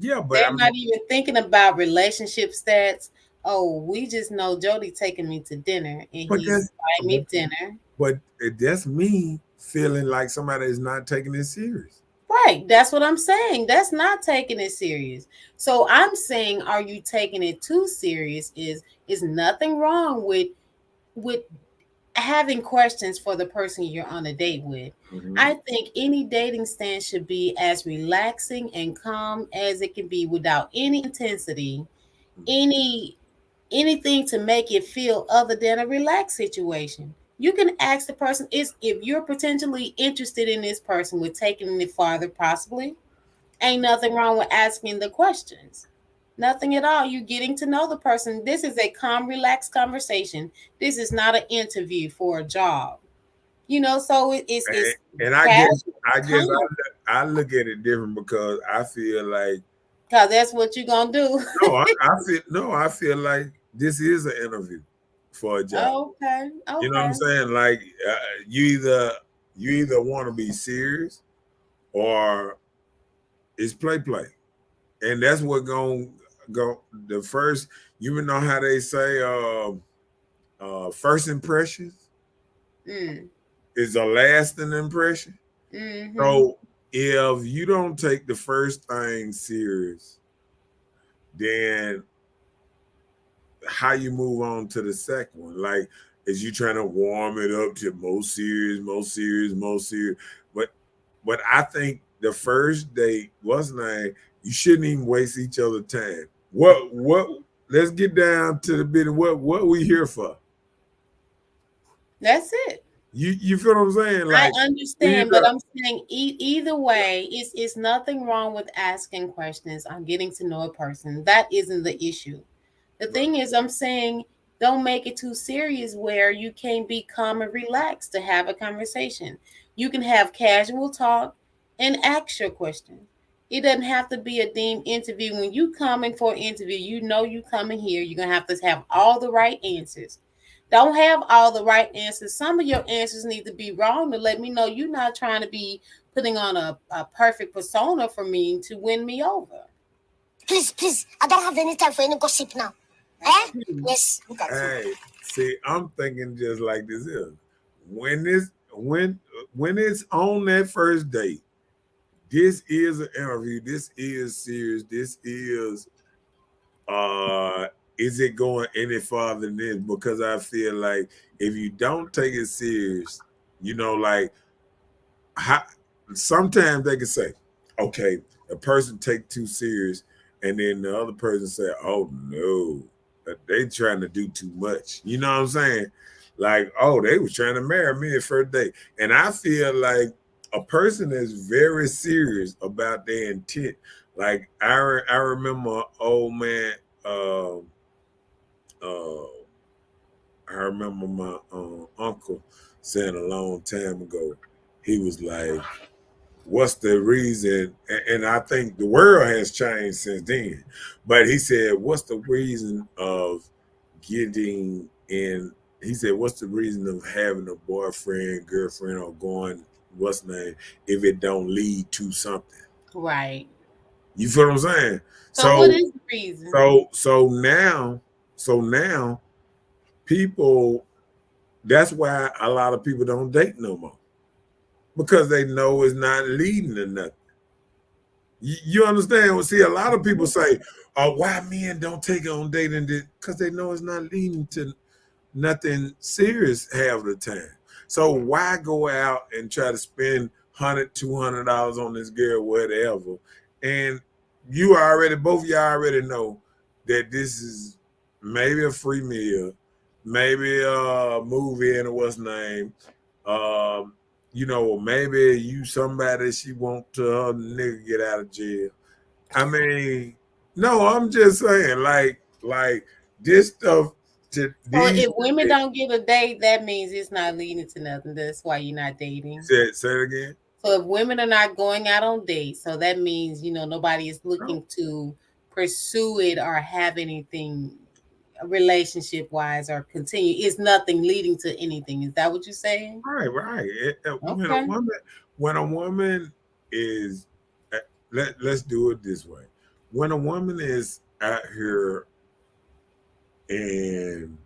Yeah, but I They're mean, not even thinking about relationship stats. Oh, we just know Jody taking me to dinner and but he's that's buying me dinner. but that's me feeling like somebody is not taking it serious. Right. That's what I'm saying. That's not taking it serious. So I'm saying, are you taking it too serious? Is nothing wrong with having questions for the person you're on a date with. Mm-hmm. I think any dating stand should be as relaxing and calm as it can be without any intensity, any anything to make it feel other than a relaxed situation. You can ask the person is if you're potentially interested in this person with taking it farther, possibly. Ain't nothing wrong with asking the questions. Nothing at all. You're getting to know the person. This is a calm, relaxed conversation. This is not an interview for a job. So it's And casual, I guess calm, I look at it different because I feel like because that's what you're gonna do. I feel like this is an interview for a job. Okay, You know what I'm okay. saying? Like you either want to be serious or it's play, and that's what going go the first. You know how they say first impressions Mm. is a lasting impression. Mm-hmm. So if you don't take the first thing serious, then how you move on to the second one? Like, is you trying to warm it up to more serious, more serious, more serious? But I think the first date was nice. You shouldn't even waste each other's time. What? Let's get down to the bit of what we here for. That's it. You feel what I'm saying? I Like, understand, but either I'm saying either way, it's nothing wrong with asking questions. I'm getting to know a person. That isn't the issue. The thing is, I'm saying don't make it too serious where you can't be calm and relaxed to have a conversation. You can have casual talk and ask your questions. It doesn't have to be a deemed interview. When you coming for an interview, you know you coming here. You're gonna have to have all the right answers. Don't have all the right answers. Some of your answers need to be wrong to let me know you're not trying to be putting on a perfect persona for me to win me over. Please, I don't have any time for any gossip now. Eh? Yes. hey, see, I'm thinking just like this is when it's on that first date. This is an interview. This is serious. This is it going any farther than this? Because I feel like if you don't take it serious, like how, sometimes they can say, okay, a person take too serious, and then the other person say, oh no, they trying to do too much. You know what I'm saying? Like, oh, they was trying to marry me at first date. And I feel like a person is very serious about their intent. Like I remember, old man, uh, I remember my uncle saying a long time ago, he was like, what's the reason? And I think the world has changed since then. But he said, what's the reason of getting in? He said, what's the reason of having a boyfriend, girlfriend, or going, what's the name, if it don't lead to something? Right. You feel what I'm saying? So what is the reason? So now people, that's why a lot of people don't date no more. Because they know it's not leading to nothing. You understand? Well, see, a lot of people say, "Oh, why men don't take on dating?" Because they know it's not leading to nothing serious half the time. So why go out and try to spend $100, $200 on this girl, whatever? And both of y'all already know that this is maybe a free meal, maybe a movie and what's name. Maybe you somebody she want to her nigga get out of jail. I mean, no, I'm just saying, like this stuff to So these. if women don't get a date, that means it's not leading to nothing. That's why you're not dating. Say it again. So if women are not going out on dates, so that means nobody is looking to pursue it or have anything relationship wise or continue. It's nothing leading to anything. Is that what you're saying? Right. Okay. When a woman is, let's do it this way. When a woman is out here and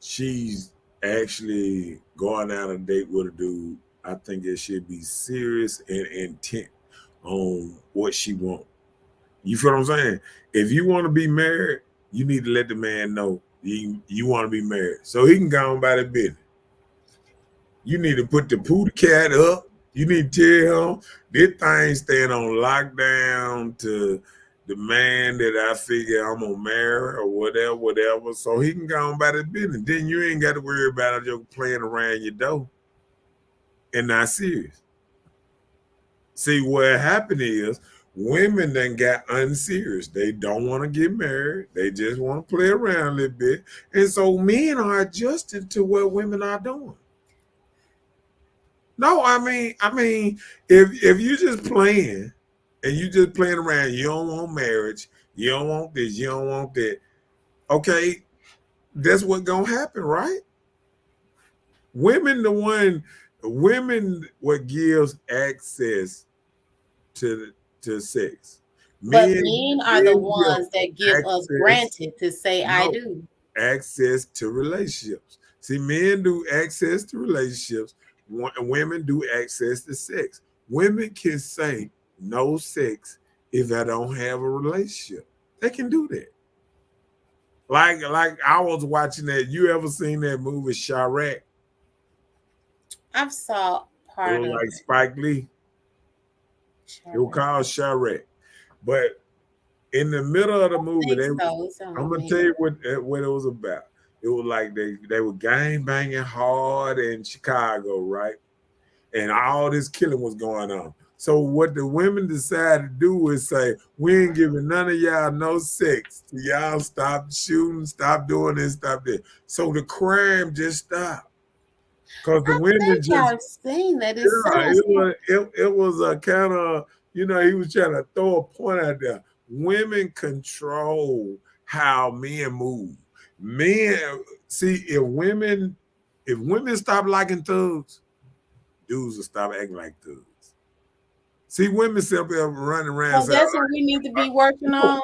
she's actually going out on a date with a dude, I think it should be serious and intent on what she wants. You feel what I'm saying? If you want to be married, you need to let the man know you want to be married, so he can go on by the business. You need to put the pootie cat up. You need to tell him this thing staying on lockdown to the man that I figure I'm gonna marry or whatever, so he can go on by the business. Then you ain't got to worry about it just playing around your door and not serious. See, what happened is women then got unserious. They don't want to get married. They just want to play around a little bit. And so men are adjusting to what women are doing. No, I mean, if you just playing and you just playing around, you don't want marriage, you don't want this, you don't want that. Okay, that's what gonna happen, right? Women what gives access to sex. But men are the ones that give us access. granted to say I No, do. access to relationships. See, men do access to relationships. Women do access to sex. Women can say no sex if I don't have a relationship. They can do that. Like I was watching that. You ever seen that movie Chirac? I've saw It part was of like it. Spike Lee. It was called Chirac. But in the middle of the movie, I think so. It's I'm on gonna me. tell you what it was about. It was like they were gang banging hard in Chicago, right? And all this killing was going on. So what the women decided to do was say, we ain't giving none of y'all no sex. Y'all stop shooting, stop doing this, stop that. So the crime just stopped. Because the I women think just I've seen that. It yeah, sounds it was a kind of, he was trying to throw a point out there. Women control how men move. Men, see, if women stop liking thugs, dudes will stop acting like thugs. See, women simply running around so saying, that's what we need to be working on.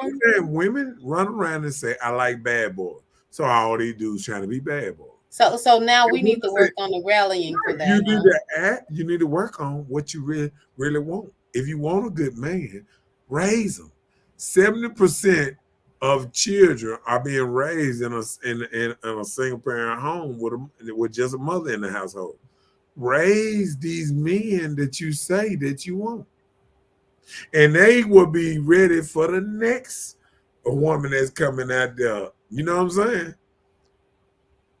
women run around and say, I like bad boys. So all these dudes trying to be bad boys. So now we And need women to say, work on the rallying for that. you need Huh? to act. You need to work on what you really want. If you want a good man, raise them. 70% of children are being raised in a single parent home with just a mother in the household. Raise these men that you say that you want, and they will be ready for the next woman that's coming out there. You know what I'm saying?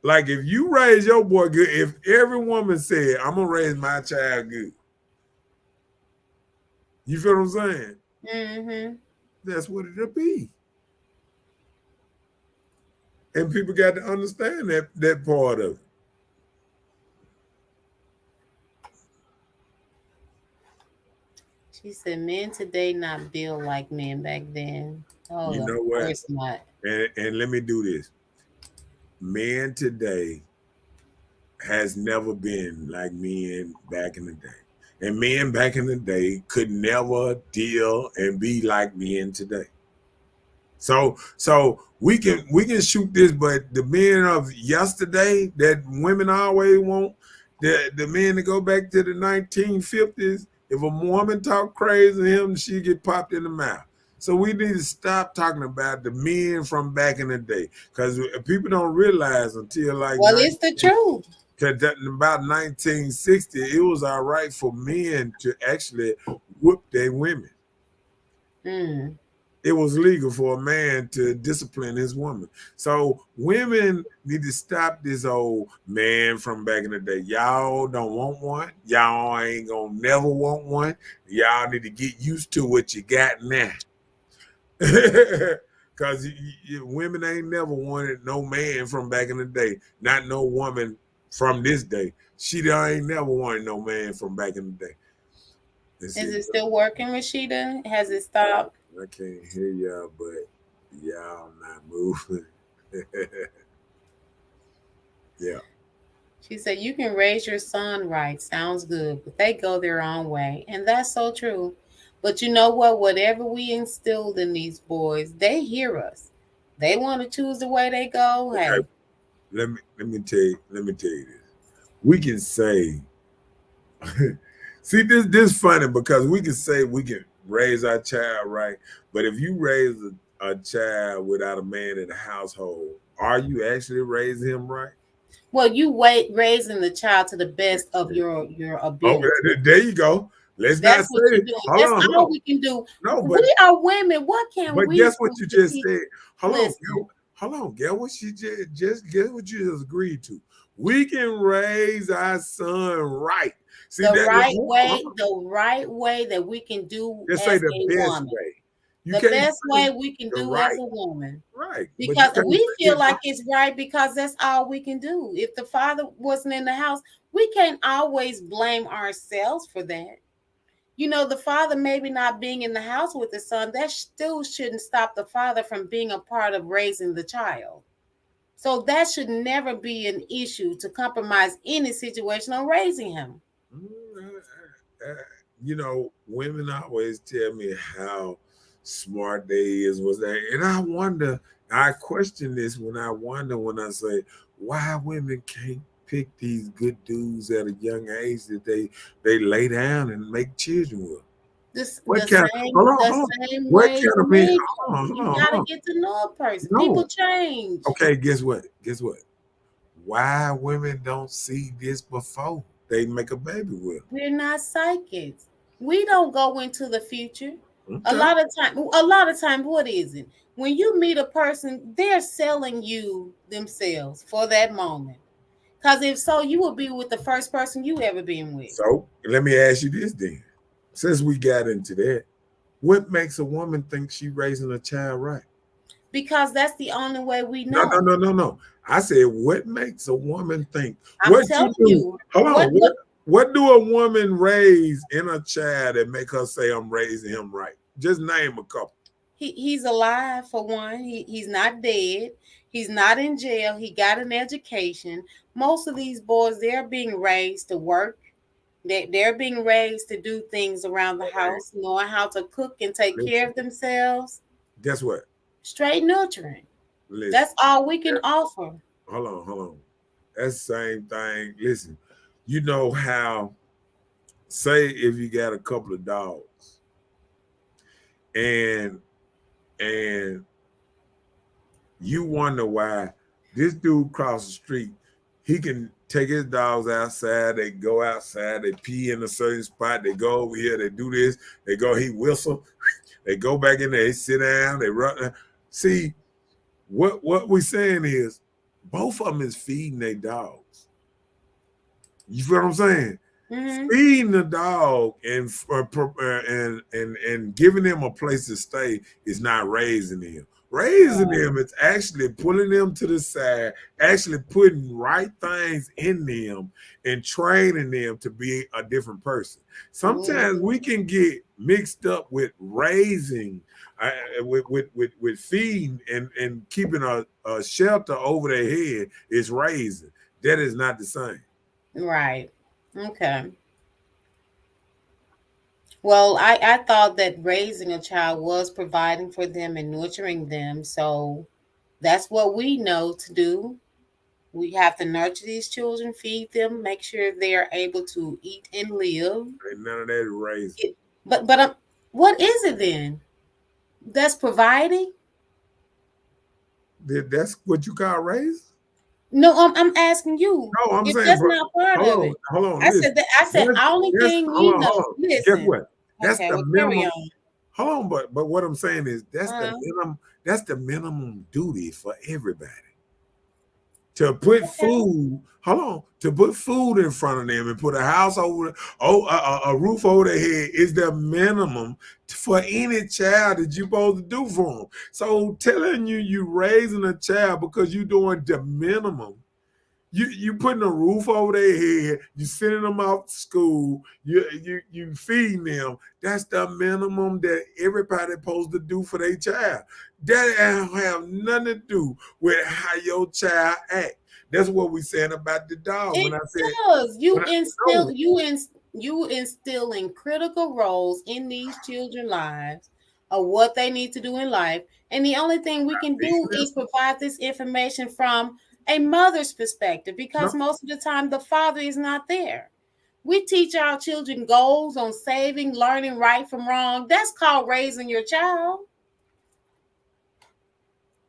Like if you raise your boy good, if every woman said, I'm gonna raise my child good, you feel what I'm saying? Mm-hmm. That's what it'll be. And people got to understand that part of it. She said, "Men today not built like men back then." Oh, You of know what? course not. And let me do this. Men today has never been like men back in the day. And men back in the day could never deal and be like men today. So we can shoot this, but the men of yesterday that women always want, the men that go back to the 1950s, if a woman talk crazy to him, she get popped in the mouth. So we need to stop talking about the men from back in the day, because people don't realize until like Well, it's the truth. about 1960, it was all right for men to actually whoop their women. Mm. It was legal for a man to discipline his woman. So women need to stop this old man from back in the day. Y'all don't want one. Y'all ain't gonna never want one. Y'all need to get used to what you got now. Because women ain't never wanted no man from back in the day. Not no woman from this day. She ain't never wanted no man from back in the day. Is it still working, Rashida? Has it stopped? I can't hear y'all, but y'all not moving. Yeah. She said, "You can raise your son right. Sounds good, but they go their own way." And that's so true. But you know what? Whatever we instilled in these boys, they hear us. They want to choose the way they go. Okay. Hey, Let me tell you this. We can say, see, this funny because we can say we can raise our child right, but if you raise a child without a man in the household, are you actually raising him right? well, you raising the child to the best of your ability. Okay, there you go. Let's not That's what say you're it. doing. Hold That's on, all we can do. no, We are women. What can but we guess do what you to just teach? said? Hold on, Listen. hold on. Get what you just get what you just agreed to. We can raise our son right. See The that right way that we can do just say as the a best woman. way. You The can't best say way we can the do right, as a woman. right. But you Because can't we say feel it like right. it's right because that's all we can do. If the father wasn't in the house, we can't always blame ourselves for that. You know, the father maybe not being in the house with the son, that still shouldn't stop the father from being a part of raising the child. So that should never be an issue to compromise any situation on raising him. You know, women always tell me how smart they is was that, and I I question this when I wonder when I say why women can't pick these good dudes at a young age that they lay down and make children with. This What the kind? same Hold on, the hold on. same What way kind of men? men. Hold on, hold You on, hold gotta on. get to know a person. No. People change. Okay, guess what? Guess what? Why women don't see this before they make a baby with? We're not psychics. We don't go into the future. Okay. A lot of time, what is it? When you meet a person, they're selling you themselves for that moment. Because if so, you will be with the first person you ever been with. So let me ask you this then. Since we got into that, what makes a woman think she's raising a child right? Because that's the only way we know. No. I said, what makes a woman think? I'm What telling you do? you. Hold on. What do a woman raise in a child that make her say, I'm raising him right? Just name a couple. He's alive, for one. He's not dead. He's not in jail. He got an education. Most of these boys, they're being raised to work. They're being raised to do things around the house, knowing how to cook and take care of themselves. Guess what? Straight nurturing. Listen, that's all we can offer. Hold on. That's the same thing. Listen, you know how, say if you got a couple of dogs and you wonder why this dude across the street, he can take his dogs outside, they go outside, they pee in a certain spot, they go over here, they do this, they go, he whistle, they go back in there, they sit down, they run. See, what we're saying is both of them is feeding their dogs. You feel what I'm saying? Mm-hmm. Feeding the dog and giving them a place to stay is not raising them. Raising them, it's actually pulling them to the side, actually putting right things in them and training them to be a different person. Sometimes we can get mixed up with raising, with feeding and keeping a shelter over their head is raising. That is not the same. Right. Okay. Well, I thought that raising a child was providing for them and nurturing them. So that's what we know to do. We have to nurture these children, feed them, make sure they are able to eat and live. Ain't none of that raising. But what is it then? That's providing? That's what you call raising? No, I'm asking you. No, I'm saying that's not part of it. Hold on. I said the only thing we know. Listen. Guess what? That's okay, the minimum. Hold on, but what I'm saying is that's the minimum. That's the minimum duty for everybody. To put food. Hold on. To put food in front of them and put a house over, a roof over their head is the minimum for any child that you're supposed to do for them. So telling you raising a child because you're doing the minimum. You putting a roof over their head, you sending them out to school, you feeding them. That's the minimum that everybody's supposed to do for their child. That have nothing to do with how your child act. That's what we saying about the dog. It does. You instilling critical roles in these children's lives of what they need to do in life. And the only thing we can do is provide this information from a mother's perspective, because most of the time the father is not there. We teach our children goals on saving, learning right from wrong. That's called raising your child.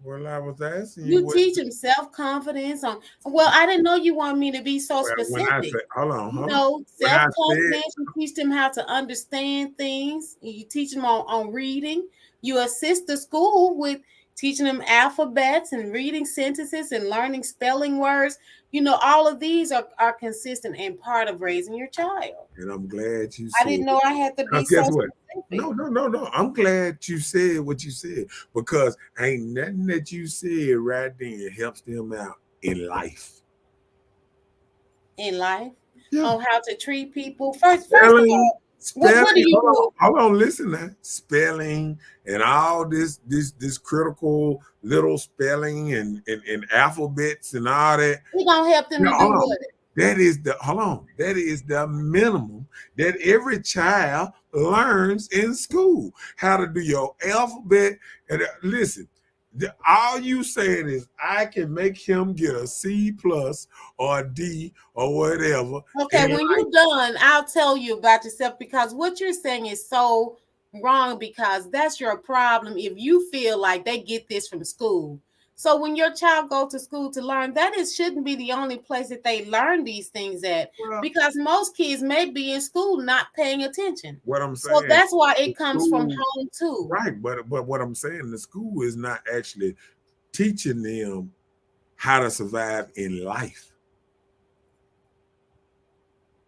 Well, I was asking you teach them self-confidence on. Well, I didn't know you want me to be so specific. When I say, hold on. Self-confidence. You teach them how to understand things. You teach them on reading. You assist the school with teaching them alphabets and reading sentences and learning spelling words. All of these are consistent and part of raising your child. And I'm glad you said I didn't know I had to be so specific. No. I'm glad you said what you said, because ain't nothing that you said right then helps them out in life. In life? Yeah. On how to treat people? First of all, what do you do? Hold on, listen now. Spelling and all this critical little spelling and alphabets and all that. We're gonna help them to do what? That is the minimum that every child learns in school. How to do your alphabet. And listen, All you saying is I can make him get a C plus or a D or whatever. Okay, when you're done, I'll tell you about yourself, because what you're saying is so wrong, because that's your problem if you feel like they get this from school. So when your child goes to school to learn, shouldn't be the only place that they learn these things at, because most kids may be in school not paying attention. What I'm saying, so that's why it comes from home too. Right, but what I'm saying, the school is not actually teaching them how to survive in life.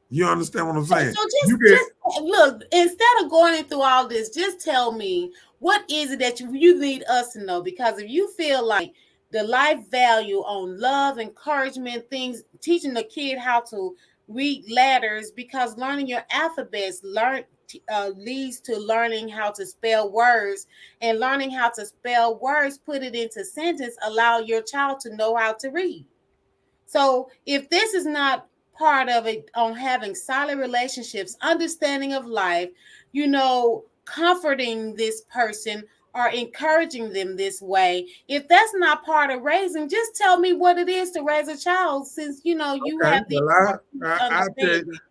You understand what I'm saying? So just look, instead of going through all this, just tell me, what is it that you need us to know? Because if you feel like the life value on love, encouragement, things, teaching the kid how to read letters, because learning your alphabets leads to learning how to spell words, and learning how to spell words, put it into sentence, allow your child to know how to read. So if this is not part of it, on having solid relationships, understanding of life, comforting this person or encouraging them this way, if that's not part of raising, just tell me what it is to raise a child, since you have the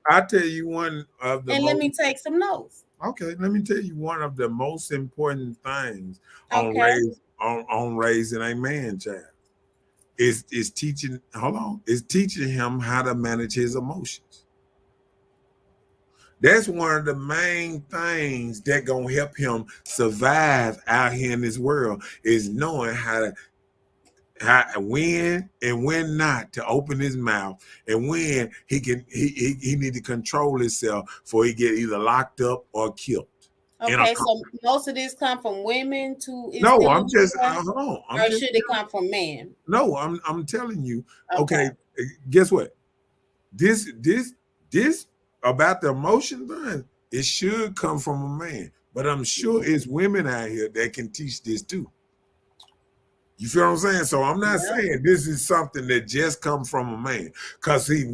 I'll tell you one of the let me take some notes. Okay, let me tell you one of the most important things on raising a man child is teaching him how to manage his emotions. That's one of the main things that gonna help him survive out here in this world, is knowing how when and when not to open his mouth, and when he need to control himself before he get either locked up or killed. Okay, so most of this come from women too. No, I'm just hold on. Or should it come from men? No, I'm telling you. Okay, guess what? This about the emotion thing, it should come from a man, but I'm sure it's women out here that can teach this too. You feel what I'm saying? So I'm not saying this is something that just comes from a man, because see,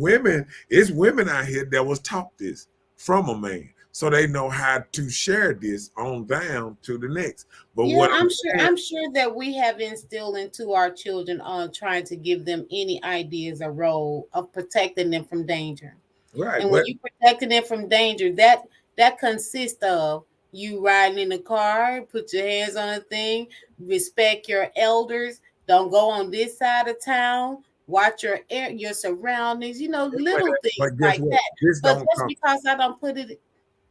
it's women out here that was taught this from a man, so they know how to share this on down to the next. But I'm sure that we have instilled into our children on trying to give them any ideas or role of protecting them from danger. Right. And when you protecting them from danger, that consists of you riding in the car, put your hands on a thing, respect your elders, don't go on this side of town, watch your surroundings, little things like that. But just because I don't put it,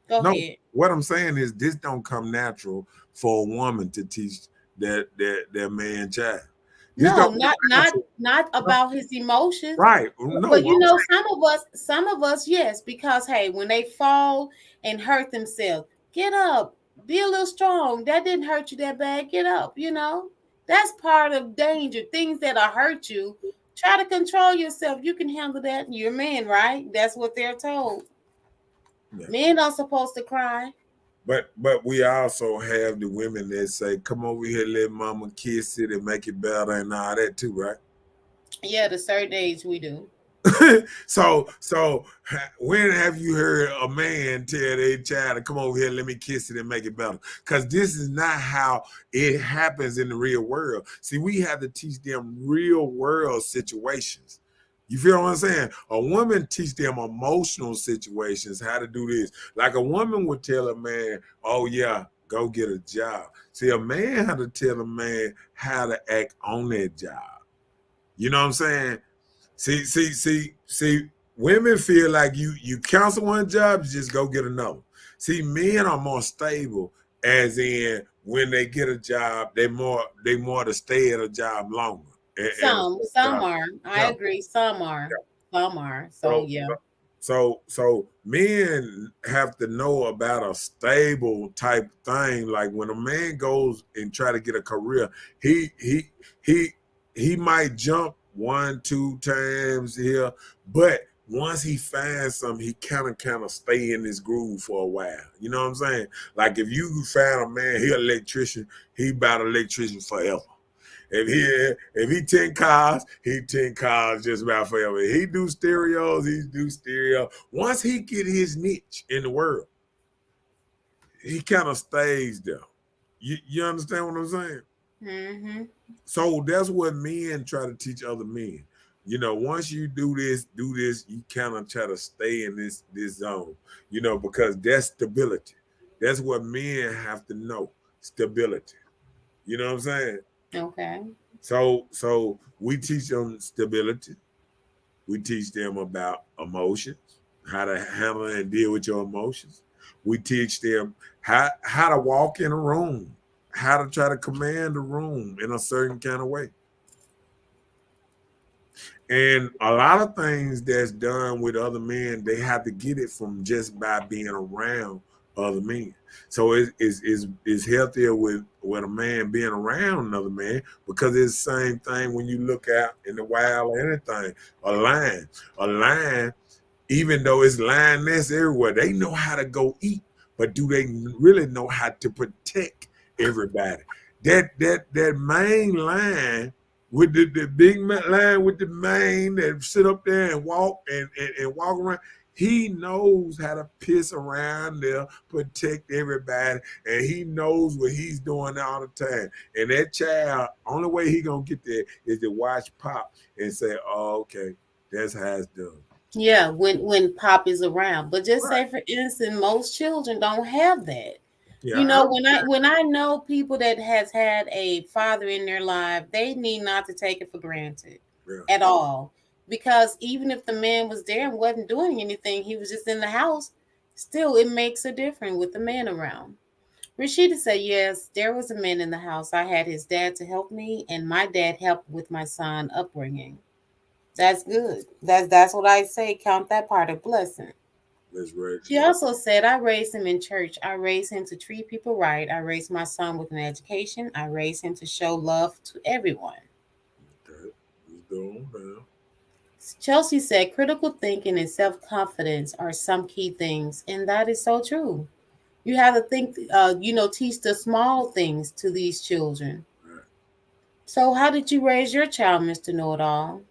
go ahead. What I'm saying is this don't come natural for a woman to teach their man child. No, not about his emotions. Right. No, but some of us, yes, because hey, when they fall and hurt themselves, get up, be a little strong. That didn't hurt you that bad. Get up, That's part of danger. Things that'll hurt you. Try to control yourself. You can handle that. You're a man, right? That's what they're told. Yeah. Men aren't supposed to cry. But we also have the women that say, come over here, let mama kiss it and make it better and all that too, right? Yeah, at a certain age we do. So when have you heard a man tell their child to come over here, let me kiss it and make it better? Because this is not how it happens in the real world. See, we have to teach them real world situations. You feel what I'm saying? A woman teach them emotional situations, how to do this. Like a woman would tell a man, oh yeah, go get a job. See, a man had to tell a man how to act on that job. You know what I'm saying? See, women feel like you cancel one job, you just go get another. See, men are more stable, as in when they get a job, they more to stay at a job longer. Some are. I agree. Some are. Some are. So yeah. So men have to know about a stable type thing. Like when a man goes and try to get a career, he might jump 1-2 times here, but once he finds something, he kind of stay in this groove for a while. You know what I'm saying? Like if you find a man, he an electrician, he about electrician forever. If he 10 cars, he 10 cars just about forever. He do stereos, he do stereo. Once he get his niche in the world, he kind of stays there. You understand what I'm saying? Mm-hmm. So that's what men try to teach other men. You know, once you do this, you kind of try to stay in this zone, you know, because that's stability. That's what men have to know. Stability. You know what I'm saying? Okay. So we teach them stability. We teach them about emotions, how to handle and deal with your emotions. We teach them how to walk in a room, how to try to command the room in a certain kind of way. And a lot of things that's done with other men, they have to get it from just by being around other men. So it's healthier with a man being around another man, because it's the same thing when you look out in the wild or anything. A lion, even though it's lioness everywhere, they know how to go eat, but do they really know how to protect everybody? That main lion with the big lion with the mane that sit up there and walk and walk around. He knows how to piss around there, protect everybody, and he knows what he's doing all the time. And that child, only way he gonna get there is to watch Pop and say, "Oh, okay, that's how it's done." Yeah, when Pop is around. But just Right. say for instance, most children don't have that. Yeah, You I know, understand. when I know people that has had a father in their life, they need not to take it for granted Yeah. at all. Because even if the man was there and wasn't doing anything, he was just in the house, still it makes a difference with the man around. Rashida said, yes, there was a man in the house. I had his dad to help me, and my dad helped with my son upbringing. That's good. That's what I say. Count that part a blessing. That's right. She also said, I raised him in church. I raised him to treat people right. I raised my son with an education. I raised him to show love to everyone. Okay. Let's go on now. Chelsea said, critical thinking and self confidence are some key things. And that is so true. You have to think, teach the small things to these children. Right. So, how did you raise your child, Mr. Know It All?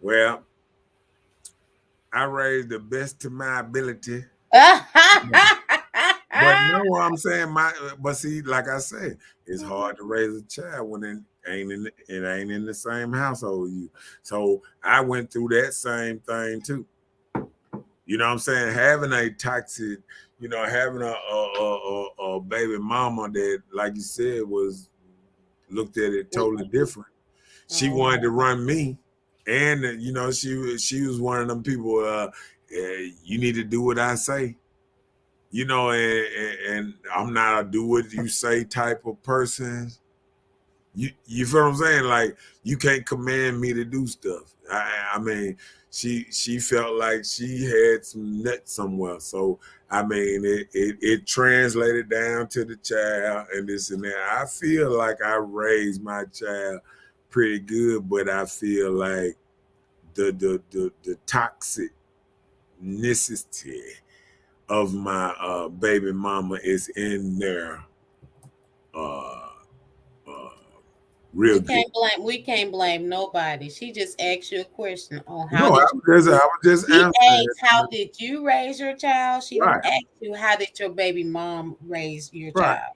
Well, I raised the best to my ability. But no, I'm saying but see, like I said, it's hard to raise a child when it ain't in the same household with you. So I went through that same thing too. You know what I'm saying? Having a toxic, having a baby mama that, like you said, was looked at it totally different. She Oh, wanted to run me, and she was one of them people. You need to do what I say. And I'm not a do what you say type of person. You feel what I'm saying? Like, you can't command me to do stuff. I mean, she felt like she had some nuts somewhere. So I mean, it translated down to the child and this and that. I feel like I raised my child pretty good, but I feel like the toxic necessity of my baby mama is in there uh, uh, real good. we can't blame nobody. She just asked you a question on No, how did you I was just she answering asked how it. did you raise your child? She didn't Right, ask you how did your baby mom raise your right, child.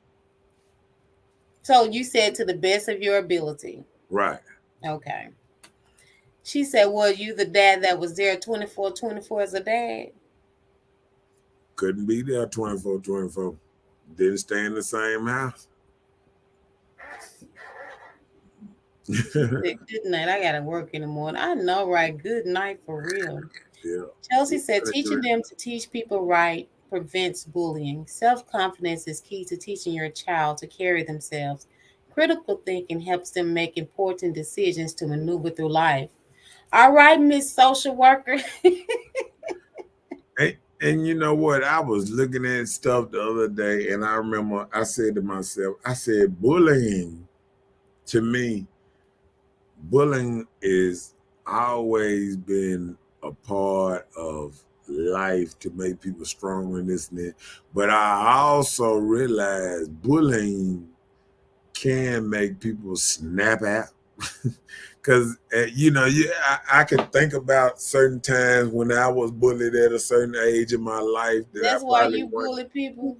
So you said to the best of your ability. right. Okay. She said, "Was you the dad that was there 24/24 as a dad?" Couldn't be there 24/24. Didn't stay in the same house. She said, "Good night. I gotta work in the morning." I know, right? Good night for real. Yeah. Chelsea said, teaching them to teach people right prevents bullying. Self-confidence is key to teaching your child to carry themselves. Critical thinking helps them make important decisions to maneuver through life. All right, Miss Social Worker. And you know what? I was looking at stuff the other day, and I remember I said to myself, I said, bullying, to me, bullying is always been a part of life to make people stronger and this and that. But I also realized bullying can make people snap out. Because I can think about certain times when I was bullied at a certain age in my life that I That's why probably you wasn't. bully people.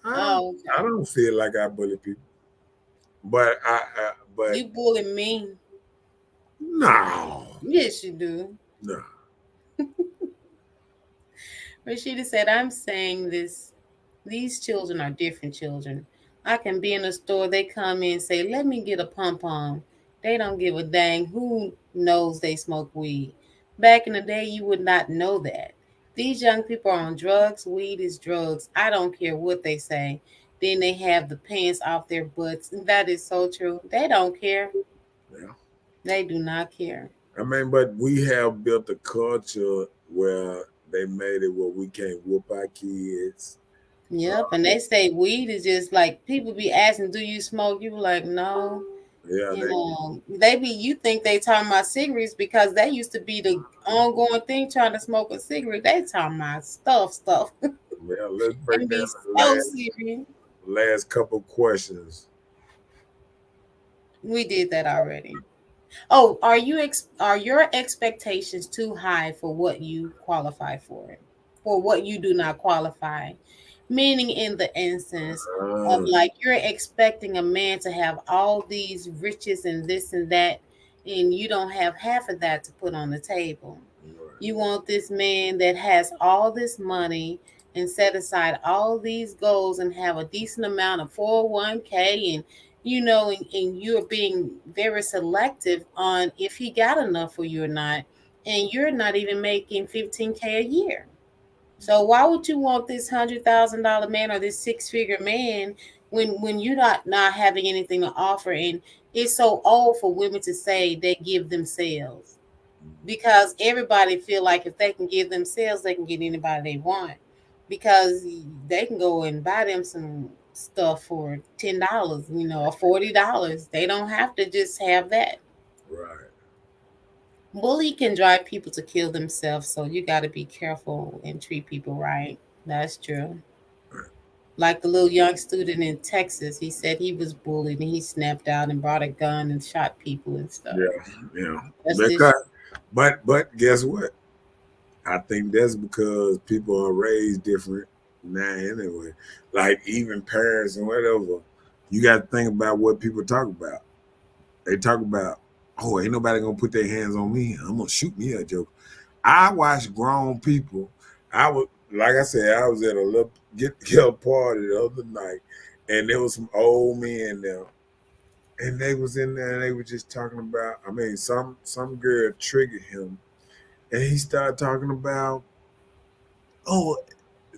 Oh, I okay. don't feel like I bully people, but but You bully me. no, Yes, you do. no. Rashida said, I'm saying this. These children are different children. I can be in a store, they come in and say, let me get a pom pom. They don't give a dang who knows they smoke weed. Back in the day, you would not know that. These young people are on drugs. Weed is drugs. I don't care what they say. Then they have the pants off their butts. That is so true. They don't care. Yeah. They do not care. I mean, but we have built a culture where they made it where we can't whoop our kids. Yep. And they say weed is just like people be asking, do you smoke? You be like, no. Yeah, You know, you think they talking about cigarettes because that used to be the ongoing thing trying to smoke a cigarette. They talking about stuff. yeah. Let's break And down be the so serious. last couple questions. We did that already. Oh, are your expectations too high for what you qualify for what you do not qualify? Meaning, in the instance of Uh, like you're expecting a man to have all these riches and this and that, and you don't have half of that to put on the table. You want this man that has all this money and set aside all these goals and have a decent amount of 401k, and and you're being very selective on if he got enough for you or not, and you're not even making 15k a year. So why would you want this $100,000 man or this six-figure man when you're not having anything to offer? And it's so old for women to say they give themselves, because everybody feel like if they can give themselves, they can get anybody they want, because they can go and buy them some stuff for $10, or $40. They don't have to just have that. right. Bully can drive people to kill themselves, so you got to be careful and treat people right. That's true. Like the little young student in Texas, he said he was bullied and he snapped out and brought a gun and shot people and stuff. Yeah. That's this. Because, but guess what? I think that's because people are raised different now anyway. Like even parents and whatever. You got to think about what people talk about. They talk about, oh, ain't nobody gonna put their hands on me. I'm gonna shoot me a joke. I watch grown people. I was like I said, I was at a little get together party the other night, and there was some old men there, and they was in there and they were just talking about. I mean, some girl triggered him, and he started talking about, oh,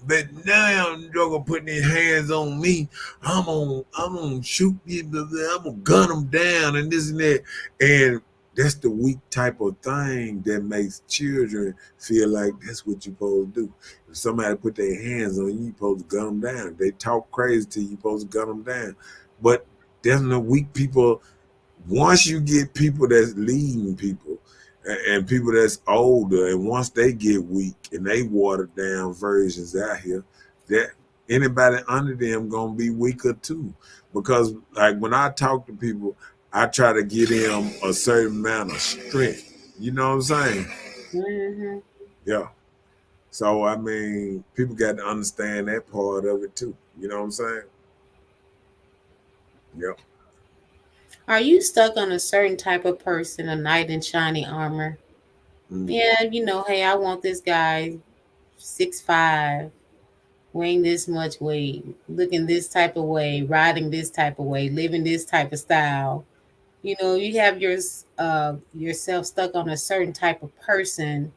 but now you're gonna put their hands on me. I'm gonna shoot you. I'm gonna gun them down and this and that. And that's the weak type of thing that makes children feel like that's what you're supposed to do. If somebody put their hands on you, you're supposed to gun them down. If they talk crazy to you, you're supposed to gun them down. But there's no weak people. Once you get people that's leading people and people that's older, and once they get weak and they watered down versions out here, that anybody under them gonna be weaker too. Because like when I talk to people, I try to give them a certain amount of strength. You know what I'm saying? Mm-hmm. Yeah. So I mean, people got to understand that part of it too. You know what I'm saying? Yep. Are you stuck on a certain type of person, a knight in shiny armor? Mm. Yeah, hey, I want this guy 6'5", weighing this much weight, looking this type of way, riding this type of way, living this type of style. You have yourself stuck on a certain type of person.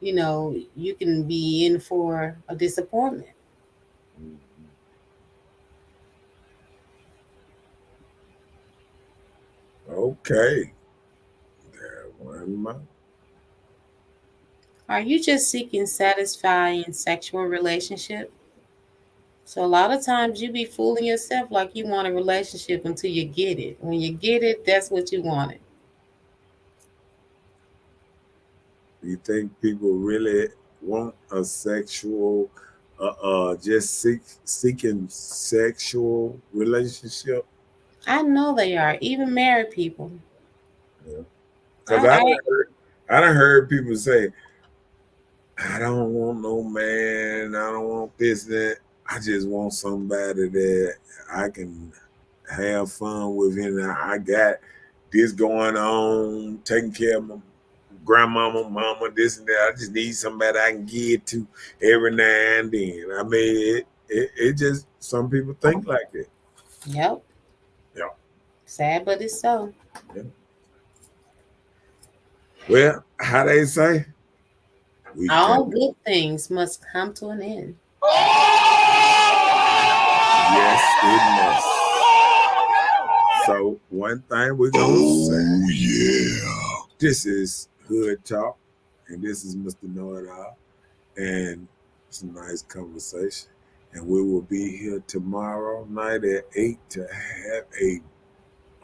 You can be in for a disappointment. Okay. That one month. Are you just seeking satisfying sexual relationship? So a lot of times you be fooling yourself like you want a relationship until you get it. When you get it, that's what you wanted. You think people really want a sexual, just seeking sexual relationship? I know they are, even married people. Yeah. Because I I done heard people say, I don't want no man. I don't want this, that. I just want somebody that I can have fun with, and I got this going on, taking care of my grandmama, mama, this and that. I just need somebody I can give to every now and then. I mean, it just, some people think like that. Yep. Yeah. Sad, but it's so. Yeah. Well, how they say, all good things must come to an end. Yes, it must. So one thing we're gonna say, yeah, this is Hood Talk, and this is Mr. Know It All, and it's a nice conversation. And we will be here tomorrow night at 8 to have a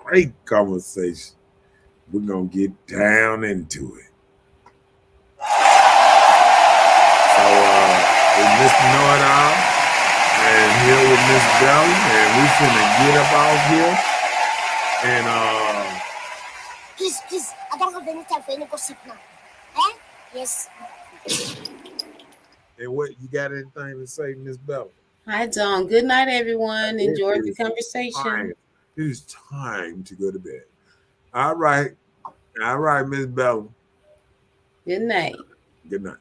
great conversation. We're gonna get down into it. So with Mr. Know It All, and here with Miss Bella, and we finna get up out here. And Please, I don't have any time for any gossip now. Eh? Yes. And what, you got anything to say, Miss Bella? Hi, John. Good night, everyone. Enjoyed the conversation. It's time to go to bed. All right, Miss Bella. Good night. Good night.